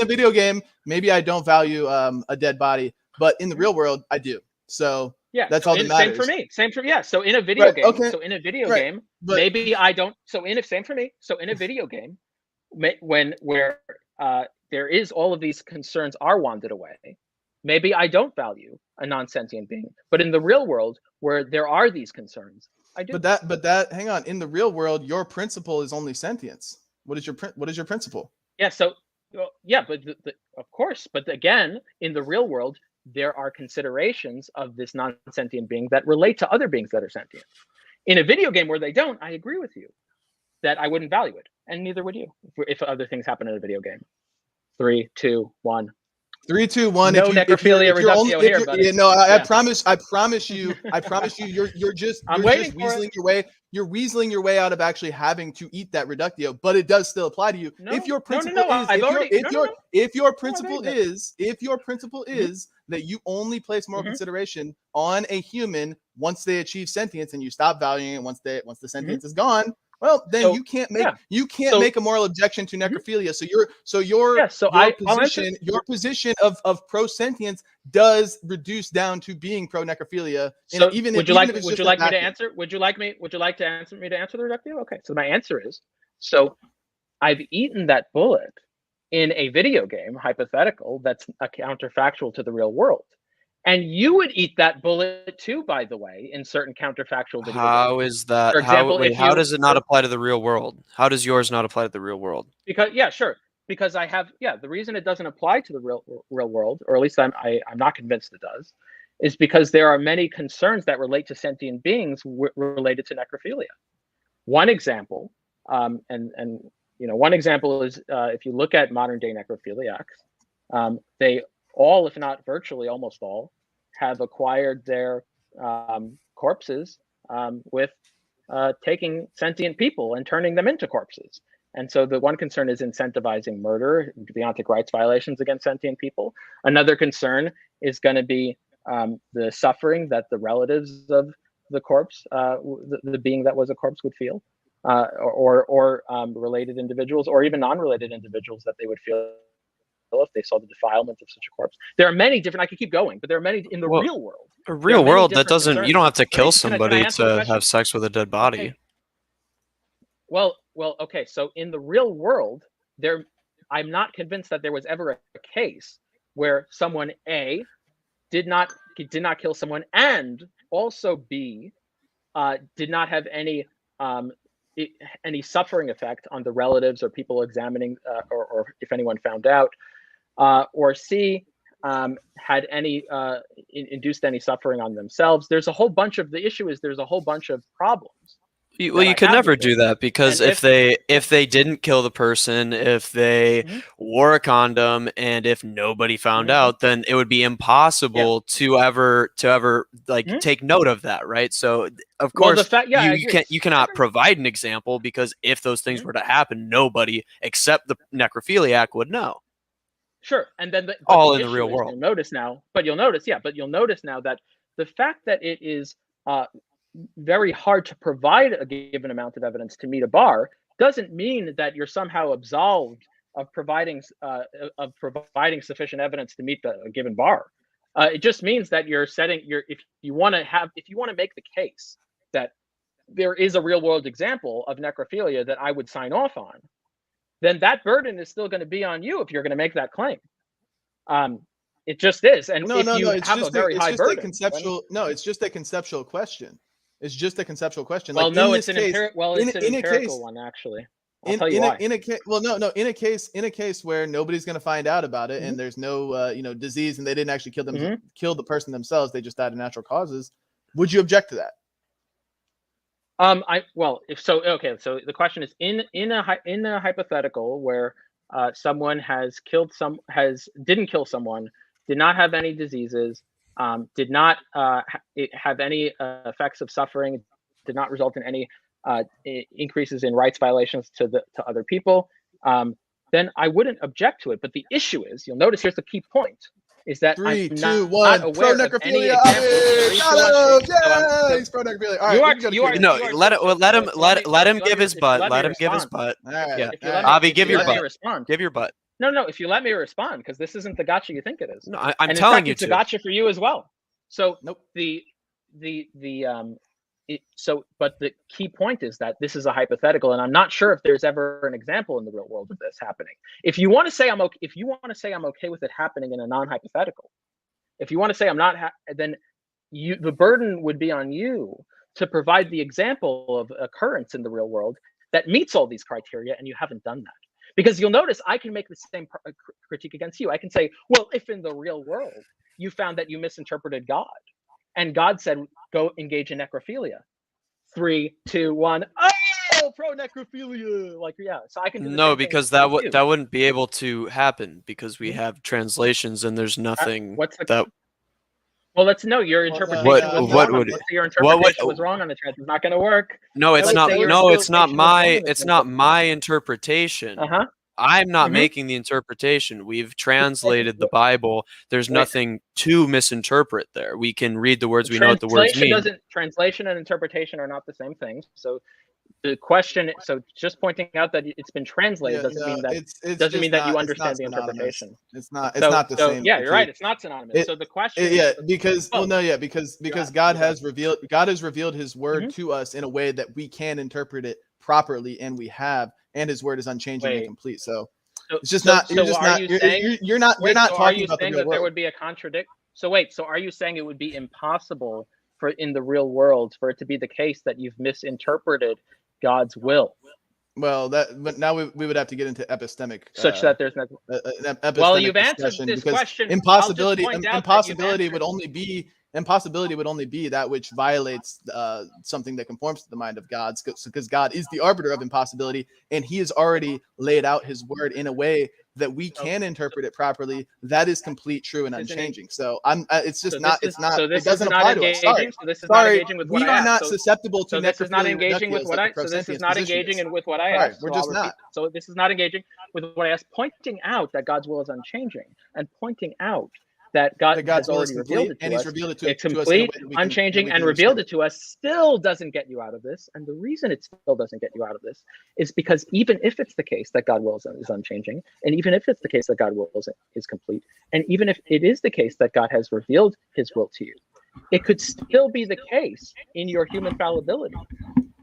video game, maybe I don't value a dead body, but in the real world, I do. So that's all that matters. Same for me. So in a video game, game, maybe I don't. Same for me. So in a video game, where there is all of these concerns are wandered away, maybe I don't value a non-sentient being, but in the real world where there are these concerns, I do. But that hang on, in the real world, your principle is only sentience. What is your principle? Yeah. So but of course, but again, in the real world, there are considerations of this non-sentient being that relate to other beings that are sentient. In a video game where they don't, I agree with you that I wouldn't value it, and neither would you if other things happen in a video game. 3, 2, 1. 3, 2, 1. No necrophilia reductio here, buddy. I promise you. You're just weaseling your way. You're weaseling your way out of actually having to eat that reductio, but it does still apply to you. If your principle is that you only place moral consideration on a human once they achieve sentience, and you stop valuing it once the sentience is gone. Well, then you can't make a moral objection to necrophilia. Your position of pro-sentience does reduce down to being pro-necrophilia. So would you like me to answer the reductio? Okay. So my answer is, so I've eaten that bullet in a video game hypothetical that's a counterfactual to the real world. And you would eat that bullet too, by the way, in certain counterfactual videos. How is that? For example, how does it not apply to the real world? How does yours not apply to the real world? Because because I have the reason it doesn't apply to the real world, or at least I'm not convinced it does, is because there are many concerns that relate to sentient beings related to necrophilia. One example, one example is if you look at modern day necrophiliacs, they all, if not virtually almost all, have acquired their corpses with taking sentient people and turning them into corpses. And so the one concern is incentivizing murder, deontic rights violations against sentient people. Another concern is going to be the suffering that the relatives of the corpse, the being that was a corpse, would feel, or related individuals, or even non-related individuals that they would feel if they saw the defilement of such a corpse. There are many different, I could keep going, but there are many in the real world. A real world, that doesn't, you don't have to kill somebody to have sex with a dead body. Okay. Well, okay. So in the real world, I'm not convinced that there was ever a case where someone A did not kill someone, and also B did not have any suffering effect on the relatives or people examining, or if anyone found out, or C had any induced any suffering on themselves. There's a whole bunch of, the issue is there's a whole bunch of problems. Well, you could never do that, because if they didn't kill the person, if they wore a condom, and if nobody found out, then it would be impossible to ever take note of that, right? So of course you cannot provide an example, because if those things were to happen, nobody except the necrophiliac would know. Sure, and then all in the real world. You'll notice now that the fact that it is very hard to provide a given amount of evidence to meet a bar doesn't mean that you're somehow absolved of providing sufficient evidence to meet a given bar. It just means that you're setting if you want to make the case that there is a real world example of necrophilia that I would sign off on, then that burden is still going to be on you if you're going to make that claim. It just is. And it's just a conceptual question. It's just a conceptual question. Well, like it's an empirical one, actually. In a case where nobody's going to find out about it, and there's no disease, and they didn't actually kill the person themselves, they just died of natural causes. Would you object to that? So the question is in a hypothetical where someone didn't kill someone, did not have any diseases, did not have any effects of suffering, did not result in any increases in rights violations to other people, then I wouldn't object to it. But the issue is, you'll notice here's the key point, is that 3, I'm 2, 1. not aware of any examples. He's pro-necrophilia. All right, let him give his butt. Let him give his butt. All right. Yeah. Avi, give your butt. Give your butt. No, if you let me respond, because this isn't the gotcha you think it is. No, I'm telling you, it's a gotcha for you as well. So nope. But the key point is that this is a hypothetical, and I'm not sure if there's ever an example in the real world of this happening. If you want to say I'm okay with it happening in a non-hypothetical, if you want to say I'm not, then the burden would be on you to provide the example of occurrence in the real world that meets all these criteria, and you haven't done that. Because you'll notice I can make the same critique against you. I can say, well, if in the real world you found that you misinterpreted God, and God said, go engage in necrophilia. 3, 2, 1. Oh, pro-necrophilia. So I can do no, because that wouldn't be able to happen because we have translations and there's nothing Well, let's know your interpretation was wrong on the trans. It's not going to work. No, it's not. No, it's not my interpretation. I'm not making the interpretation. We've translated the Bible. There's nothing to misinterpret there. We can read the words. We know what the words mean. Translation and interpretation are not the same thing. So the question, just pointing out that it's been translated doesn't mean that you understand the interpretation. It's not the same. Yeah, you're right. It's not synonymous. So the question, because God has revealed His word to us in a way that we can interpret it properly, and we have, and His word is unchanging and complete. So it's just not. You're not talking about the real world. There would be a contradiction. So are you saying it would be impossible for in the real world for it to be the case that you've misinterpreted God's will? Well, but now we would have to get into epistemic, such that there's no. Well, you've answered this question. Impossibility would only be that which violates something that conforms to the mind of God, because God is the arbiter of impossibility, and He has already laid out His word in a way that we can interpret it properly. That is complete, true, and unchanging. So it doesn't apply to us. Sorry, we are not susceptible to. This is not engaging with what I. So this is not engaging with what I asked. We're just not. So this is not engaging with what I asked. Pointing out that God's will is unchanging, and pointing out that God has already revealed it to us. It's complete, unchanging, and revealed it to us, still doesn't get you out of this. And the reason it still doesn't get you out of this is because even if it's the case that God will is unchanging, and even if it's the case that God will is complete, and even if it is the case that God has revealed His will to you, it could still be the case in your human fallibility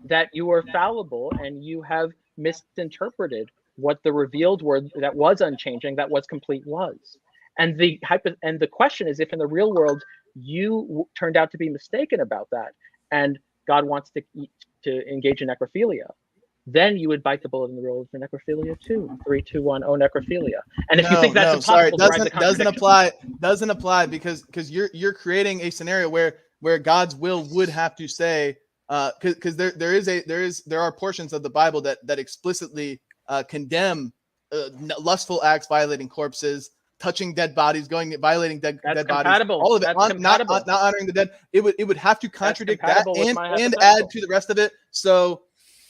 that you are fallible and you have misinterpreted what the revealed word that was unchanging, that was complete was. And the question is, if in the real world you turned out to be mistaken about that, and God wants to engage in necrophilia, then you would bite the bullet in the real world for necrophilia too. 3, 2, 1. Oh, necrophilia. And if you think that's impossible, doesn't apply because you're creating a scenario where God's will would have to say, because there are portions of the Bible that explicitly condemn lustful acts, violating corpses, touching dead bodies, violating dead bodies, all of it, not honoring the dead. It would have to contradict that and add to the rest of it. So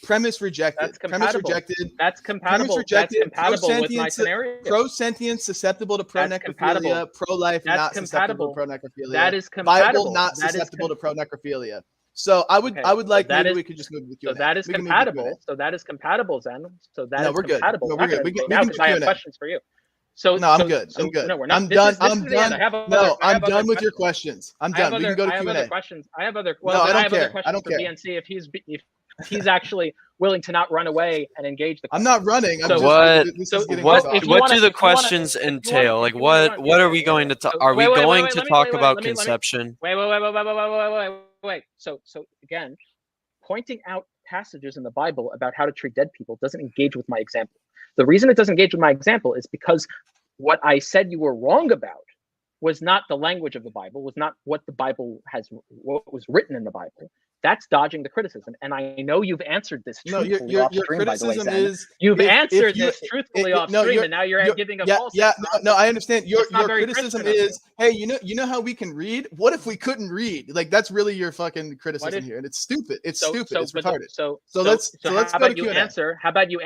premise rejected. Premise rejected. That's compatible. That's compatible with my scenario. Pro-sentience, susceptible to pro-necrophilia. Pro-life, not susceptible to pro-necrophilia. That is compatible. Bible, not susceptible to pro-necrophilia. So I would like maybe we could just move to the Q&A. So that is compatible. So that is compatible, Zen. So that is compatible. No, we're good. We can do I have questions for you. So no, I'm good. I'm good. No, we're not. I'm done. I'm done. I'm done with your questions. I'm done. We can go to Q&A. I have other questions. I have other. Well, no, I don't care. I don't care. BNC, if he's actually willing to not run away and engage the question. I'm not running. So what do the questions entail? Like what are we going to talk? Are we going to talk about conception? Wait. So again, pointing out passages in the Bible about how to treat dead people doesn't engage with my example. The reason it doesn't engage with my example is because what I said you were wrong about was not the language of the Bible, was not what the Bible what was written in the Bible. That's dodging the criticism. And I know you've answered this truthfully off stream, by the way, Zen. You've answered this truthfully off stream, and now you're giving a false answer. No, I understand. Your criticism is, hey, you know how we can read? What if we couldn't read? Like, that's really your fucking criticism here. And it's stupid. It's stupid. It's retarded. So let's how go about to you Q&A. answer? How about you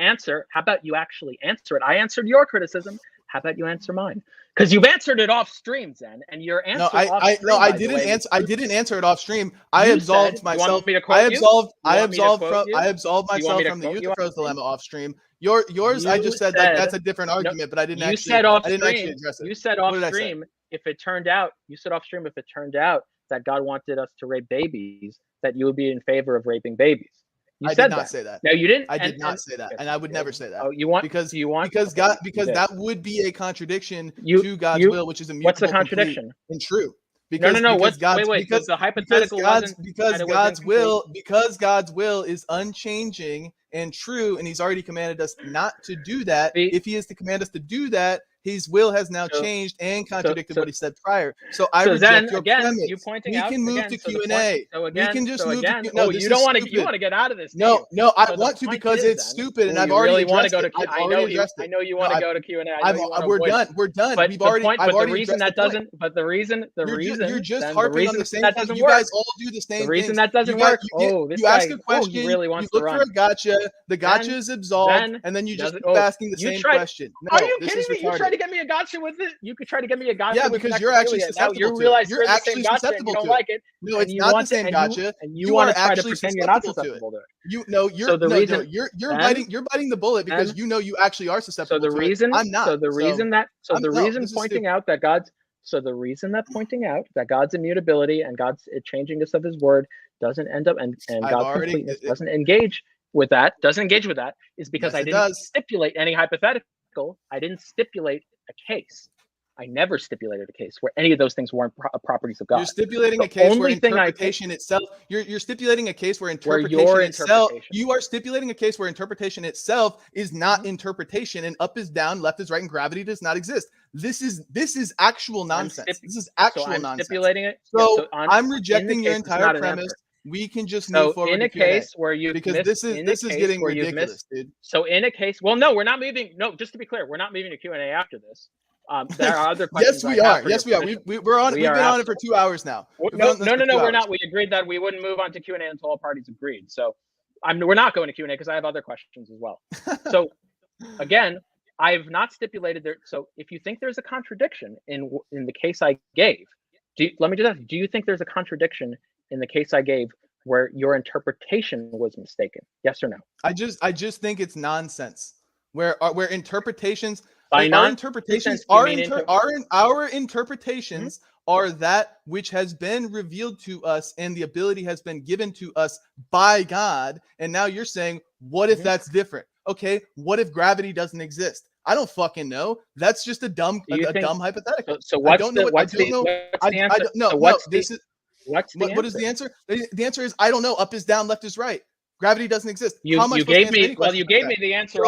actually answer it? I answered your criticism. How about you answer mine? Because you've answered it off stream, Zen, and your answer. I didn't answer. I didn't answer it off stream. I absolved myself. I absolved myself from the Euthyphro's dilemma off stream. Yours, I just said that's a different argument, but I didn't actually address it. You said off stream if it turned out that God wanted us to rape babies, that you would be in favor of raping babies. I did not say that. No, you didn't. I did not say that, and I would never say that. Oh, you want because that would be a contradiction to God's will, which is immutable. What's the contradiction? And true. Because the hypothetical because God's will is unchanging and true, and He's already commanded us not to do that. If He is to command us to do that, His will has now changed and contradicted what He said prior. So I reject your premise. We can move to Q&A. We can just move to Q&A. No, you don't want to. You want to get out of this. No, I want to because it's stupid, and I've already addressed it. I know you want to go to Q&A. We're done. We're done. We've already. But the reason that doesn't. But the reason. You're just harping on the same thing. You guys all do the same thing. The reason that doesn't work. You ask a question. You look for a gotcha. The gotcha is absolved, and then you just keep asking the same question. Are you kidding me? You try to get me a gotcha with it. You could try to get me a gotcha. Yeah, because you're actually susceptible to it. You're actually susceptible to it. No, it's not the same gotcha. You want to try to pretend you're not susceptible to it. You're biting the bullet because you know you actually are susceptible to it. I'm not. So the reason pointing out that God's immutability and God's changingness of His word doesn't end up and God's completeness doesn't engage with that is because I didn't stipulate any hypothetical. I didn't stipulate a case. I never stipulated a case where any of those things weren't properties of God. You're stipulating a case where interpretation itself. You're stipulating a case where interpretation itself. You are stipulating a case where interpretation itself is not interpretation, and up is down, left is right, and gravity does not exist. This is actual nonsense. This is actual nonsense. I'm stipulating it. So I'm rejecting your entire premise. We can just move forward in a case where you because this is getting ridiculous, dude. So in a case, well, no, we're not moving. No, just to be clear, we're not moving to Q&A after this. There are other questions. Yes, we are. We've been on it for 2 hours now. No, we're not. We agreed that we wouldn't move on to Q&A until all parties agreed. So we're not going to Q&A because I have other questions as well. So again, I've not stipulated there. So if you think there's a contradiction in the case I gave, let me just ask, do you think there's a contradiction in the case I gave where your interpretation was mistaken? Yes or no? I just think it's nonsense. Where interpretations our interpretations are that which has been revealed to us, and the ability has been given to us by God. And now you're saying, what if that's different? Okay, what if gravity doesn't exist? I don't fucking know. That's just a dumb hypothetical. So what's the answer? What is the answer? The answer is I don't know. Up is down, left is right. Gravity doesn't exist. You gave me the answer.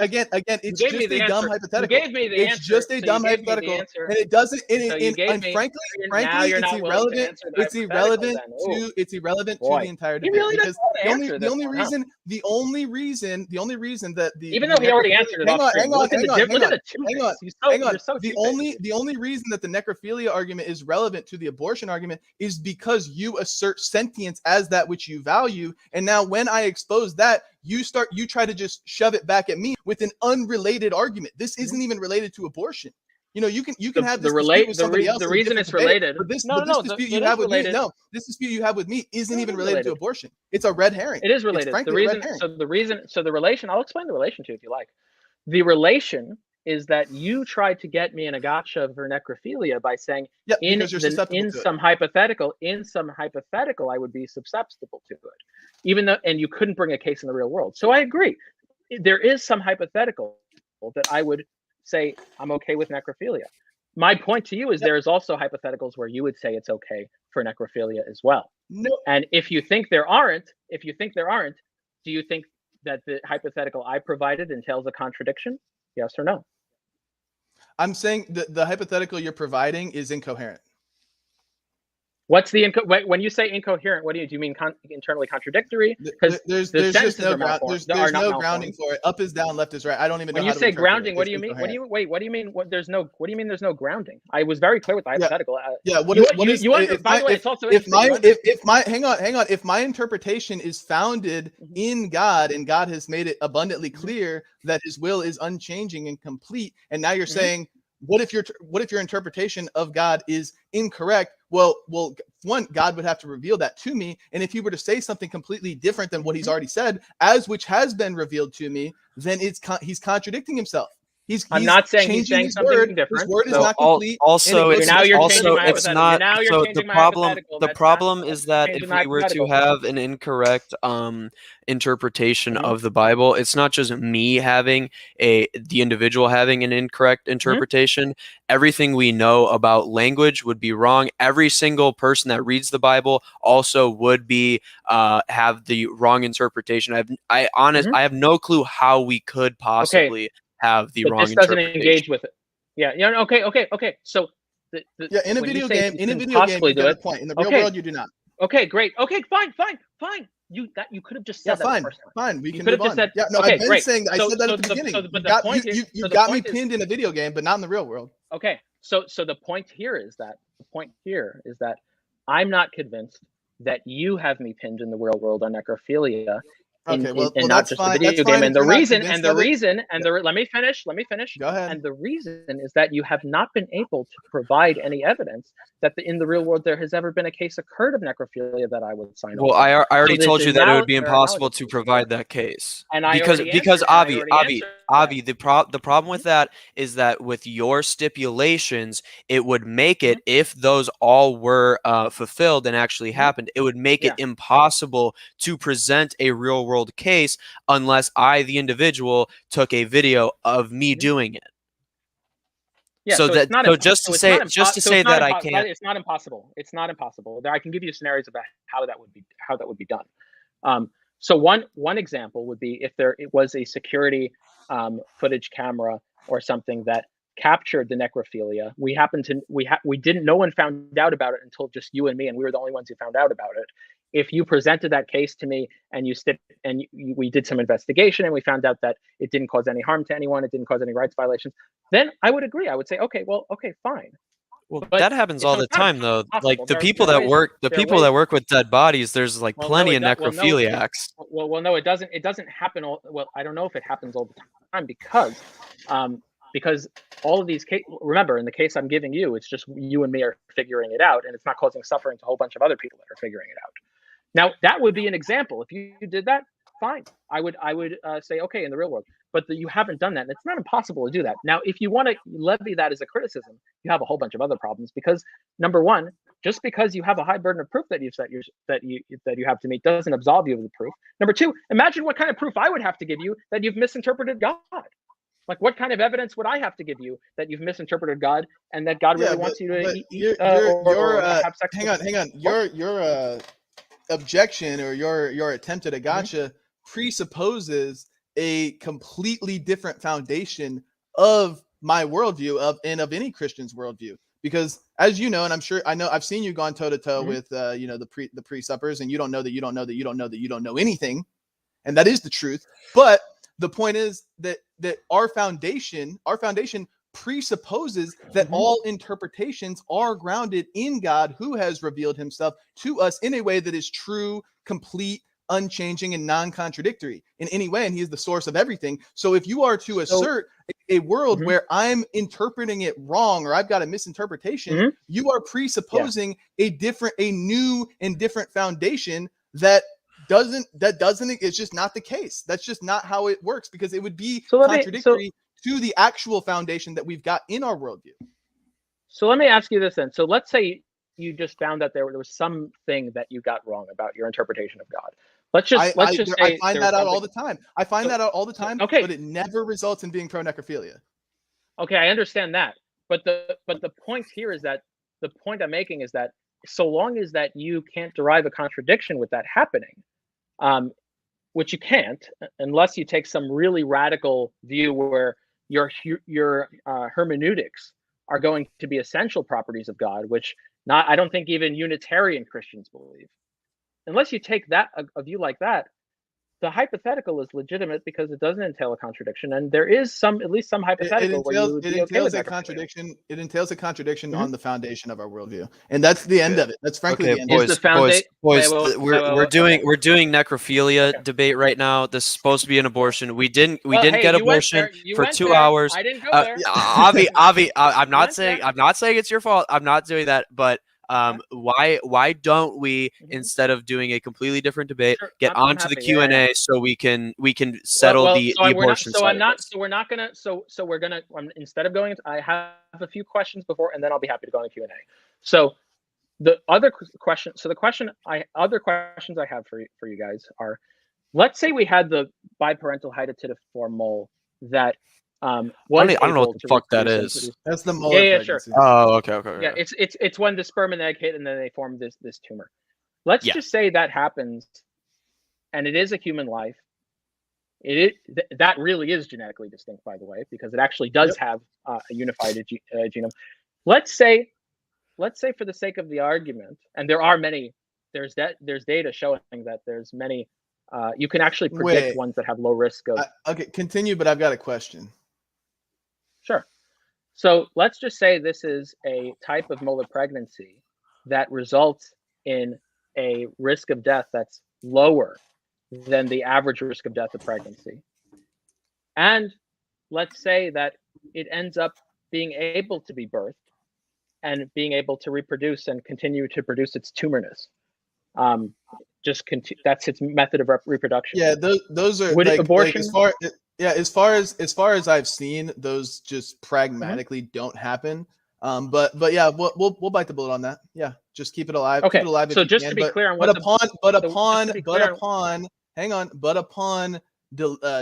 Again, it's just a dumb hypothetical. It's just a dumb hypothetical, and it doesn't. And frankly, it's irrelevant. It's irrelevant to the entire debate. Because the only reason that even though he already answered it. Hang on. The only reason that the necrophilia argument is relevant to the abortion argument is because you assert sentience as that which you value. And now when I expose that, you try to just shove it back at me with an unrelated argument. This isn't even related to abortion. You know, you can have this dispute with somebody else. The reason it's related. But this dispute you have with me, this dispute you have with me isn't even related to abortion. It's a red herring. It is related. It's The relation. I'll explain the relation to you if you like. The relation is that you tried to get me in a gotcha for necrophilia by saying in some hypothetical, I would be susceptible to it, even though, and you couldn't bring a case in the real world. So I agree. There is some hypothetical that I would say I'm okay with necrophilia. My point to you is there is also hypotheticals where you would say it's okay for necrophilia as well. No. And if you think there aren't, do you think that the hypothetical I provided entails a contradiction? Yes or no? I'm saying the hypothetical you're providing is incoherent. What's the when you say incoherent? What do you mean? Internally contradictory? Because there's just no grounding for it. Up is down, left is right. I don't even know. When you say grounding, what do you mean? What do you mean? What there's no grounding? I was very clear with the hypothetical. Yeah. If my interpretation is founded in God and God has made it abundantly clear that His will is unchanging and complete, and now you're saying, what if your interpretation of God is incorrect? Well, one, God would have to reveal that to me. And if he were to say something completely different than what he's already said, which has been revealed to me, then he's contradicting himself. I'm not saying he's saying something different. His word is not complete. The problem is that if we were to have an incorrect interpretation of the Bible, it's not just me having the individual having an incorrect interpretation. Everything we know about language would be wrong. Every single person that reads the Bible also would be have the wrong interpretation. I have no clue how we could possibly have the wrong interpretation. Doesn't engage with it. Yeah. Okay. So in a video game, you got a point. In the real world, you do not. Okay, great. Okay, fine. You could have just said that the first time. Fine, we can move on. I've been saying I said that at the beginning. You got me pinned in a video game, but not in the real world. Okay, so the point here is that I'm not convinced that you have me pinned in the real world on necrophilia. And not just the video game. And the reason, let me finish. Go ahead. And the reason is that you have not been able to provide any evidence that in the real world there has ever been a case occurred of necrophilia that I would sign. Well, I already told you that it would be impossible to provide that case. And because Avi, the problem with that is that with your stipulations, it would make it, if those all were fulfilled and actually happened, it would make it impossible to present a real world case unless I, the individual, took a video of me doing it. Yeah, so just to say that I can't. It's not impossible. It's not impossible. I can give you scenarios about how that would be done. So one example would be if it was a security footage camera or something that captured the necrophilia. No one found out about it until just you and me, and we were the only ones who found out about it. If you presented that case to me and we did some investigation and we found out that it didn't cause any harm to anyone, it didn't cause any rights violations, then I would agree. I would say, okay, fine. Well, but that happens all the time, though. Like the people that work with dead bodies, there's plenty of necrophiliacs. No, it doesn't. It doesn't happen. I don't know if it happens all the time because all of these cases. Remember, in the case I'm giving you, it's just you and me are figuring it out, and it's not causing suffering to a whole bunch of other people that are figuring it out. Now, that would be an example. If you did that, fine. I would say, okay, in the real world. But you haven't done that, and it's not impossible to do that. Now, if you want to levy that as a criticism, you have a whole bunch of other problems. Because number one, just because you have a high burden of proof that you have to meet doesn't absolve you of the proof. Number two, imagine what kind of proof I would have to give you that you've misinterpreted God. Like, what kind of evidence would I have to give you that you've misinterpreted God and that God really wants you to eat or have sex? Hang on. Your objection or your attempt at a gotcha presupposes a completely different foundation of my worldview of any Christian's worldview, because as you know, and I've seen you gone toe to toe with the pre-suppers, and you don't know anything, and that is the truth. But the point is that our foundation presupposes that all interpretations are grounded in God, who has revealed himself to us in a way that is true, complete, unchanging, and non-contradictory in any way, and he is the source of everything. So if you are to assert a a world where I'm interpreting it wrong, or I've got a misinterpretation, you are presupposing a new and different foundation that doesn't, it's just not the case. That's just not how it works, because it would be contradictory to the actual foundation that we've got in our worldview. So let me ask you this then. So let's say you just found that there was something that you got wrong about your interpretation of God. Let's just say I find that out all the time. Okay. But it never results in being pro-necrophilia. Okay, I understand that. But the point here is that the point I'm making is that so long as that you can't derive a contradiction with that happening, which you can't unless you take some really radical view where your hermeneutics are going to be essential properties of God, which I don't think even Unitarian Christians believe. Unless you take that a view like that, the hypothetical is legitimate because it doesn't entail a contradiction, and there is at least some hypothetical where you would be okay with that. It entails a contradiction on the foundation of our worldview, and that's the end of it. That's frankly the end. Boys, we're doing necrophilia debate right now. This is supposed to be an abortion. We didn't get abortion for 2 hours. I didn't go there. Avi, I'm not saying it's your fault. I'm not doing that, but why don't we, instead of doing a completely different debate, get onto the Q&A so we can settle the abortion side? Instead of going, I have a few questions before, and then I'll be happy to go on the Q&A. So the other questions I have for you guys are, let's say we had the biparental hypothetical mole that I don't know what the fuck that is. That's the Molar pregnancy. Sure. Oh, okay. Yeah, it's when the sperm and the egg hit and then they form this tumor. Let's just say that happens, and it is a human life. That really is genetically distinct, by the way, because it actually does have a unified genome. Let's say for the sake of the argument, and there's data showing that there's many. You can actually predict ones that have low risk of. Okay, continue, but I've got a question. Sure. So let's just say this is a type of molar pregnancy that results in a risk of death that's lower than the average risk of death of pregnancy. And let's say that it ends up being able to be birthed and being able to reproduce and continue to produce its tumorness. That's its method of reproduction. Yeah, those are abortion. As far as I've seen, those just pragmatically don't happen. But yeah, we'll bite the bullet on that. Yeah, just keep it alive. Okay. Keep it alive So just to be clear on what upon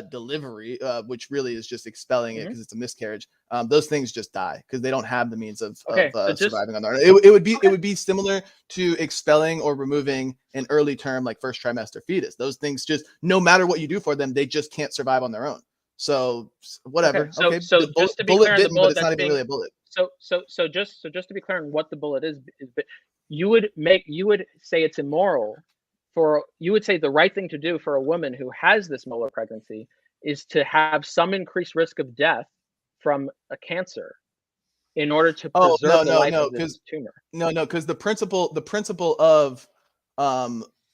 delivery, which really is just expelling it because it's a miscarriage. Those things just die because they don't have the means of surviving on their own. It would be similar to expelling or removing an early term like first trimester fetus. Those things just, no matter what you do for them, they just can't survive on their own. So whatever. Okay. So just to be clear on the bullet, but it's not even really a bullet. So just to be clear on what the bullet is, you would say it's immoral. You would say the right thing to do for a woman who has this molar pregnancy is to have some increased risk of death from a cancer in order to preserve the life of this tumor. No, because the principle of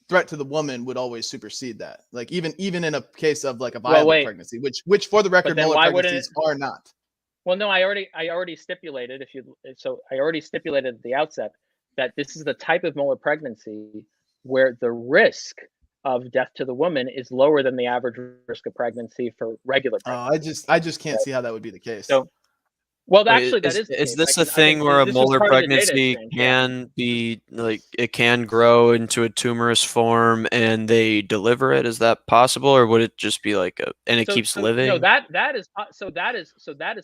threat to the woman would always supersede that. Like even in a case of like a viable pregnancy, which for the record, molar pregnancies are not. Well, no, I already stipulated I already stipulated at the outset that this is the type of molar pregnancy where the risk of death to the woman is lower than the average risk of pregnancy for regular pregnancy. I just can't see how that would be the case. So, well, actually, that is. Is this a thing where a molar pregnancy can be like, it can grow into a tumorous form and they deliver it? Is that possible, or would it just be like it keeps living? No, that is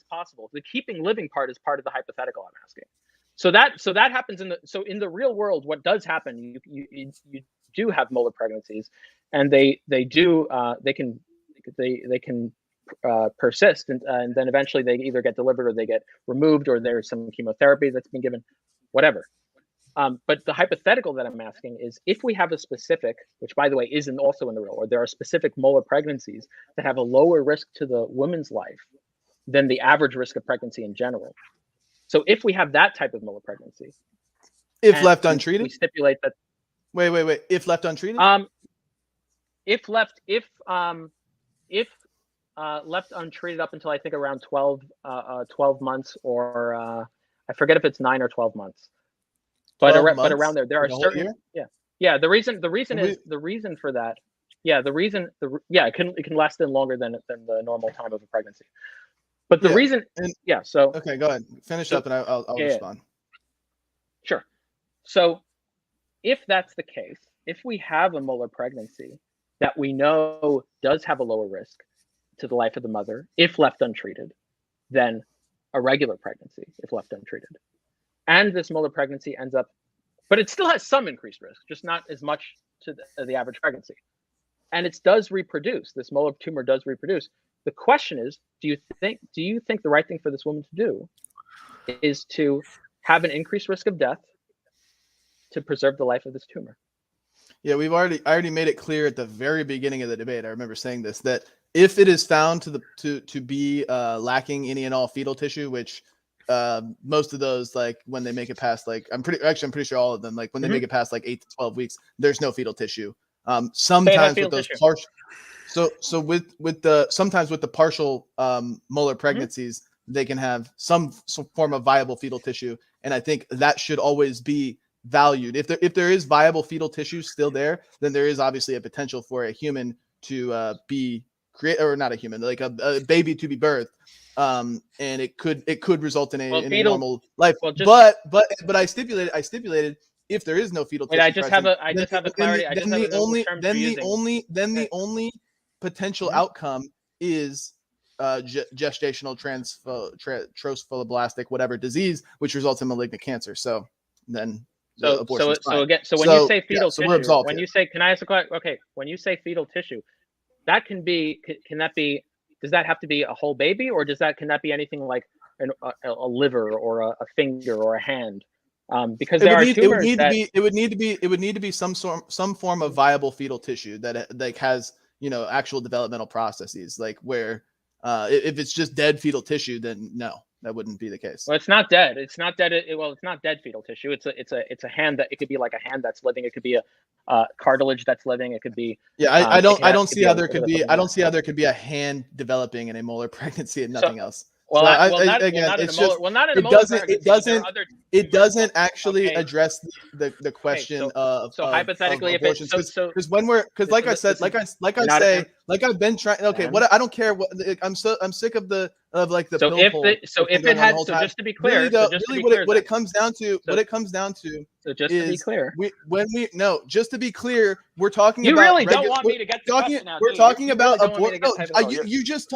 possible. The keeping living part is part of the hypothetical I'm asking. So that happens in the real world. What does happen? You do have molar pregnancies, and they can persist, and then eventually they either get delivered or they get removed, or there's some chemotherapy that's been given, whatever. But the hypothetical that I'm asking is, if we have a specific, which by the way isn't also in the real world, there are specific molar pregnancies that have a lower risk to the woman's life than the average risk of pregnancy in general. So if we have that type of molar pregnancy, if left untreated, we stipulate that. Wait. If left untreated, if left untreated up until I think around 12 months, or I forget if it's 9 or 12 months. But around there are certain the reason for that. Yeah, it can last longer than the normal time of a pregnancy. But the reason, so okay, go ahead, finish up, and I'll respond. Sure. So, if that's the case, if we have a molar pregnancy that we know does have a lower risk to the life of the mother if left untreated than a regular pregnancy if left untreated, and this molar pregnancy ends up, but it still has some increased risk, just not as much to the average pregnancy, and it does reproduce. This molar tumor does reproduce. The question is, do you think the right thing for this woman to do is to have an increased risk of death to preserve the life of this tumor? Yeah, I already made it clear at the very beginning of the debate. I remember saying this, that if it is found to be lacking any and all fetal tissue, which most of those, like when they make it past, like I'm pretty sure all of them, like when they make it past like 8 to 12 weeks, there's no fetal tissue. Sometimes with those partial, sometimes with the partial molar pregnancies, they can have some form of viable fetal tissue, and I think that should always be valued. If there is viable fetal tissue still there, then there is obviously a potential for a human to be create, or not a human, like a baby to be birthed, and it could result in a normal life. Well, but I stipulated if there is no fetal tissue. I just have a clarity. Then the only potential outcome is gestational trophoblastic whatever disease, which results in malignant cancer. So then. So when you say fetal tissue, when you say, can I ask a question? Okay, when you say fetal tissue, that can that be? Does that have to be a whole baby, or can that be anything like a liver or a finger or a hand? Because there are tumors it would need to be some form of viable fetal tissue that like has actual developmental processes, like where if it's just dead fetal tissue, then no. That wouldn't be the case. Well, it's not dead. It's not dead. It's not dead fetal tissue. It's a hand that, it could be like a hand that's living. It could be a cartilage that's living. It could be. Yeah, I don't see how there could be a hand developing in a molar pregnancy and nothing else. It doesn't actually address the question of hypothetically, of abortion. Because I've been trying. Okay, what I don't care. What I'm sick of the pill poll. Just to be clear, what it comes down to. Just to be clear, we're talking about. You really don't want me to get now. We're talking about abortion. You just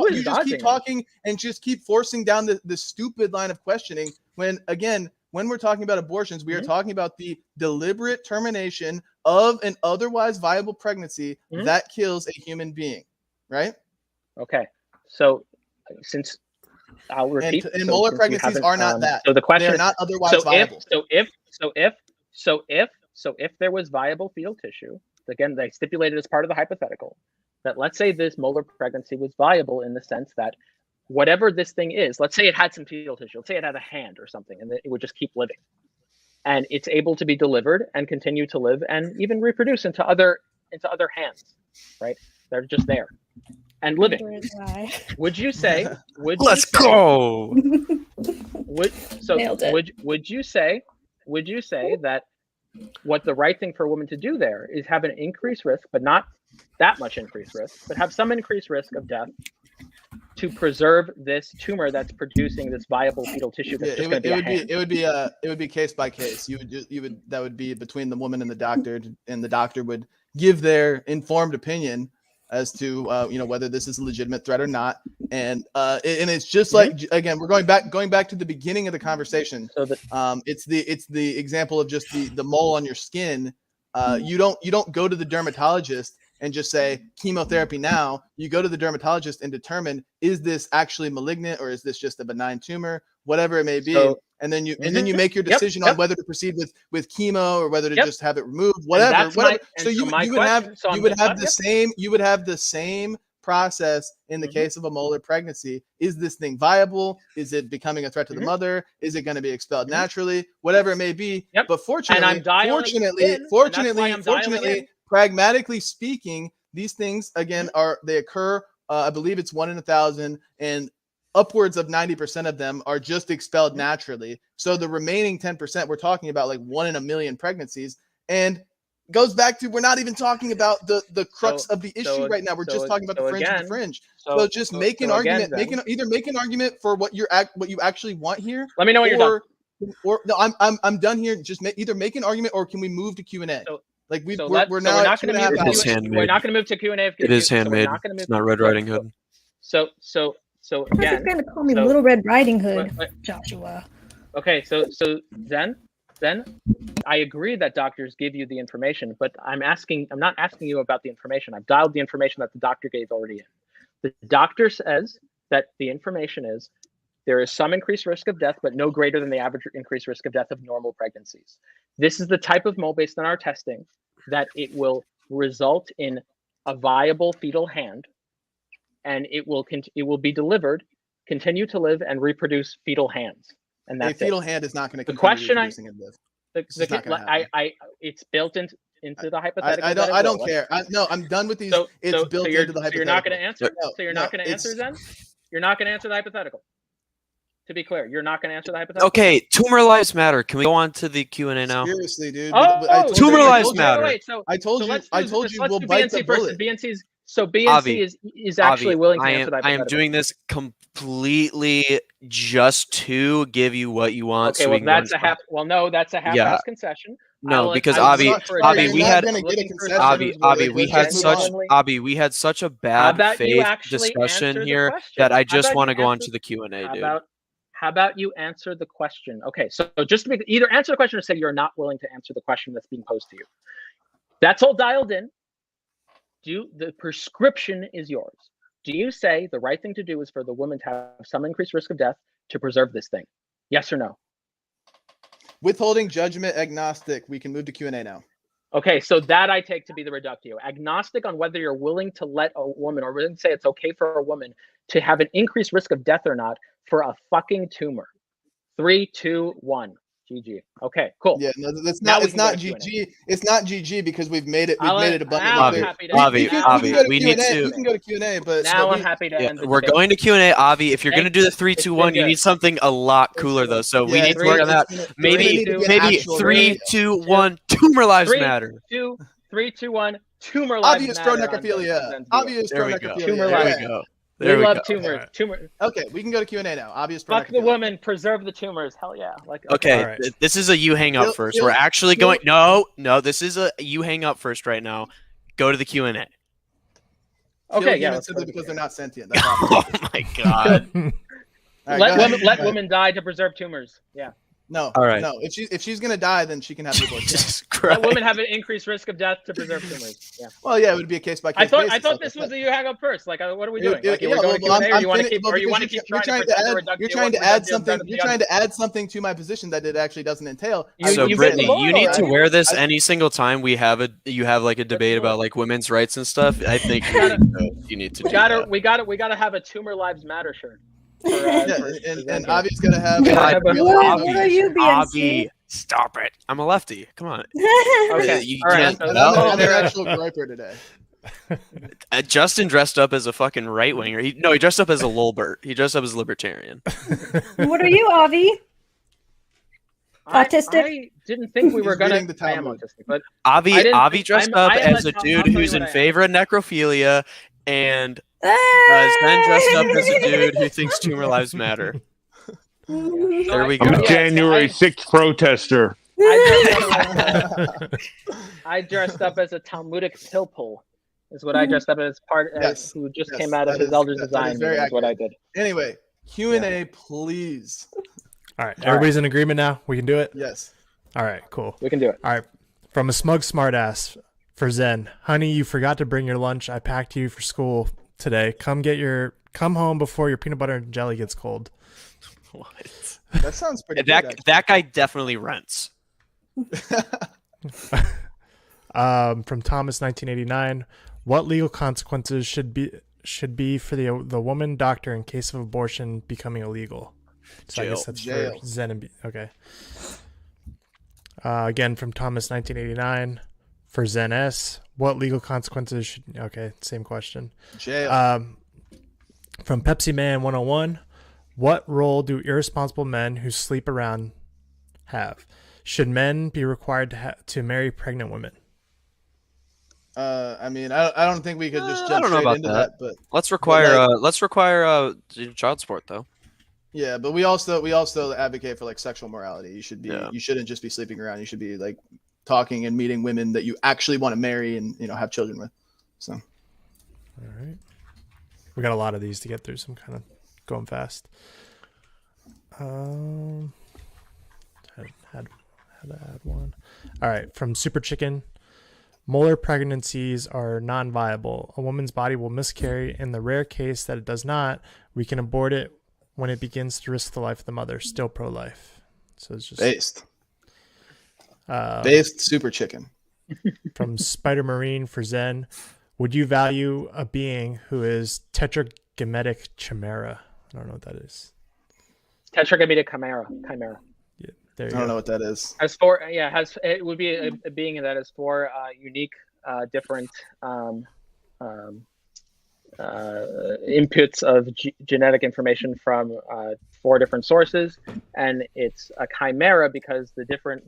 keep talking and just keep forcing down the stupid line of questioning. When we're talking about abortions, we are talking about the deliberate termination of an otherwise viable pregnancy that kills a human being, right? Okay, so since I'll repeat, and molar pregnancies are not that. So the question is not otherwise viable. If there was viable fetal tissue, again, they stipulated as part of the hypothetical that, let's say this molar pregnancy was viable in the sense that whatever this thing is, let's say it had some fetal tissue, let's say it had a hand or something, and it would just keep living, and it's able to be delivered and continue to live and even reproduce into other hands, right? They're just there and living. Would you say? Let's go. Would you say that what the right thing for a woman to do there is have an increased risk, but not that much increased risk, but have some increased risk of death to preserve this tumor that's producing this viable fetal tissue? It would be case by case. That would be between the woman and the doctor would give their informed opinion as to whether this is a legitimate threat or not, and it's just like, again, we're going back to the beginning of the conversation. So it's the example of just the mole on your skin. You don't go to the dermatologist and just say chemotherapy now. You go to the dermatologist and determine, is this actually malignant or is this just a benign tumor, whatever it may be. And then you make your decision on whether to proceed with chemo or whether to just have it removed, whatever. You would have the same process in the case of a molar pregnancy. Is this thing viable? Is it becoming a threat to the mother? Is it going to be expelled naturally? Whatever it may be. But fortunately, pragmatically speaking, these things again occur I believe it's 1 in 1,000, and upwards of 90% of them are just expelled naturally. So the remaining 10%, we're talking about like 1 in a million pregnancies. And goes back to, we're not even talking about the crux of the issue right now. We're just talking about the fringe of the fringe. So just make an argument, either make an argument for what you actually want here. Let me know when you're done. Or no, I'm done here. Just either make an argument, or can we move to Q&A? Like we're not going to move. We're not going to move to Q&A. It is handmade. It's not Red Riding Hood. So again, you're going to call me Little Red Riding Hood, Joshua. Okay, so then I agree that doctors give you the information, but I'm not asking you about the information. I've dialed the information that the doctor gave already in. The doctor says that the information is there is some increased risk of death, but no greater than the average increased risk of death of normal pregnancies. This is the type of mole based on our testing that it will result in a viable fetal hand, and it will be delivered, continue to live, and reproduce fetal hands. And that's a fetal hand is not going to continue reproducing and live. It's built into the hypothetical. I don't care. I'm done with these. It's built into the hypothetical. So you're not going to answer. So you're not going to answer then. You're not going to answer the hypothetical. To be clear, you're not going to answer the hypothetical. Okay, tumor lives matter. Can we go on to the Q&A now? Seriously, dude. Tumor lives matter. Wait, I told you we'll bite the bullet. BNC's So BNC is actually willing to answer that. I am doing this completely just to give you what you want. Okay, well that's a half. Well, no, that's a half-ass concession. No, because Avi, we had such a bad faith discussion here that I just want to go on to the Q&A, dude. How about you answer the question? Okay, so just to either answer the question or say you're not willing to answer the question that's being posed to you. That's all dialed in. The prescription is yours. Do you say the right thing to do is for the woman to have some increased risk of death to preserve this thing? Yes or no? Withholding judgment, agnostic. We can move to Q&A now. Okay, so that I take to be the reductio. Agnostic on whether you're willing to let a woman, or willing to say it's okay for a woman to have an increased risk of death or not for a fucking tumor. 3, 2, 1. GG. Okay, cool. Yeah, no, that's not. It's not GG. It's not GG because we've made it. We've made it Avi, abundantly we need to. We can go to Q&A, but now I'm happy to end. We're going to Q&A, Avi. If you're going to do the 3, 2, 1, you need something a lot cooler though. So we need to work on that. Maybe 3, 2, 1. Tumor lives matter. 3, 2, 1. Tumor lives matter. Obvious pro-necrophilia. Obvious pro-necrophilia. Tumor lives. There we love go. tumors. Right. Tumor. Okay, we can go to Q&A now. Obvious. Fuck the woman. Preserve the tumors. Hell yeah. Okay, right. This is a you hang up first. We're actually going. No. This is a you hang up first right now. Go to the Q&A. Okay, yeah. Simply because they're not sentient. Oh my god. Right, let women die to preserve tumors. Yeah. No. All right. No. If she's gonna die, then she can have the abortion. Let women have an increased risk of death to preserve tumors. Yeah. Well, yeah, it would be a case by case basis. I thought this was the you hang up first. Like, what are we doing? Like, we're going to Q&A, or you want to keep? Or you want to keep trying to You're trying to add something. You're trying to add something to my position that it actually doesn't entail. So, Brittany, you need to wear this any single time we have you have like a debate about like women's rights and stuff. I think you need to. We got to have a Tumor Lives Matter shirt. And Avi's gonna have. Avi, stop it! I'm a lefty. Come on. Okay. You can't. I'm an actual griper today. Justin dressed up as a fucking right winger. He dressed up as a lulbert. He dressed up as a libertarian. What are you, Avi? Autistic? I didn't think we were going to. I am autistic, but Avi dressed up as a dude who's in favor of necrophilia, and Zen dressed up as a dude who thinks tumor lives matter. There we go. I'm a January 6th protester. I dressed up as a Talmudic pill pull. Is what I dressed up as who just came out of his elder's design. Is what I did. Anyway, Q&A, please. All right, everybody's in agreement now. We can do it. Yes. All right, cool. We can do it. All right, from a smug smartass for Zen, honey, you forgot to bring your lunch. I packed you for school today. Come home before your peanut butter and jelly gets cold. What? That sounds pretty good. That guy definitely rents. From Thomas 1989, what legal consequences should be for the woman doctor in case of abortion becoming illegal? So jail. I guess that's for Zen and okay. Again from Thomas 1989 for Zen S, what legal consequences should same question. Jail. From Pepsi Man 101, what role do irresponsible men who sleep around have? Should men be required to marry pregnant women? I mean, I don't think we could just jump straight into that, but let's require child support though. Yeah, but we also advocate for like sexual morality. You shouldn't just be sleeping around. You should be like talking and meeting women that you actually want to marry and have children with. So, all right, we got a lot of these to get through, so I'm kind of going fast. Had to add one. All right, from Super Chicken. Molar pregnancies are non-viable. A woman's body will miscarry. In the rare case that it does not, we can abort it when it begins to risk the life of the mother. Still pro-life. So it's just based Super Chicken. From Spider Marine for Zen, would you value a being who is tetragametic chimera? I don't know what that is. Tetragametic chimera. I don't know what that is. It would be a being that has four unique, different inputs of genetic information from four different sources, and it's a chimera because the different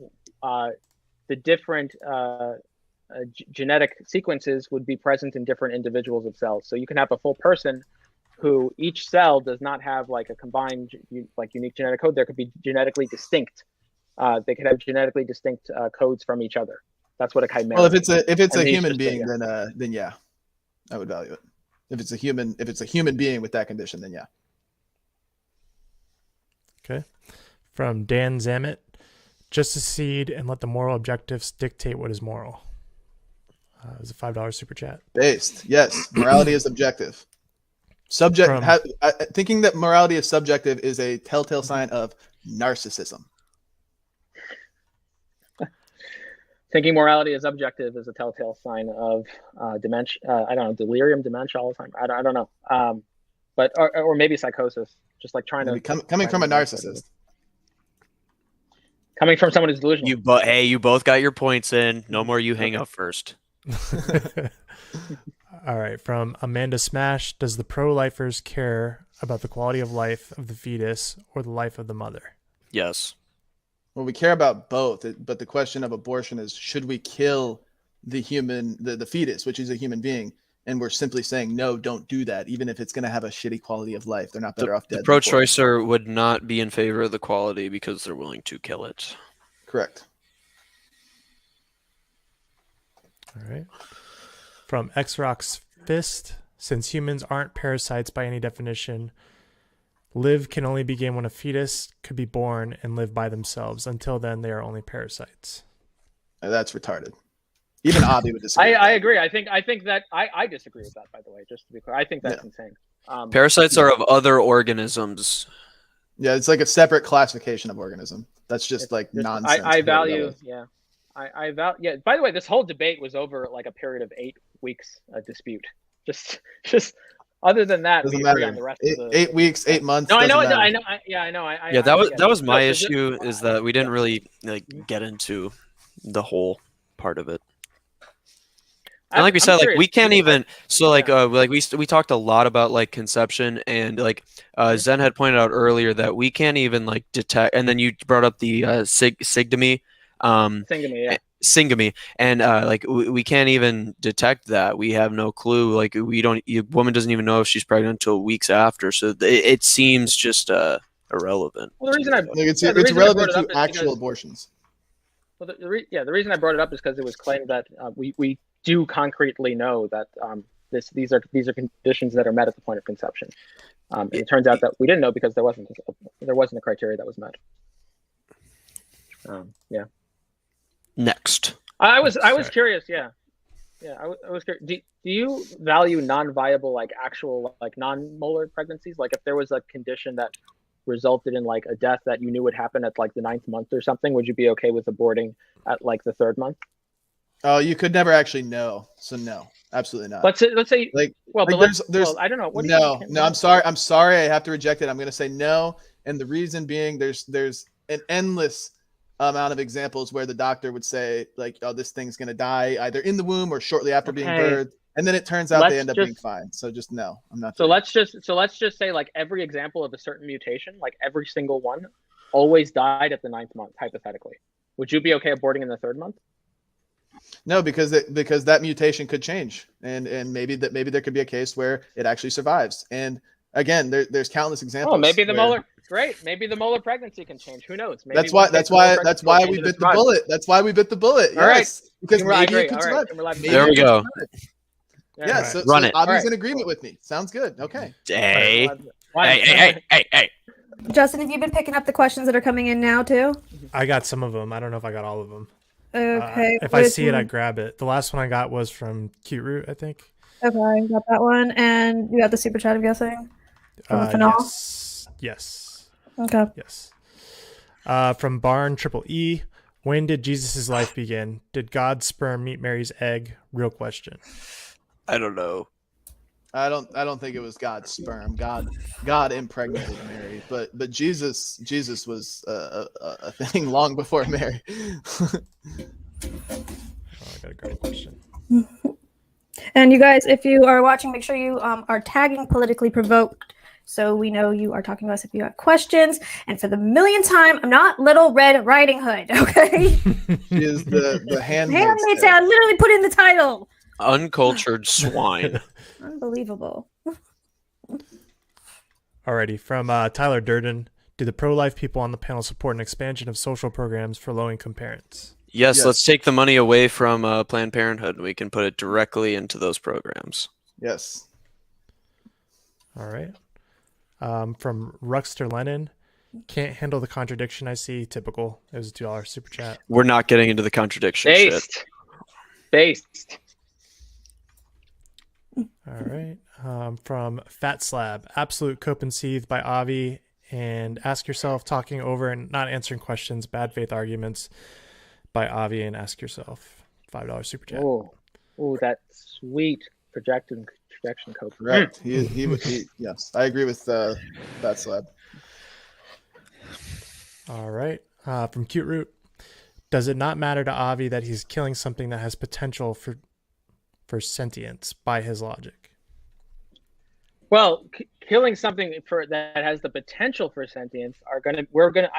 genetic sequences would be present in different individuals of cells. So you can have a full person who each cell does not have like a combined unique genetic code. There could be genetically distinct. They could have genetically distinct codes from each other. That's what a chimera. Well, if it's a human being, then yeah, I would value it. If it's a human being with that condition, then yeah. Okay. From Dan Zammit, just secede and let the moral objectives dictate what is moral. It was a $5 super chat. Based, yes, morality is objective. Thinking that morality is subjective is a telltale sign of narcissism. Thinking morality is objective is a telltale sign of dementia. I don't know, delirium, dementia, Alzheimer's. I don't know. But or maybe psychosis. Just like trying to coming from a narcissist. Coming from someone who's delusional. You both got your points in. No more you hang up first. All right. From Amanda Smash, does the pro-lifers care about the quality of life of the fetus or the life of the mother? Yes. Well, we care about both, but the question of abortion is, should we kill the fetus, which is a human being? And we're simply saying, no, don't do that, even if it's going to have a shitty quality of life. They're not better off dead. The pro-choicer would not be in favor of the quality because they're willing to kill it. Correct. All right. From X-Rock's Fist, since humans aren't parasites by any definition, live can only begin when a fetus could be born and live by themselves. Until then, they are only parasites. That's retarded. Even Avi would disagree. I agree. I think that I disagree with that, by the way, just to be clear. I think that's insane. Parasites are of other organisms. Yeah, it's like a separate classification of organism. That's just nonsense. I value. By the way, this whole debate was over like a period of 8 weeks dispute. Just other than that, doesn't we matter. agree on the rest of the 8 weeks, 8 months. No, I know. That was my issue, is that we didn't really get into the whole part of it. And like we said, we can't even. So we talked a lot about conception, and Zen had pointed out earlier that we can't even detect. And then you brought up the syngamy. Syngamy, and we can't even detect that. We have no clue. Woman doesn't even know if she's pregnant until weeks after. So it seems just irrelevant. Well, the reason it's relevant to actual abortions. Well, the reason I brought it up is because it was claimed that we do concretely know that these are conditions that are met at the point of conception. And it turns out that we didn't know because there wasn't a criteria that was met. Next, I was curious. I was curious. Do you value non-viable actual non-molar pregnancies? If there was a condition that resulted in a death that you knew would happen at the 9th month or something, would you be okay with aborting at the 3rd month? Oh, you could never actually know. So no, absolutely not. Let's say there's I don't know. No, I'm sorry. I have to reject it. I'm going to say no. And the reason being there's an endless amount of examples where the doctor would say oh, this thing's going to die either in the womb or shortly after being birthed. and then it turns out they end up being fine. So just no, I'm not. So let's just say like every example of a certain mutation, like every single one, always died at the 9th month, hypothetically. Would you be okay aborting in the 3rd month? No, because that mutation could change, and maybe there could be a case where it actually survives. And again, there's countless examples. Oh, maybe the molar. Great. Maybe the molar pregnancy can change. Who knows? Maybe that's why we bit the bullet. That's why we bit the bullet. All right. Because maybe it could survive. There we go. Yeah. So run it. Avi's in agreement with me. Sounds good. Okay. Hey. Justin, have you been picking up the questions that are coming in now too? I got some of them. I don't know if I got all of them. Okay. If I see it, I grab it. The last one I got was from Cute Root, I think. Okay, got that one. And you got the super chat, I'm guessing? Yes. Okay. Yes. From Barn Triple E, when did Jesus' life begin? Did God's sperm meet Mary's egg? Real question. I don't know. I don't think it was God's sperm. God impregnated Mary, but Jesus was a thing long before Mary. I got a great question. And you guys, if you are watching, make sure you are tagging Politically Provoked so we know you are talking to us if you have questions. And for the millionth time, I'm not Little Red Riding Hood, okay? She is the Handmaid's Tale. I literally put in the title. Uncultured swine. Unbelievable. Alrighty, from Tyler Durden, do the pro-life people on the panel support an expansion of social programs for low-income parents? Yes, let's take the money away from Planned Parenthood. We can put it directly into those programs. Yes. All right. From Ruxter Lennon, can't handle the contradiction I see. Typical. It was a $2 super chat. We're not getting into the contradiction shit. Based. All right. From Fat Slab, absolute cope and seethe by Avi, and ask yourself, talking over and not answering questions, bad faith arguments by Avi, and ask yourself. $5 super chat. Oh, that sweet projection cope. Correct. He yes, I agree with Fat Slab. All right. From Cute Root, does it not matter to Avi that he's killing something that has potential for sentience by his logic? Well, killing something that has the potential for sentience I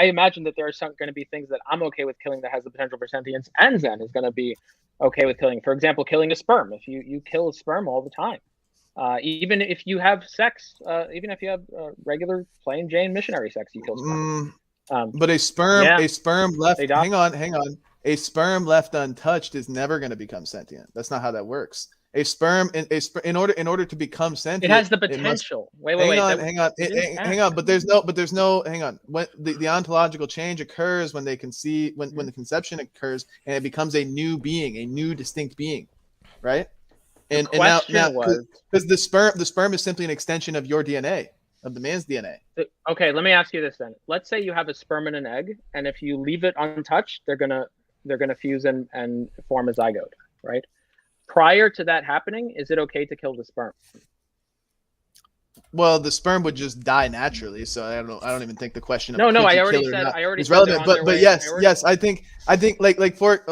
imagine that there are going to be things that I'm okay with killing that has the potential for sentience, and Zen is going to be okay with killing. For example, killing a sperm. If you kill a sperm all the time, even if you have sex, even if you have regular plain Jane missionary sex, you kill sperm. But a sperm left. Hang on. A sperm left untouched is never going to become sentient. That's not how that works. A sperm, in order to become sentient, it has the potential. Hang on. But there's no. Hang on. When the ontological change occurs when they conceive, when the conception occurs, and it becomes a new being, a new distinct being, right? And now because the sperm is simply an extension of your DNA, of the man's DNA. Okay, let me ask you this then. Let's say you have a sperm and an egg, and if you leave it untouched, they're gonna fuse and form a zygote, right? Prior to that happening, is it okay to kill the sperm? Well, the sperm would just die naturally, so I don't even think the question of I already said is relevant. But yes, I think like for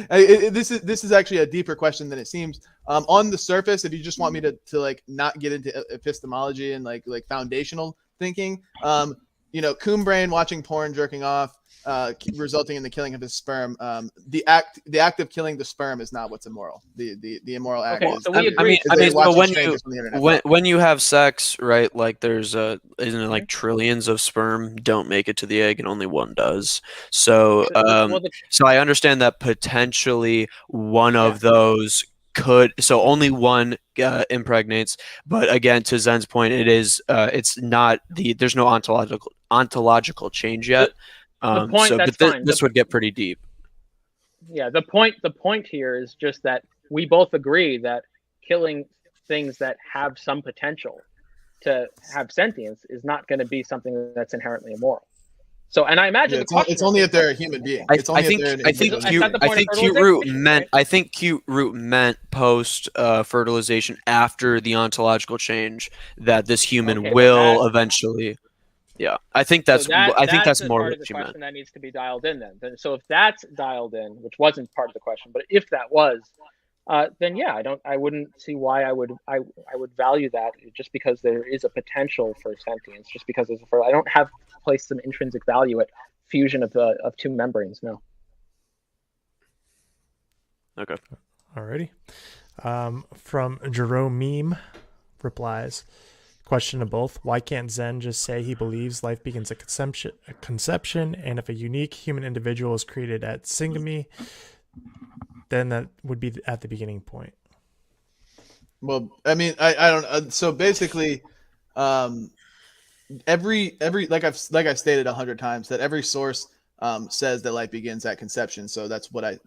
this is actually a deeper question than it seems. On the surface, if you just want me to like not get into epistemology and like foundational thinking, coon brain watching porn, jerking off, resulting in the killing of his sperm. The act of killing the sperm is not what's immoral. The immoral act is. So we agree. When you have sex, right? Like there's isn't it like trillions of sperm don't make it to the egg and only one does. So so I understand that potentially one of those could, so only one impregnates, but again, to Zen's point, it's not there's no ontological change yet. This would get pretty deep. Yeah, the point here is just that we both agree that killing things that have some potential to have sentience is not going to be something that's inherently immoral. So, and I imagine it's only if they're a human being. I think Cute Root meant post fertilization after the ontological change that this human will eventually. Yeah, I think that's more part of the question that needs to be dialed in then. So if that's dialed in, which wasn't part of the question, but if that was, then yeah, I wouldn't see why I would value that just because there is a potential for sentience, just because I don't have placed some intrinsic value at fusion of two membranes. No. Okay. Alrighty. From Jerome Meme replies, question to both. Why can't Zen just say he believes life begins at conception, and if a unique human individual is created at syngamy, then that would be at the beginning point? Well, I mean, I don't. So basically, every like I've stated 100 times that every source says that life begins at conception. So that's what I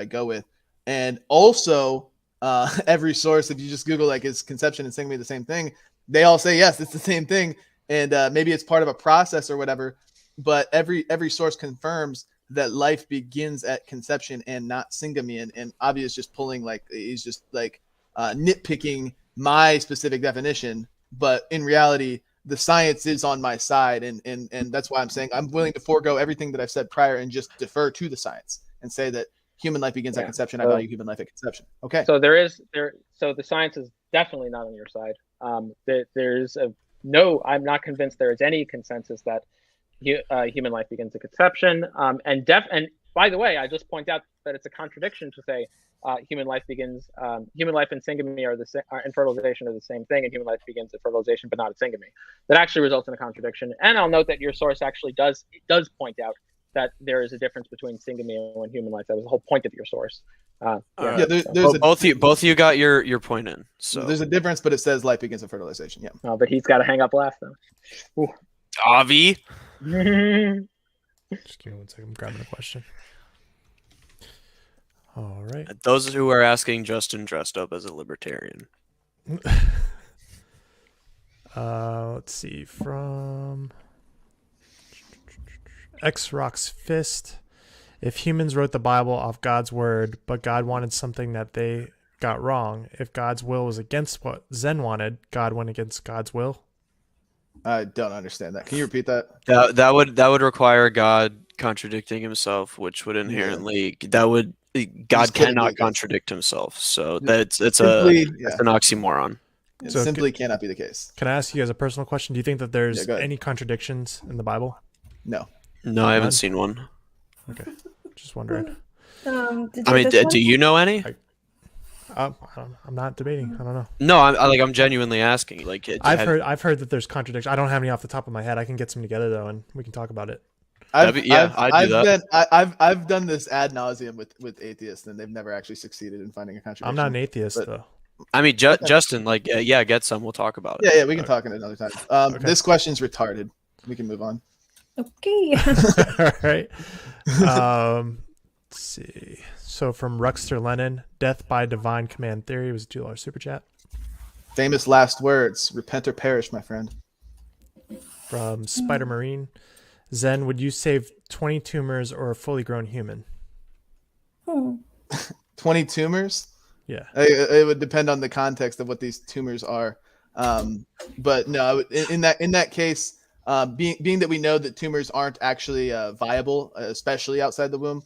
go with. And also, every source, if you just Google like is conception and syngamy the same thing, they all say yes, it's the same thing, and maybe it's part of a process or whatever. But every source confirms that life begins at conception and not syngamy. And Avi is just pulling he's just nitpicking my specific definition, but in reality, the science is on my side, and that's why I'm saying I'm willing to forego everything that I've said prior and just defer to the science and say that human life begins at conception. I value human life at conception. Okay. So so the science is definitely not on your side. I'm not convinced there is any consensus that human life begins at conception. And by the way, I just point out that it's a contradiction to say human life and syngamy and fertilization are the same thing, and human life begins at fertilization but not at syngamy. That actually results in a contradiction. And I'll note that your source actually does point out that there is a difference between syngamy and human life. That was the whole point of your source. Both of you got your point in. So there's a difference, but it says life begins at fertilization. Yeah. Oh, but he's got to hang up last though. Avi. Just give me 1 second. I'm grabbing a question. All right. Those who are asking, Justin dressed up as a libertarian. Let's see. From X Rocks Fist. If humans wrote the Bible off God's word, but God wanted something that they got wrong, if God's will was against what Zen wanted, God went against God's will? I don't understand that. Can you repeat that? That would require God contradicting himself, which would inherently God cannot contradict himself. So that's an oxymoron. It simply cannot be the case. Can I ask you guys a personal question? Do you think that there's any contradictions in the Bible? No. No, I haven't seen one. Okay, just wondering. Do you know any? I'm not debating. I don't know. No, I'm genuinely asking. I've heard that there's contradictions. I don't have any off the top of my head. I can get some together though, and we can talk about it. I've done this ad nauseum with atheists, and they've never actually succeeded in finding a contradiction. I'm not an atheist though. I mean, Justin, get some. We'll talk about it. Yeah, we can talk in another time. This question's retarded. We can move on. Okay. All right. Let's see. So from Ruxter Lennon, death by divine command theory was a $2 super chat. Famous last words: repent or perish, my friend. From Spider Marine, Zen, would you save 20 tumors or a fully grown human? 20 tumors? Yeah. It would depend on the context of what these tumors are. But no, in that case, being that we know that tumors aren't actually viable, especially outside the womb,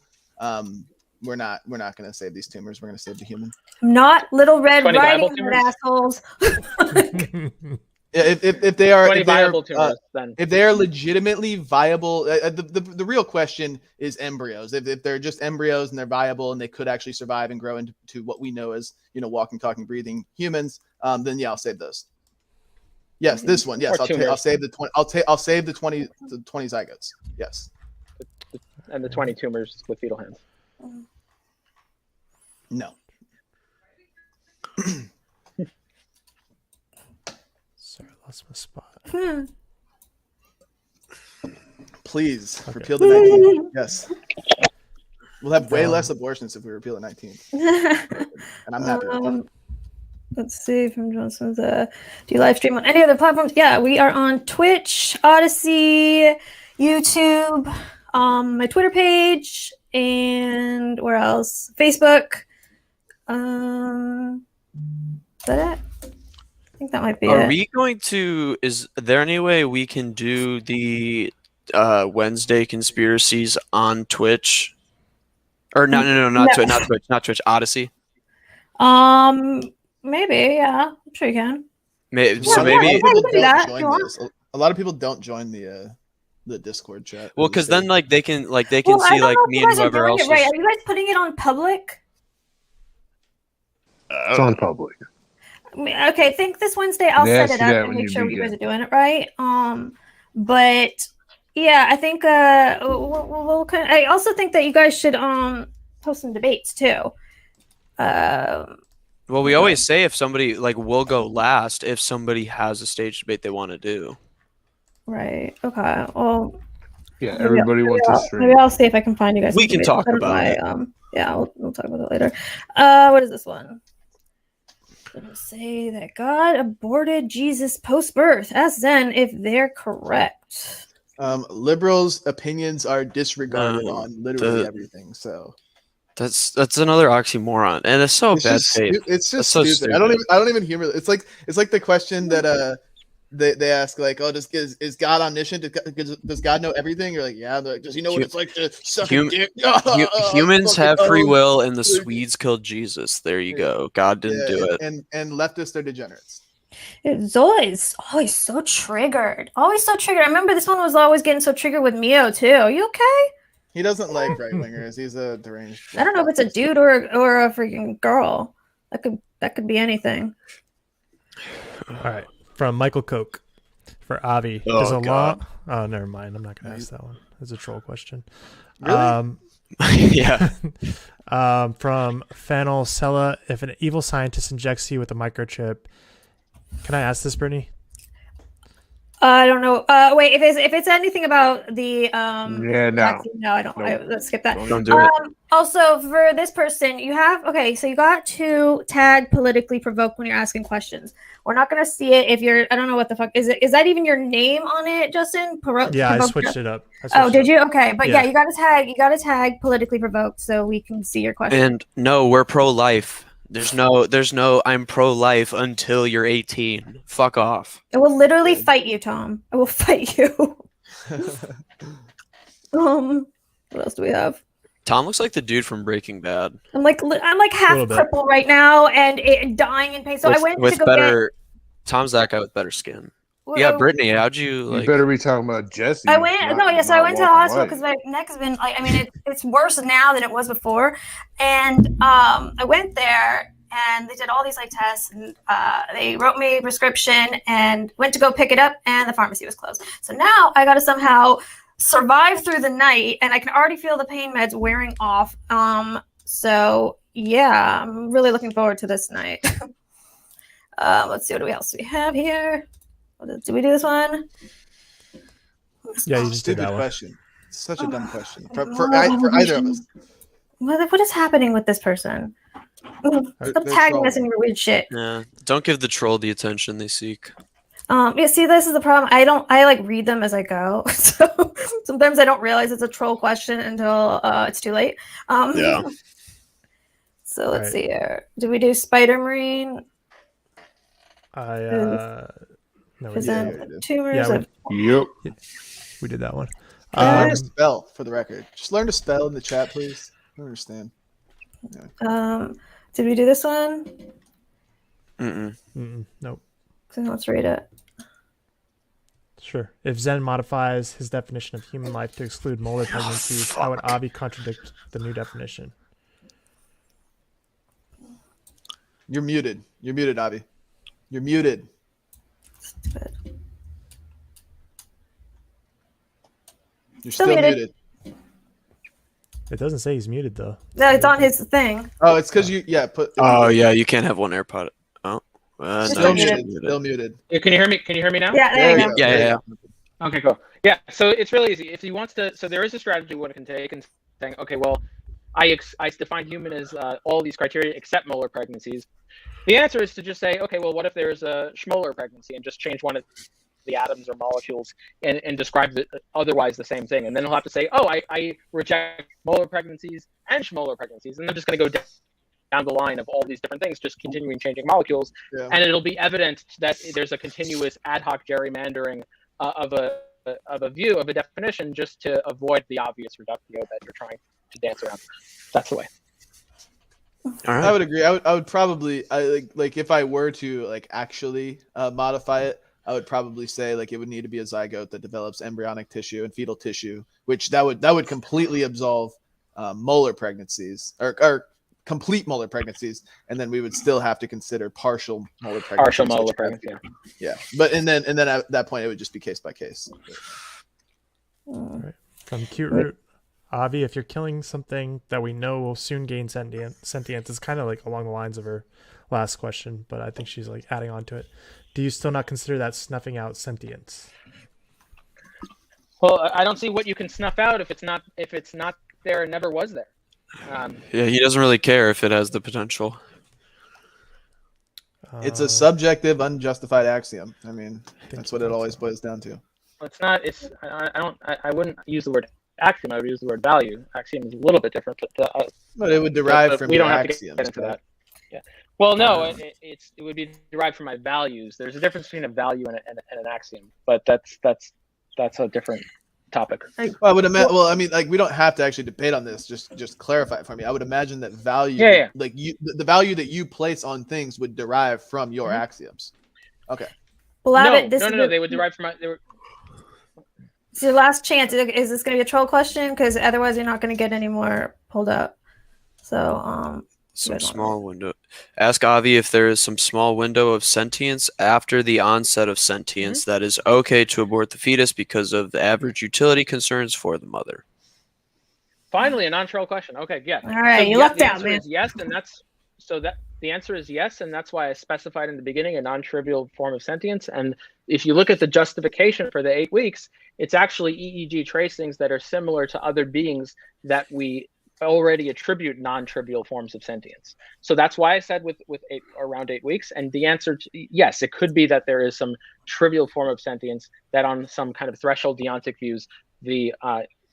we're not going to save these tumors. We're going to save the human. Not Little Red Riding Hood assholes. If they are tumors, then if they are legitimately viable, the real question is embryos. If they're just embryos and they're viable and they could actually survive and grow into what we know as walking, talking, breathing humans, then yeah, I'll save those. Yes, this one. Yes, I'll save the 20. I'll save the 20 zygotes. Yes. And the 20 tumors with fetal hands. No. Sorry, I lost my spot. Please repeal the 19th. Yes. We'll have way less abortions if we repeal the 19th. And I'm happy with that. Let's see from Johnson's. Do you live stream on any other platforms? Yeah, we are on Twitch, Odyssey, YouTube, my Twitter page, and where else? Facebook. Is that it? I think that might be it. Are we going to? Is there any way we can do the Wednesday conspiracies on Twitch? Or no, not Twitch, Odyssey. Maybe, yeah. I'm sure you can. Maybe a lot of people don't join the Discord chat. Well, because then they can see me and whoever else. Right? Are you guys putting it on public? It's on public. Okay, I think this Wednesday I'll set it up and make sure you guys are doing it right. But yeah, I think we'll kind of, I also think that you guys should host some debates too. Well, we always say if somebody we'll go last if somebody has a stage debate they want to do. Right. Okay. Well. Yeah, everybody wants to stream. Maybe I'll see if I can find you guys. We can talk about it. Yeah, we'll talk about it later. What is this one? It'll say that God aborted Jesus post-birth. Ask Zen if they're correct. Liberals' opinions are disregarded on literally everything. So that's another oxymoron, and it's so bad faith. It's just so stupid. I don't even humor. It's like the question that they ask, like, oh, is God omniscient? Does God know everything? You're like, yeah. They're like, does he know what it's like to suck a dick? Humans have free will, and the Swedes killed Jesus. There you go. God didn't do it. And leftists are degenerates. It's always so triggered. Always so triggered. I remember this one was always getting so triggered with Mio too. Are you okay? He doesn't like right wingers. He's a deranged. I don't know if it's a dude or a freaking girl. That could be anything. All right. From Michael Koch for Avi. There's a law. Oh, never mind. I'm not going to ask that one. It's a troll question. Really? Yeah. From Fanel Sella, if an evil scientist injects you with a microchip, can I ask this, Brittany? I don't know. Wait, if it's anything about the vaccine, no, I don't. Let's skip that. Don't do it. Also, for this person, you got to tag politically provoked when you're asking questions. We're not gonna see it if you're. I don't know what the fuck is it. Is that even your name on it, Justin? I switched it up. Did you? Okay, but yeah, you gotta tag politically provoked so we can see your question. And no, we're pro-life. There's no I'm pro-life until you're 18. Fuck off. I will literally fight you, Tom. I will fight you. What else do we have? Tom looks like the dude from Breaking Bad. I'm like half crippled right now and dying in pain. So I went to go get... Tom's that guy with better skin. Yeah, Brittany, how'd you You better be talking about Jesse. So I went to the hospital because my neck has been it's worse now than it was before. And I went there and they did all these tests and they wrote me a prescription and went to go pick it up and the pharmacy was closed. So now I got to somehow survive through the night and I can already feel the pain meds wearing off. So yeah, I'm really looking forward to this night. Let's see what else we have here. Did we do this one? Yeah, you just did that question. It's such a dumb question for either of us. What is happening with this person? Stop tagging us in your weird shit. Yeah, don't give the troll the attention they seek. Yeah, see, this is the problem. I read them as I go. So sometimes I don't realize it's a troll question until it's too late. Yeah. So let's see here. Did we do Spider Marine? Tumors. Yep. We did that one. Learn to spell, for the record. Just learn to spell in the chat, please. I don't understand. Yeah. Did we do this one? Nope. So let's read it. Sure. If Zen modifies his definition of human life to exclude molar pregnancies, how would Avi contradict the new definition? You're muted. You're muted, Avi. You're muted. You're still muted. It doesn't say he's muted though. No, it's on his thing. Oh, it's because you you can't have one AirPod. Still muted. Yeah, can you hear me? Can you hear me now? Yeah, there you go. Yeah. Okay, cool. Yeah, so it's really easy. If he wants to, so there is a strategy one can take and saying, okay, well, I define human as all these criteria except molar pregnancies. The answer is to just say, okay, well, what if there's a schmolar pregnancy and just change one of the atoms or molecules and describe it otherwise the same thing. And then he'll have to say, oh, I reject molar pregnancies and schmolar pregnancies. And I'm just going to go down the line of all these different things, just continuing changing molecules. Yeah. And it'll be evident that there's a continuous ad hoc gerrymandering of a view of a definition just to avoid the obvious reductio that you're trying to dance around. That's the way. All right. I would agree. I would probably like if I were to like actually modify it, I would probably say like it would need to be a zygote that develops embryonic tissue and fetal tissue, which that would completely absolve molar pregnancies or complete molar pregnancies, and then we would still have to consider partial molar pregnancies. Partial molar pregnancy. Yeah, but and then at that point it would just be case by case. All right. From Cute Root, Avi, if you're killing something that we know will soon gain sentience, it's kind of like along the lines of her last question, but I think she's like adding on to it. Do you still not consider that snuffing out sentience? Well, I don't see what you can snuff out if it's not there and never was there. Yeah, he doesn't really care if it has the potential. It's a subjective, unjustified axiom. I mean, that's what it always boils down to. It's not. It's. I wouldn't use the word axiom. I would use the word value. Axiom is a little bit different, but it would derive from. We don't have axioms, to get into that. Yeah. Well, no, it would be derived from my values. There's a difference between a value and an axiom, but that's a different topic. Well, I would imagine. Well, I mean, like we don't have to actually debate on this. Just clarify it for me. I would imagine that value, like the value that you place on things would derive from your axioms. Okay. Well, no. They would derive from my. It's your last chance. Is this going to be a troll question? Because otherwise, you're not going to get any more pulled up. So, some small window. Ask Avi if there is some small window of sentience after the onset of sentience that is okay to abort the fetus because of the average utility concerns for the mother. Finally, a non-troll question. Okay, yeah. All right, so you lucked out, man. Yes, and the answer is yes, and that's why I specified in the beginning a non-trivial form of sentience. And if you look at the justification for the 8 weeks, it's actually EEG tracings that are similar to other beings that we already attribute non-trivial forms of sentience. So that's why I said with around 8 weeks. And the answer to yes, it could be that there is some trivial form of sentience that on some kind of threshold deontic views, the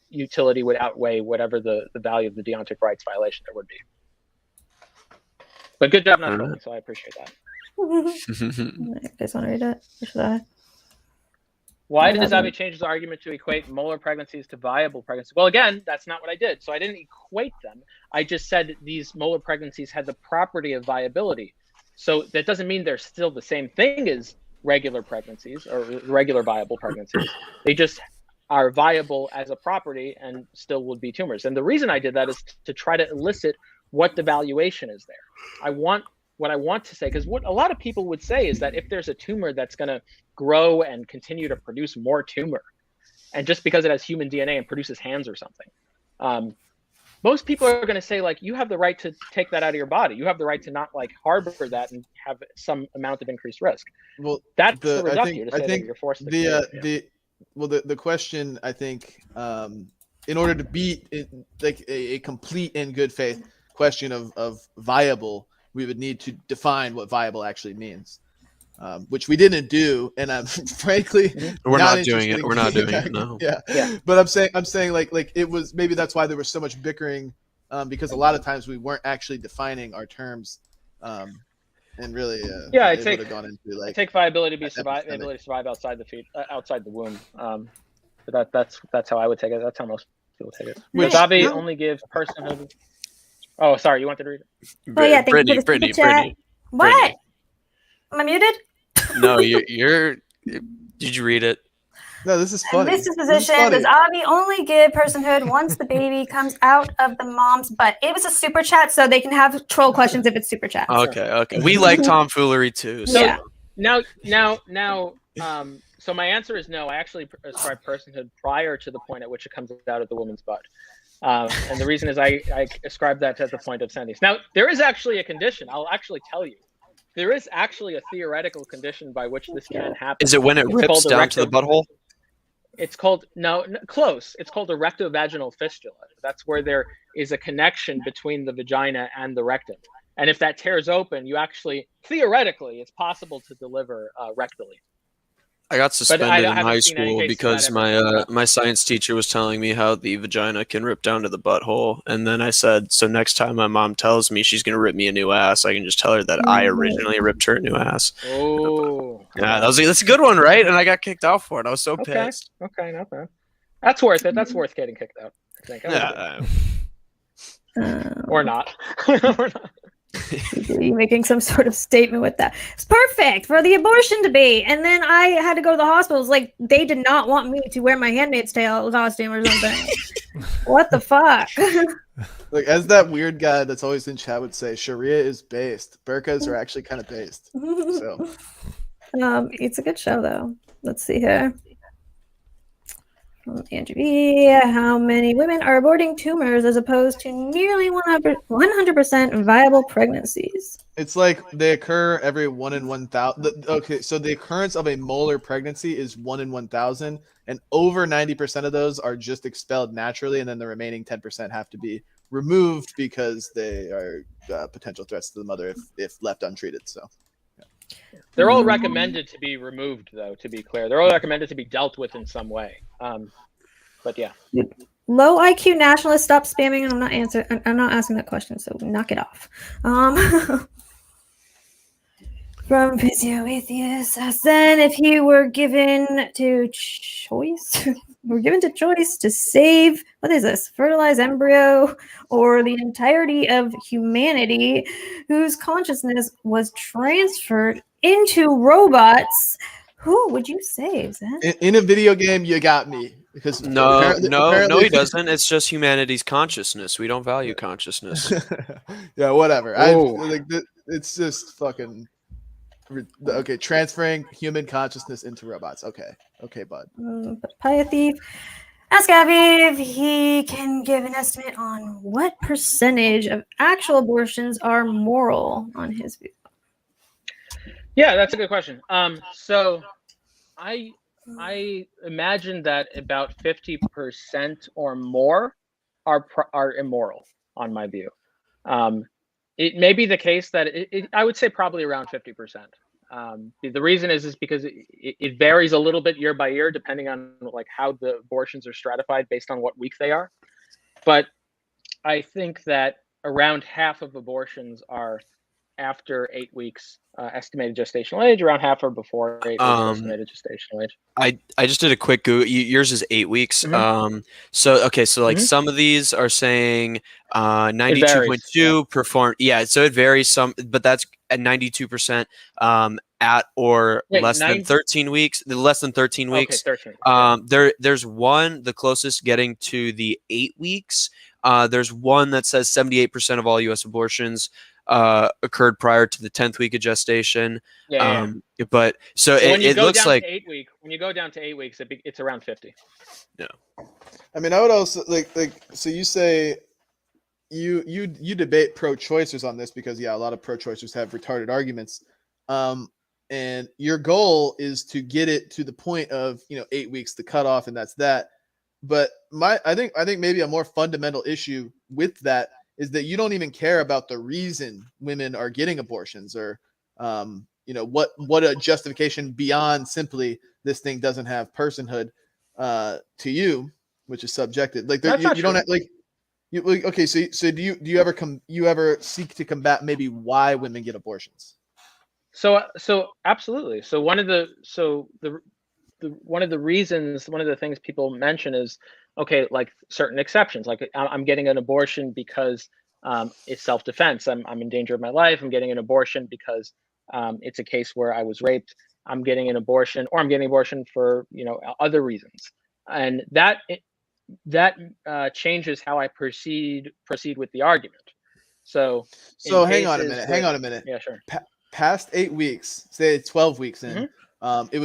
utility would outweigh whatever the value of the deontic rights violation there would be. But good job not trolling, so I appreciate that. You guys want to read it? Or should I? Why does Avi change his argument to equate molar pregnancies to viable pregnancies? Well, again, that's not what I did. So I didn't equate them. I just said these molar pregnancies had the property of viability. So that doesn't mean they're still the same thing as regular pregnancies or regular viable pregnancies. They just are viable as a property and still would be tumors. And the reason I did that is to try to elicit what the valuation is there. What I want to say, because what a lot of people would say is that if there's a tumor that's going to grow and continue to produce more tumor, and just because it has human DNA and produces hands or something, most people are going to say, like, you have the right to take that out of your body. You have the right to not like harbor that and have some amount of increased risk. Well, that's the reductio to say that you're forced to the question, I think, in order to be like a complete and good faith question of viable, we would need to define what viable actually means, which we didn't do. And I'm frankly, we're not doing it. We're not doing it. No. Yeah. But I'm saying like it was, maybe that's why there was so much bickering, because a lot of times we weren't actually defining our terms. And really, I take viability to be ability to survive outside the womb. But that's how I would take it. That's how most people take it. Which Avi only gives personhood. Oh, sorry, you wanted to read it? Oh yeah, Brittany. What? Am I muted? No, you're. Did you read it? No, this is funny. This disposition does Avi only give personhood once the baby comes out of the mom's butt? It was a super chat, so they can have troll questions if it's super chat. Okay. We like tomfoolery too. So. Yeah. Now. So my answer is no. I actually ascribe personhood prior to the point at which it comes out of the woman's butt. And the reason is I ascribe that at the point of sentience. Now, there is actually a condition. I'll actually tell you. There is actually a theoretical condition by which this can happen. Is it when it rips down to the butthole? It's called, no, close. It's called a rectovaginal fistula. That's where there is a connection between the vagina and the rectum. And if that tears open, you actually, theoretically, it's possible to deliver rectally. I got suspended in high school because my science teacher was telling me how the vagina can rip down to the butthole. And then I said, so next time my mom tells me she's going to rip me a new ass, I can just tell her that I originally ripped her a new ass. Oh. Yeah, that's a good one, right? And I got kicked out for it. I was so pissed. Okay, not bad. That's worth it. That's worth getting kicked out, I think. Yeah. Or not. Or not. You making some sort of statement with that. It's perfect for the abortion debate. And then I had to go to the hospitals. Like, they did not want me to wear my Handmaid's Tale costume or something. What the fuck? Like, as that weird guy that's always in chat would say, Sharia is based. Burqas are actually kind of based. So, it's a good show, though. Let's see here. From Andrew B. How many women are aborting tumors as opposed to nearly 100% viable pregnancies? it's like they occur every 1 in 1,000. Okay, so the occurrence of a molar pregnancy is 1 in 1,000, and over 90% of those are just expelled naturally, and then the remaining 10% have to be removed because they are potential threats to the mother if left untreated. So. They're all recommended to be removed, though, to be clear. They're all recommended to be dealt with in some way. But yeah. Low IQ nationalists, stop spamming, and I'm not asking that question, so knock it off. From Physio Atheist asks, then if you were given to choice, to save, what is this, fertilized embryo or the entirety of humanity whose consciousness was transferred into robots, who would you save, Zen? In a video game, you got me. Because no, he doesn't. It's just humanity's consciousness. We don't value consciousness. Yeah, whatever. It's just fucking... Okay, transferring human consciousness into robots. Okay, bud. Pie Thief. Ask Abby if he can give an estimate on what percentage of actual abortions are moral on his view. Yeah, that's a good question. So I imagine that about 50% or more are immoral on my view. It may be the case that I would say probably around 50%. The reason is because it varies a little bit year by year, depending on like how the abortions are stratified based on what week they are. But I think that around half of abortions are after 8 weeks estimated gestational age, around half are before 8 weeks estimated gestational age. I just did a quick Google. Yours is 8 weeks. So like some of these are saying 92.2 perform. Yeah, so it varies some, but that's at 92% at or less than 13 weeks. Less than 13 weeks. Okay, 13. There's one, the closest getting to the 8 weeks. There's one that says 78% of all U.S. abortions occurred prior to the 10th week of gestation. But so it looks like when you go down to 8 weeks, it's around 50. No, I mean, I would also like so you say you debate pro-choicers on this because a lot of pro-choicers have retarded arguments, and your goal is to get it to the point of 8 weeks the cutoff, and that's that. But I think maybe a more fundamental issue with that is that you don't even care about the reason women are getting abortions, or what a justification beyond simply this thing doesn't have personhood to you, which is subjective. Like you don't have, okay. So do you ever seek to combat maybe why women get abortions? So absolutely. So one of the reasons, one of the things people mention is, okay, like certain exceptions, like I'm getting an abortion because it's self-defense. I'm in danger of my life. I'm getting an abortion because it's a case where I was raped. I'm getting an abortion, or I'm getting an abortion for other reasons, and that changes how I proceed with the argument. So hang on a minute. Yeah, sure. Past 8 weeks, say 12 weeks in, it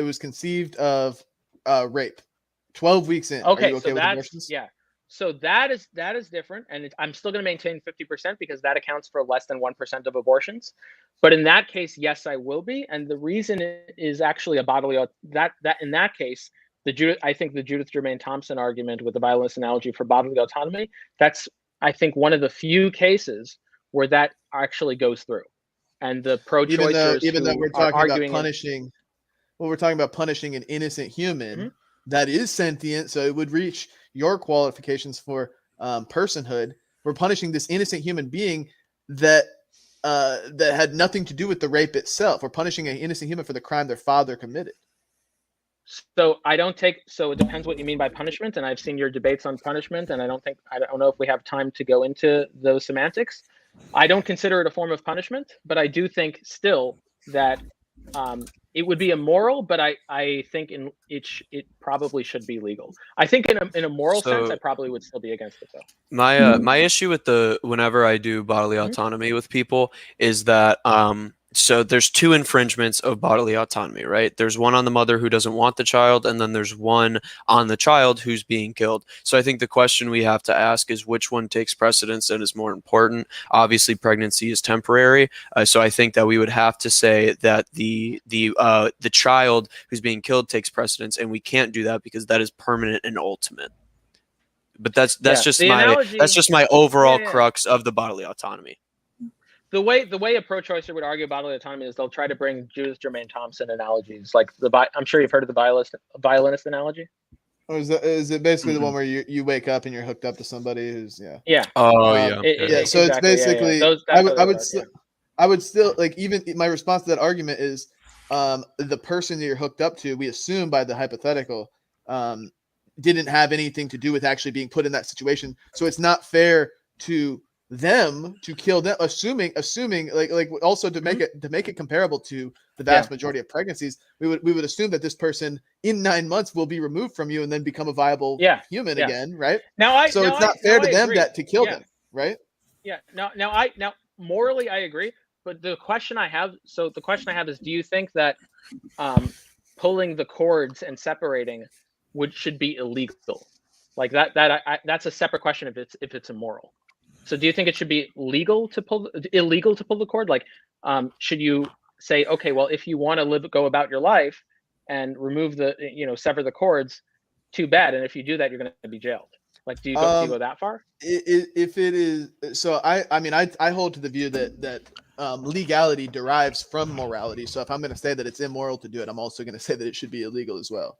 was conceived of rape. 12 weeks in. Okay, are you okay with abortions? Yeah. So that is different, and I'm still going to maintain 50% because that accounts for less than 1% of abortions. But in that case, yes, I will be, and the reason is actually a bodily that in that case, I think the Judith Germain Thompson argument with the violence analogy for bodily autonomy. That's, I think, one of the few cases where that actually goes through, and the pro-choicers even though we're talking about punishing, we're talking about punishing an innocent human that is sentient, so it would reach your qualifications for personhood. We're punishing this innocent human being that had nothing to do with the rape itself. We're punishing an innocent human for the crime their father committed. So it depends what you mean by punishment, and I've seen your debates on punishment, and I don't know if we have time to go into those semantics. I don't consider it a form of punishment, but I do think still that it would be immoral, but I think it probably should be legal. I think in a moral sense, I probably would still be against it though. My issue with whenever I do bodily autonomy with people is that so there's two infringements of bodily autonomy, right? There's one on the mother who doesn't want the child, and then there's one on the child who's being killed. So I think the question we have to ask is which one takes precedence and is more important. Obviously, pregnancy is temporary, so I think that we would have to say that the child who's being killed takes precedence, and we can't do that because that is permanent and ultimate. But that's just my overall crux of the bodily autonomy. The way a pro-choicer would argue bodily autonomy is they'll try to bring Judith Jermaine Thompson analogies, like I'm sure you've heard of the violinist analogy. Or is it basically the one where you wake up and you're hooked up to somebody who's yeah oh yeah so exactly, it's basically I would still like, even my response to that argument is the person that you're hooked up to, we assume by the hypothetical didn't have anything to do with actually being put in that situation, so it's not fair to them to kill them, assuming like also to make it comparable to the vast majority of pregnancies, we would assume that this person in 9 months will be removed from you and then become a viable human again, right? It's not fair to them to kill them, right? Now morally I agree, but the question I have is, do you think that pulling the cords and separating should be illegal? Like that's a separate question if it's immoral. So do you think it should be illegal to pull the cord? Like, should you say, okay, well, if you want to go about your life and remove sever the cords, too bad. And if you do that, you're going to be jailed. Like, do you go that far? If it is, so I hold to the view that legality derives from morality. So if I'm going to say that it's immoral to do it, I'm also going to say that it should be illegal as well.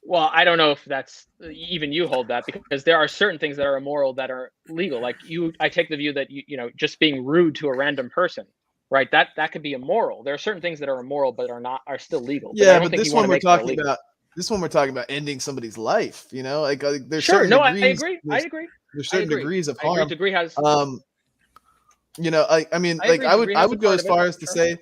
Well, I don't know if that's even you hold that, because there are certain things that are immoral that are legal. Like I take the view that just being rude to a random person, right? That could be immoral. There are certain things that are immoral but are still legal. Yeah, but this one we're talking about ending somebody's life. Like there's certain degrees, I agree. There's certain degrees of harm. Degree has. I would go as far as to say,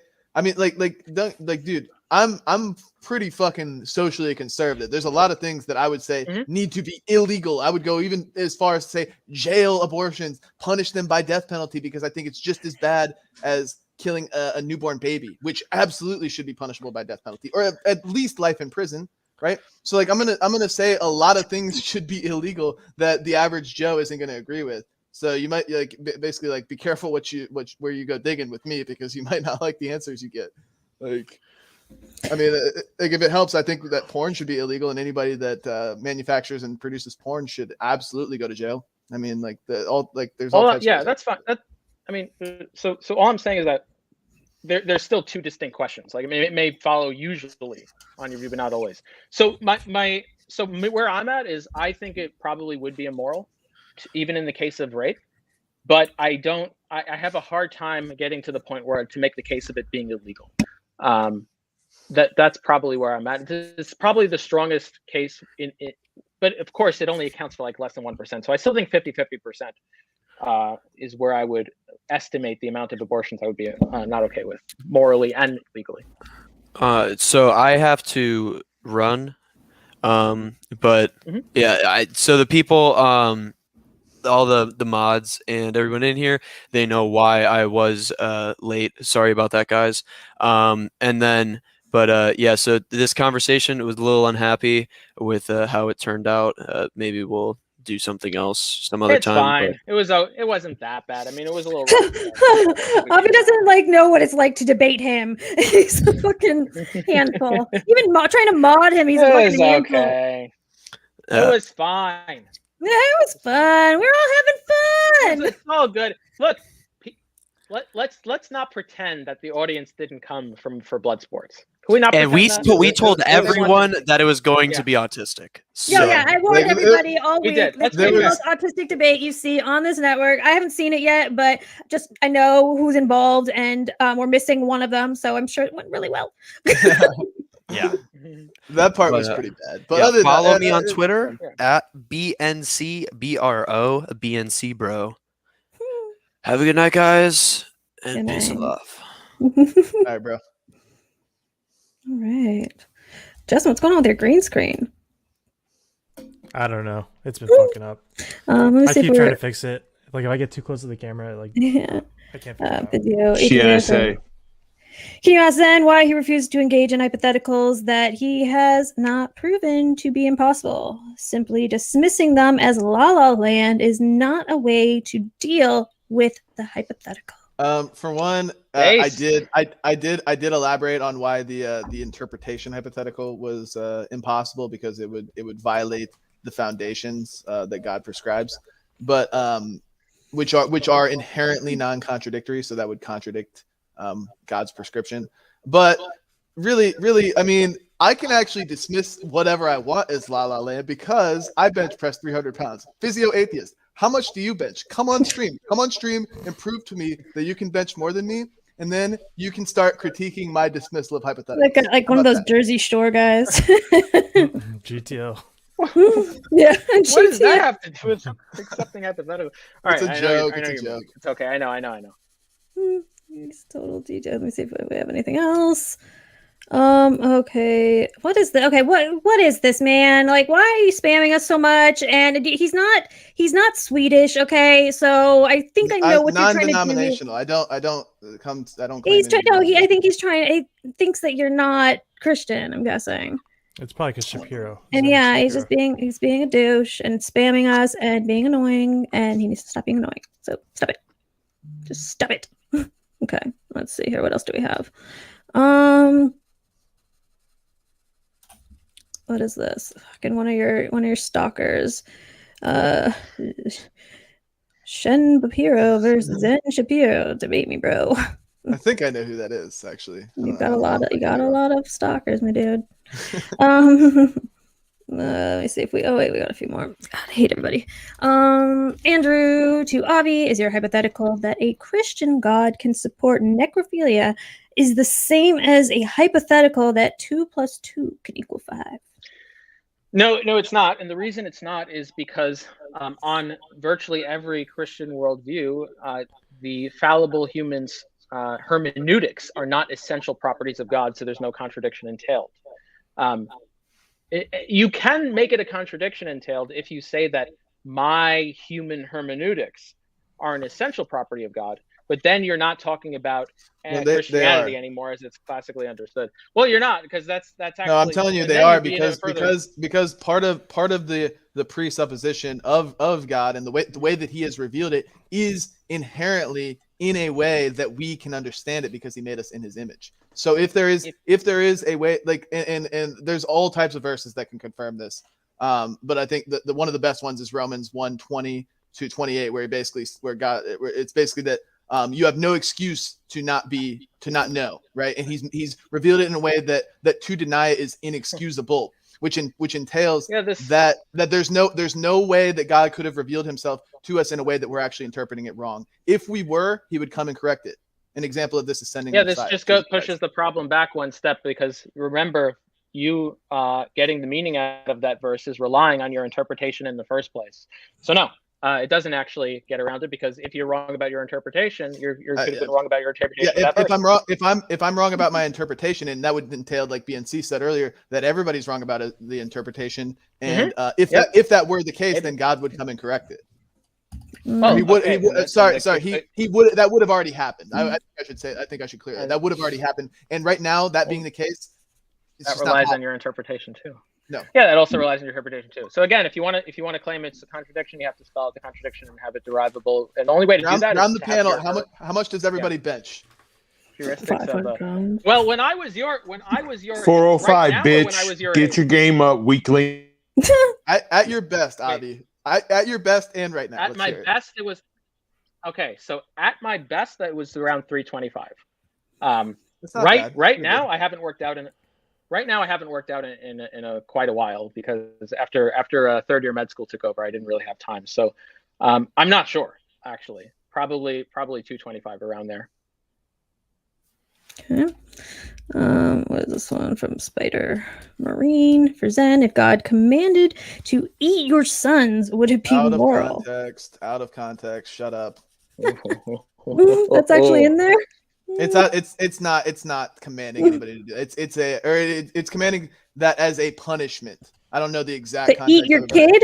dude, I'm pretty fucking socially conservative. There's a lot of things that I would say need to be illegal. I would go even as far as to say jail abortions, punish them by death penalty, because I think it's just as bad as killing a newborn baby, which absolutely should be punishable by death penalty, or at least life in prison, right? So like I'm gonna say a lot of things should be illegal that the average Joe isn't gonna agree with. So you might basically be careful where you go digging with me, because you might not like the answers you get. If it helps, I think that porn should be illegal, and anybody that manufactures and produces porn should absolutely go to jail. There's all types of that's fine. So all I'm saying is that there's still two distinct questions. Like, it may follow usually on your view, but not always. So where I'm at is, I think it probably would be immoral, even in the case of rape, but I have a hard time getting to the point where to make the case of it being illegal. That's probably where I'm at. It's probably the strongest case in it, but of course it only accounts for less than 1%. So I still think 50% is where I would estimate the amount of abortions I would be not okay with, morally and legally. So I have to run, but so the people, all the mods and everyone in here, they know why I was late. Sorry about that, guys. So this conversation was a little unhappy with how it turned out. Maybe we'll do something else some other time. Fine. But... It wasn't that bad. It was a little rough. Avi doesn't know what it's like to debate him. He's a fucking handful. Even trying to mod him, he's a fucking handful. Okay. It was fine. Yeah, it was fun. We're all having fun. It's all good. Look, let's not pretend that the audience didn't come for blood sports. Can we not? And we told everyone that it was going to be autistic. So. Yeah, I warned everybody all week. That's the most autistic debate you see on this network. I haven't seen it yet, but I know who's involved, and we're missing one of them, so I'm sure it went really well. Yeah, that part was pretty bad. But follow me on Twitter at BNC BRO BNC bro. Have a good night, guys, and Good peace and night. love. All right, bro. All right. Justin, what's going on with your green screen? I don't know. It's been fucking up. Let me I see keep if trying we're... to fix it. Like if I get too close to the camera, like Yeah. I can't figure it out. Video. CNSA. Can you ask Zen why he refuses to engage in hypotheticals that he has not proven to be impossible? Simply dismissing them as La La Land is not a way to deal with the hypothetical. For one, I did elaborate on why the interpretation hypothetical was impossible, because it would violate the foundations that God prescribes, but which are inherently non-contradictory, so that would contradict God's prescription. But really, I mean, I can actually dismiss whatever I want as La La Land, because I bench press 300 pounds. Physio atheist. How much do you bench? Come on stream and prove to me that you can bench more than me, and then you can start critiquing my dismissal of hypotheticals. Like one of those Jersey Shore guys. GTO. Yeah. What does that have to do with accepting hypothetical? All right, it's a joke. It's a joke. It's okay. I know. It's total detail. Let me see if we have anything else. Okay. What is the what is this, man? Like, why are you spamming us so much? And he's not Swedish, okay? So I think I know what you're trying to do. Non-denominational. I don't claim He thinks that you're not Christian, I'm guessing. It's probably because Shapiro. And yeah, Shapiro. he's being a douche and spamming us and being annoying, and he needs to stop being annoying. So stop it. Just stop it. Okay, let's see here. What else do we have? What is this? Fucking one of your stalkers. Shapiro versus Zen Shapiro. Debate me, bro. I think I know who that is, actually. You got a lot of stalkers, my dude. Let me see if we we got a few more. God, I hate everybody. Andrew to Avi, is your hypothetical that a Christian God can support necrophilia is the same as a hypothetical that 2 + 2 can equal 5? No, it's not. And the reason it's not is because on virtually every Christian worldview, the fallible humans' hermeneutics are not essential properties of God, so there's no contradiction entailed. You can make it a contradiction entailed if you say that my human hermeneutics are an essential property of God, but then you're not talking about Christianity anymore as it's classically understood. Well, you're not, because that's actually. No, I'm telling you, they are, because part of the presupposition of God and the way that He has revealed it is inherently in a way that we can understand it, because He made us in His image. So if there is a way, like, and there's all types of verses that can confirm this, but I think the one of the best ones is Romans 1:20-28, where it's basically that you have no excuse to not know, right? And he's revealed it in a way that to deny it is inexcusable, which entails that there's no way that God could have revealed Himself to us in a way that we're actually interpreting it wrong. If we were, He would come and correct it. An example of this is sending. Yeah, this just pushes the problem back one step, because remember, you getting the meaning out of that verse is relying on your interpretation in the first place. So no, it doesn't actually get around it, because if you're wrong about your interpretation, you're could have been wrong about your interpretation. Yeah, if I'm wrong about my interpretation, and that would entail, like BNC said earlier, that everybody's wrong about the interpretation, and if that were the case, then God would come and correct it. Oh, he would. That would have already happened. I think I should clear that. That would have already happened. And right now, that being the case, that relies on your interpretation too. No. Yeah, that also relies on your interpretation too. So again, if you want to claim it's a contradiction, you have to spell out the contradiction and have it derivable. And the only way to do that is the panel. How much does everybody bench? Well, when I was your 405, right bitch. Get your game up, weakling. At your best, Avi. At your best and right now. At my best, it was okay. So at my best, that was around 325. Right now, I haven't worked out in quite a while, because after third year med school took over, I didn't really have time. So I'm not sure, actually. Probably 225, around there. Okay. What is this one from Spider Marine? For Zen, if God commanded to eat your sons, would it be moral? Out of context. Shut up. That's actually in there. It's not commanding anybody to do it. It's commanding that as a punishment. I don't know the exact to context eat your of it, kid.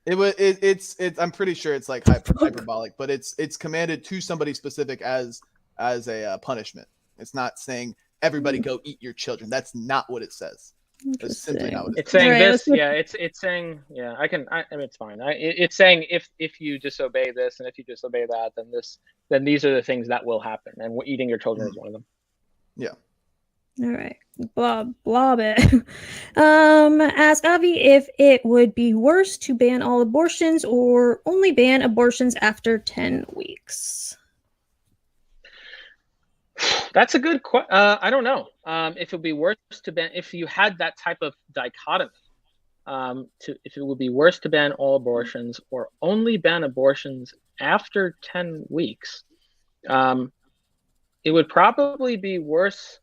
It's I'm pretty sure it's like hyperbolic, but it's commanded to somebody specific as a punishment. It's not saying everybody go eat your children. That's not what it says. That's simply not what it's saying. This, yeah. It's saying, yeah. I mean, it's fine. It's saying if you disobey this and if you disobey that, then these are the things that will happen, and eating your children is one of them. Yeah. All right. Blob it. Ask Avi if it would be worse to ban all abortions or only ban abortions after 10 weeks. That's a good question. I don't know if it would be worse to ban if you had that type of dichotomy. If it would be worse to ban all abortions or only ban abortions after 10 weeks. It would probably be worse.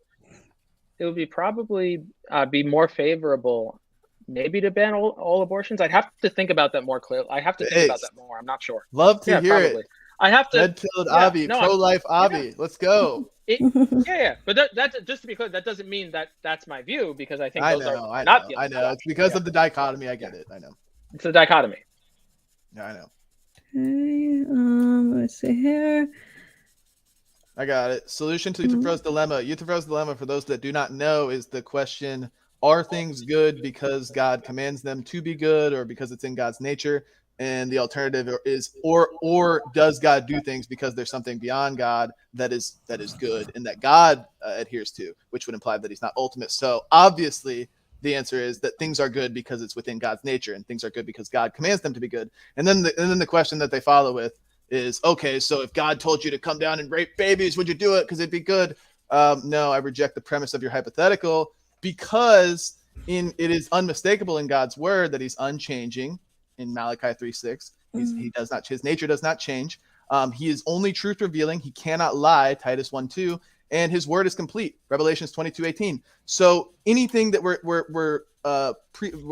It would probably be more favorable, maybe, to ban all abortions. I'd have to think about that more clearly. I have to think about that more. I'm not sure. Love to hear it. I have to. Red-pilled Avi, pro-life Avi. Yeah. Let's go. But that's just to be clear. That doesn't mean that that's my view, because I think those are not the. I know. It's because of the dichotomy. I get it. I know. It's a dichotomy. Yeah, I know. Okay. Let's see here. I got it. Solution to Euthyphro's dilemma. Euthyphro's dilemma, for those that do not know, is the question: are things good because God commands them to be good, or because it's in God's nature? And the alternative is, or does God do things because there's something beyond God that is good and that God adheres to, which would imply that he's not ultimate. So obviously the answer is that things are good because it's within God's nature, and things are good because God commands them to be good. And then the question that they follow with is, okay, so if God told you to come down and rape babies, would you do it because it'd be good? No, I reject the premise of your hypothetical, because it is unmistakable in God's word that he's unchanging. In Malachi 3:6, his nature does not change. He is only truth revealing. He cannot lie, Titus 1:2, and his word is complete, Revelations 22:18. So anything that we're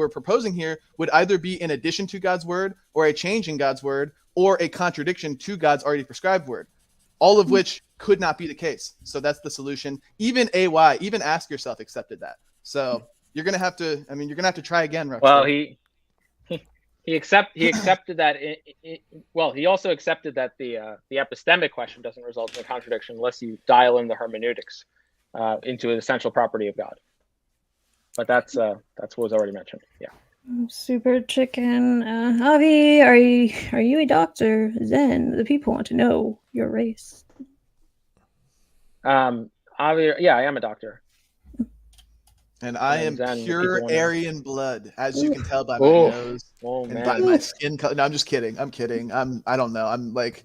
proposing here would either be in addition to God's word, or a change in God's word, or a contradiction to God's already prescribed word, all of which could not be the case. So that's the solution. Even Ask Yourself accepted that. So you're gonna have to try again, Rockstar. Well, he accepted that. He also accepted that the epistemic question doesn't result in a contradiction unless you dial in the hermeneutics into an essential property of God. But that's what was already mentioned. Yeah. Super chicken. Avi, are you a doctor? Zen, the people want to know your race. Avi, yeah, I am a doctor. And I am pure Aryan blood, as you can tell by my nose and by my skin color. No, I'm just kidding. I'm kidding. I don't know. I'm like,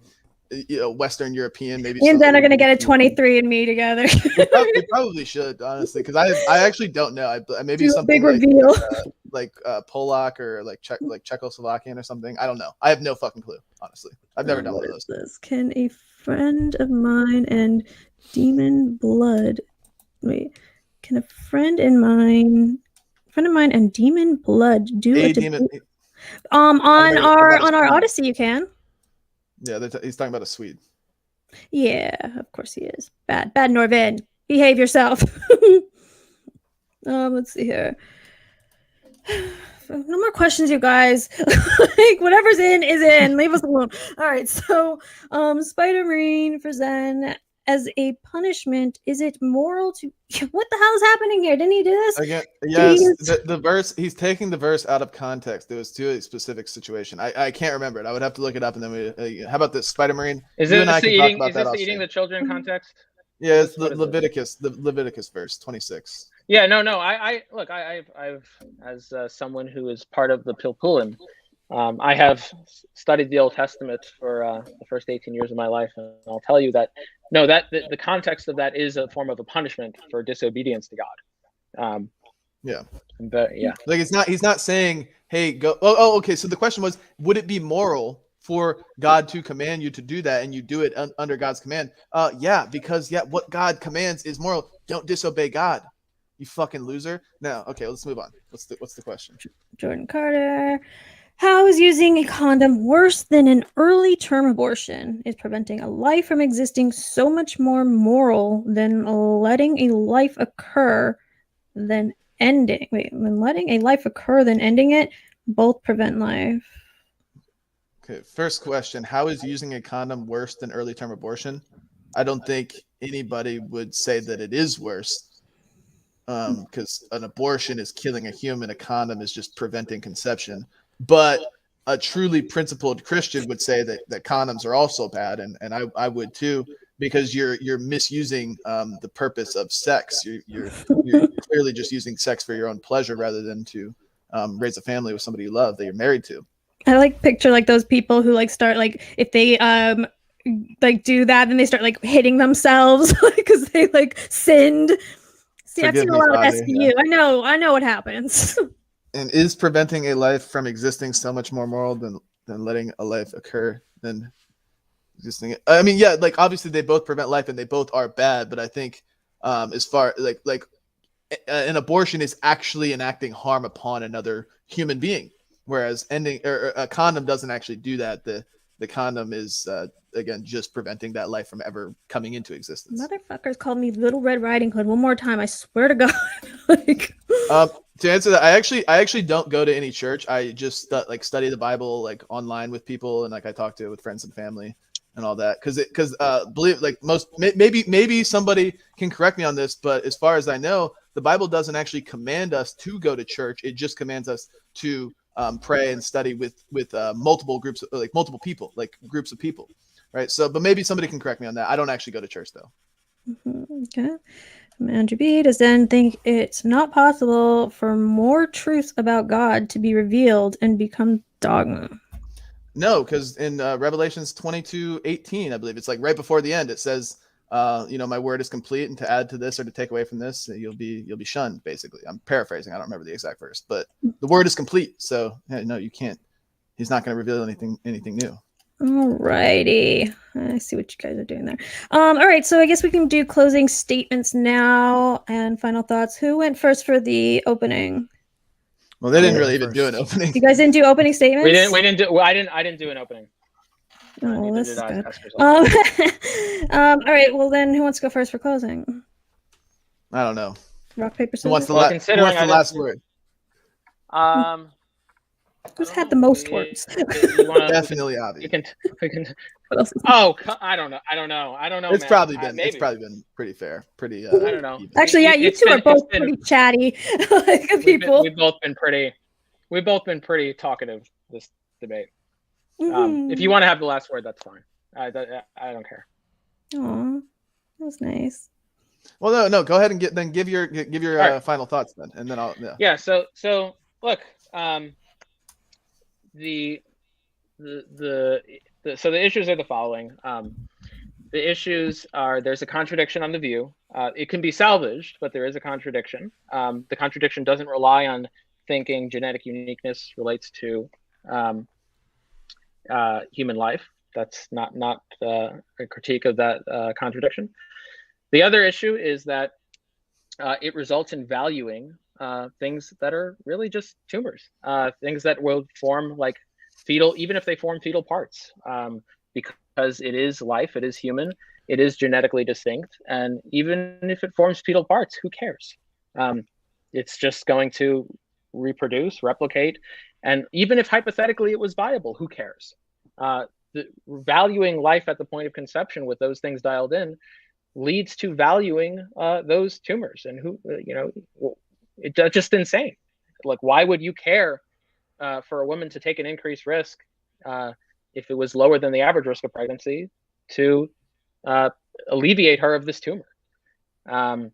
Western European, maybe. You and Dan are going to get a 23andMe together. We probably should, honestly, because I actually don't know. Maybe something big reveal. like Polak or like Czechoslovakian or something. I don't know. I have no fucking clue, honestly. I've never done one of those. Can a friend of mine and demon blood Can a friend of mine and demon blood do a demon? On our Odyssey, you can. Yeah, he's talking about a Swede. Yeah, of course he is. Bad Norvin. Behave yourself. Let's see here. No more questions, you guys. Like, whatever's in is in. Leave us alone. All right, so Spider Marine for Zen. As a punishment, is it moral to... What the hell is happening here? Didn't he do this? Again, yes, the verse, he's taking the verse out of context. It was to a specific situation. I can't remember it. I would have to look it up, and then how about this, Spider Marine? Is this the eating the children context? Yeah, it's the Leviticus verse 26. Yeah, no. I've as someone who is part of the Pilpulim, I have studied the Old Testament for the first 18 years of my life, and I'll tell you that the context of that is a form of a punishment for disobedience to God. Like he's not saying, hey, go. Oh, okay. So the question was, would it be moral for God to command you to do that, and you do it under God's command? Yeah, because what God commands is moral. Don't disobey God, you fucking loser. No, okay, let's move on. What's the question? Jordan Carter. How is using a condom worse than an early term abortion? Is preventing a life from existing so much more moral than letting a life occur than ending? Wait, when letting a life occur than ending it, both prevent life. Okay, first question. How is using a condom worse than early term abortion? I don't think anybody would say that it is worse. Because an abortion is killing a human, a condom is just preventing conception. But a truly principled Christian would say that condoms are also bad, and I would too, because you're misusing the purpose of sex. You're clearly just using sex for your own pleasure rather than to raise a family with somebody you love that you're married to. I like picture like those people who like start like if they like do that, then they start like hitting themselves because they like sinned. See, I've seen a lot of SVU. Yeah. I know what happens. And is preventing a life from existing so much more moral than letting a life occur than existing? I mean, yeah, like obviously they both prevent life and they both are bad, but I think as far like an abortion is actually enacting harm upon another human being, whereas ending or a condom doesn't actually do that. The condom is again just preventing that life from ever coming into existence. Motherfuckers called me Little Red Riding Hood one more time. I swear to God. Like... To answer that, I actually don't go to any church. I just study the Bible like online with people, and like I talk to it with friends and family and all that. Because believe like most maybe somebody can correct me on this, but as far as I know, the Bible doesn't actually command us to go to church. It just commands us to pray and study with multiple groups, like multiple people, like groups of people, right? So, but maybe somebody can correct me on that. I don't actually go to church though. Okay. Andrew B. does then think it's not possible for more truths about God to be revealed and become dogma. No, because in Revelations 22:18, I believe it's like right before the end, it says, my word is complete, and to add to this or to take away from this, you'll be shunned. Basically, I'm paraphrasing. I don't remember the exact verse, but the word is complete. So no, you can't. He's not going to reveal anything new. Alrighty, I see what you guys are doing there. All right, so I guess we can do closing statements now and final thoughts. Who went first for the opening? Well, they didn't really even do an opening. You guys didn't do opening statements? We didn't do. Well, I didn't do an opening. Oh, this is good. All right, well then, who wants to go first for closing? I don't know. Rock, paper, scissors. Who wants the last word? Who's had the most words? Definitely obvious. What else? Oh, I don't know. It's probably been pretty fair. Pretty. I don't know. Actually, yeah, you two are both pretty chatty people. We've both been pretty talkative this debate. If you want to have the last word, that's fine. I don't care. Aw, that was nice. Well, no. Go ahead and give your right. Final thoughts then, and then I'll. Yeah. So look. The issues are the following. The issues are there's a contradiction on the view. It can be salvaged, but there is a contradiction. The contradiction doesn't rely on thinking genetic uniqueness relates to human life. That's not a critique of that contradiction. The other issue is that it results in valuing things that are really just tumors, things that will form like fetal, even if they form fetal parts, because it is life, it is human, it is genetically distinct, and even if it forms fetal parts, who cares? It's just going to reproduce, replicate, and even if hypothetically it was viable, who cares? Valuing life at the point of conception with those things dialed in leads to valuing those tumors, and it's just insane. Like, why would you care for a woman to take an increased risk if it was lower than the average risk of pregnancy to alleviate her of this tumor? And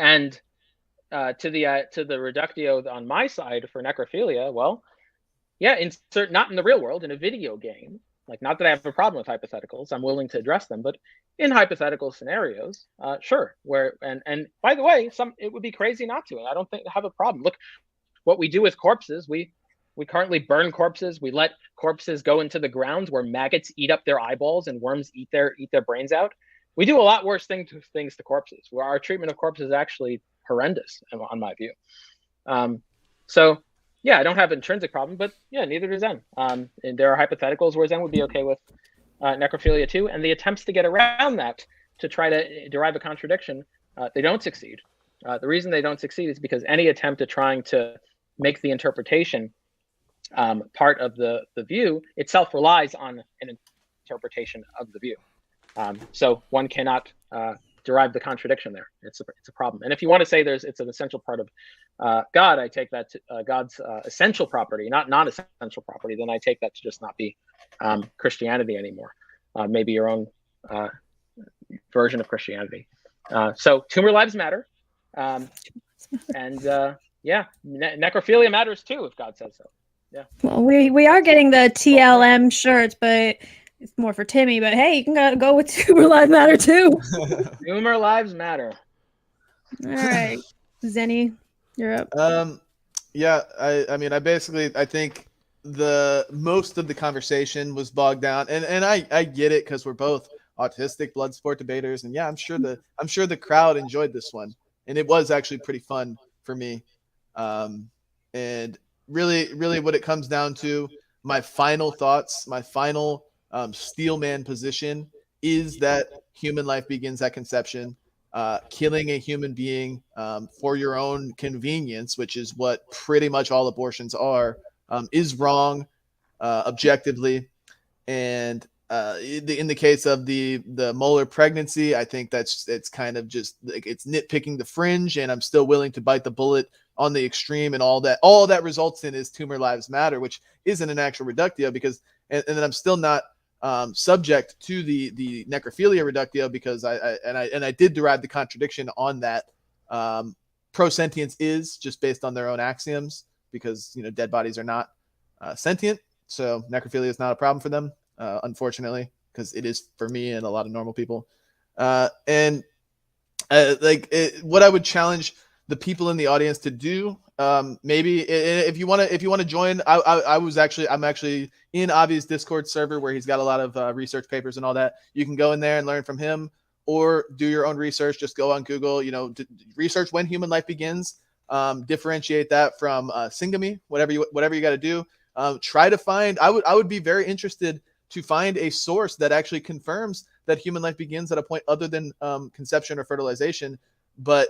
to the reductio on my side for necrophilia, well, yeah, not in the real world, in a video game. Like, not that I have a problem with hypotheticals, I'm willing to address them, but in hypothetical scenarios, sure. Where and by the way, it would be crazy not to. I don't have a problem. Look, what we do with corpses, we currently burn corpses. We let corpses go into the ground where maggots eat up their eyeballs and worms eat their brains out. We do a lot worse things to corpses. Where our treatment of corpses is actually horrendous, on my view. So yeah, I don't have an intrinsic problem, but yeah, neither does Zen. And there are hypotheticals where Zen would be okay with necrophilia too, and the attempts to get around that to try to derive a contradiction, they don't succeed. The reason they don't succeed is because any attempt at trying to make the interpretation part of the view itself relies on an interpretation of the view. So one cannot derive the contradiction there. It's a problem. And if you want to say it's an essential part of God, I take that to God's essential property, not non-essential property, then I take that to just not be Christianity anymore. Maybe your own version of Christianity. So tumor lives matter. And yeah, necrophilia matters too, if God says so. Yeah. Well, we are getting the TLM shirts, but it's more for Timmy. But hey, you can go with tumor lives matter too. Tumor lives matter. All right, Zenny, you're up. Yeah, I mean, I think the most of the conversation was bogged down, and I get it because we're both autistic blood sport debaters, and yeah, I'm sure the crowd enjoyed this one, and it was actually pretty fun for me. And really what it comes down to, my final thoughts, my final steelman position is that human life begins at conception. Killing a human being for your own convenience, which is what pretty much all abortions are, is wrong objectively. And in the case of the Molar pregnancy, I think it's kind of just like it's nitpicking the fringe, and I'm still willing to bite the bullet on the extreme, and all that results in is tumor lives matter, which isn't an actual reductio, because and then I'm still not subject to the necrophilia reductio, because I did derive the contradiction on that. Pro-sentience is just based on their own axioms, because dead bodies are not sentient, so necrophilia is not a problem for them, unfortunately, because it is for me and a lot of normal people. What I would challenge the people in the audience to do, maybe if you want to join, I'm actually in Avi's Discord server, where he's got a lot of research papers and all that. You can go in there and learn from him, or do your own research. Just go on Google, research when human life begins, differentiate that from syngamy, whatever you got to do. Try to find, I would be very interested to find a source that actually confirms that human life begins at a point other than conception or fertilization. But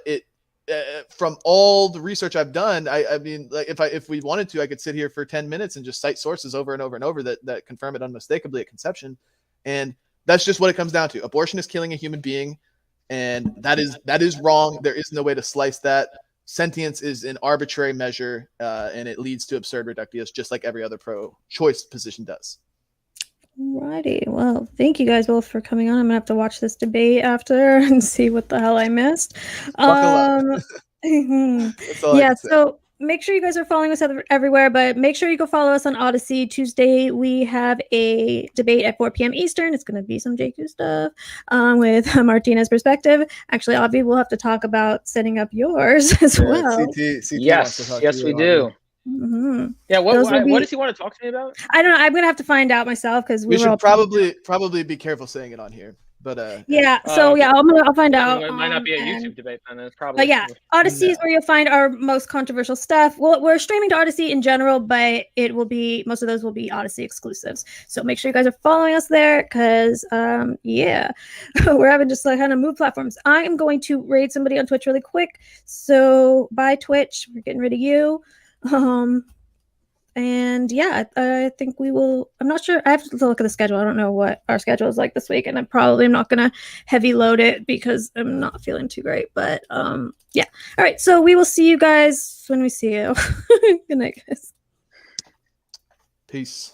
from all the research I've done, I mean, like if we wanted to, I could sit here for 10 minutes and just cite sources over and over and over that confirm it unmistakably at conception. And that's just what it comes down to. Abortion is killing a human being, and that is wrong. There is no way to slice that. Sentience is an arbitrary measure, and it leads to absurd reductios, just like every other pro-choice position does. Alrighty. Well, thank you guys both for coming on. I'm gonna have to watch this debate after and see what the hell I missed. Yeah, so make sure you guys are following us everywhere, but make sure you go follow us on Odyssey. Tuesday, we have a debate at 4 p.m. Eastern. It's going to be some JQ stuff with Martina's perspective. Actually, Avi, we'll have to talk about setting up yours as well. CT yes, we do. Mm-hmm. Yeah, what does he want to talk to me about? I don't know. I'm gonna have to find out myself, because we should probably be careful saying it on here. But I'll find out. It might not be a YouTube debate, then it's probably. But yeah, Odyssey is where you'll find our most controversial stuff. We're streaming to Odyssey in general, but most of those will be Odyssey exclusives. So make sure you guys are following us there, because we're having just like kind of move platforms. I am going to raid somebody on Twitch really quick. So bye Twitch, we're getting rid of you. And yeah, I think we will. I'm not sure. I have to look at the schedule. I don't know what our schedule is like this week, and I'm probably not gonna heavy load it because I'm not feeling too great. But yeah. All right. So we will see you guys when we see you. Good night, guys. Peace.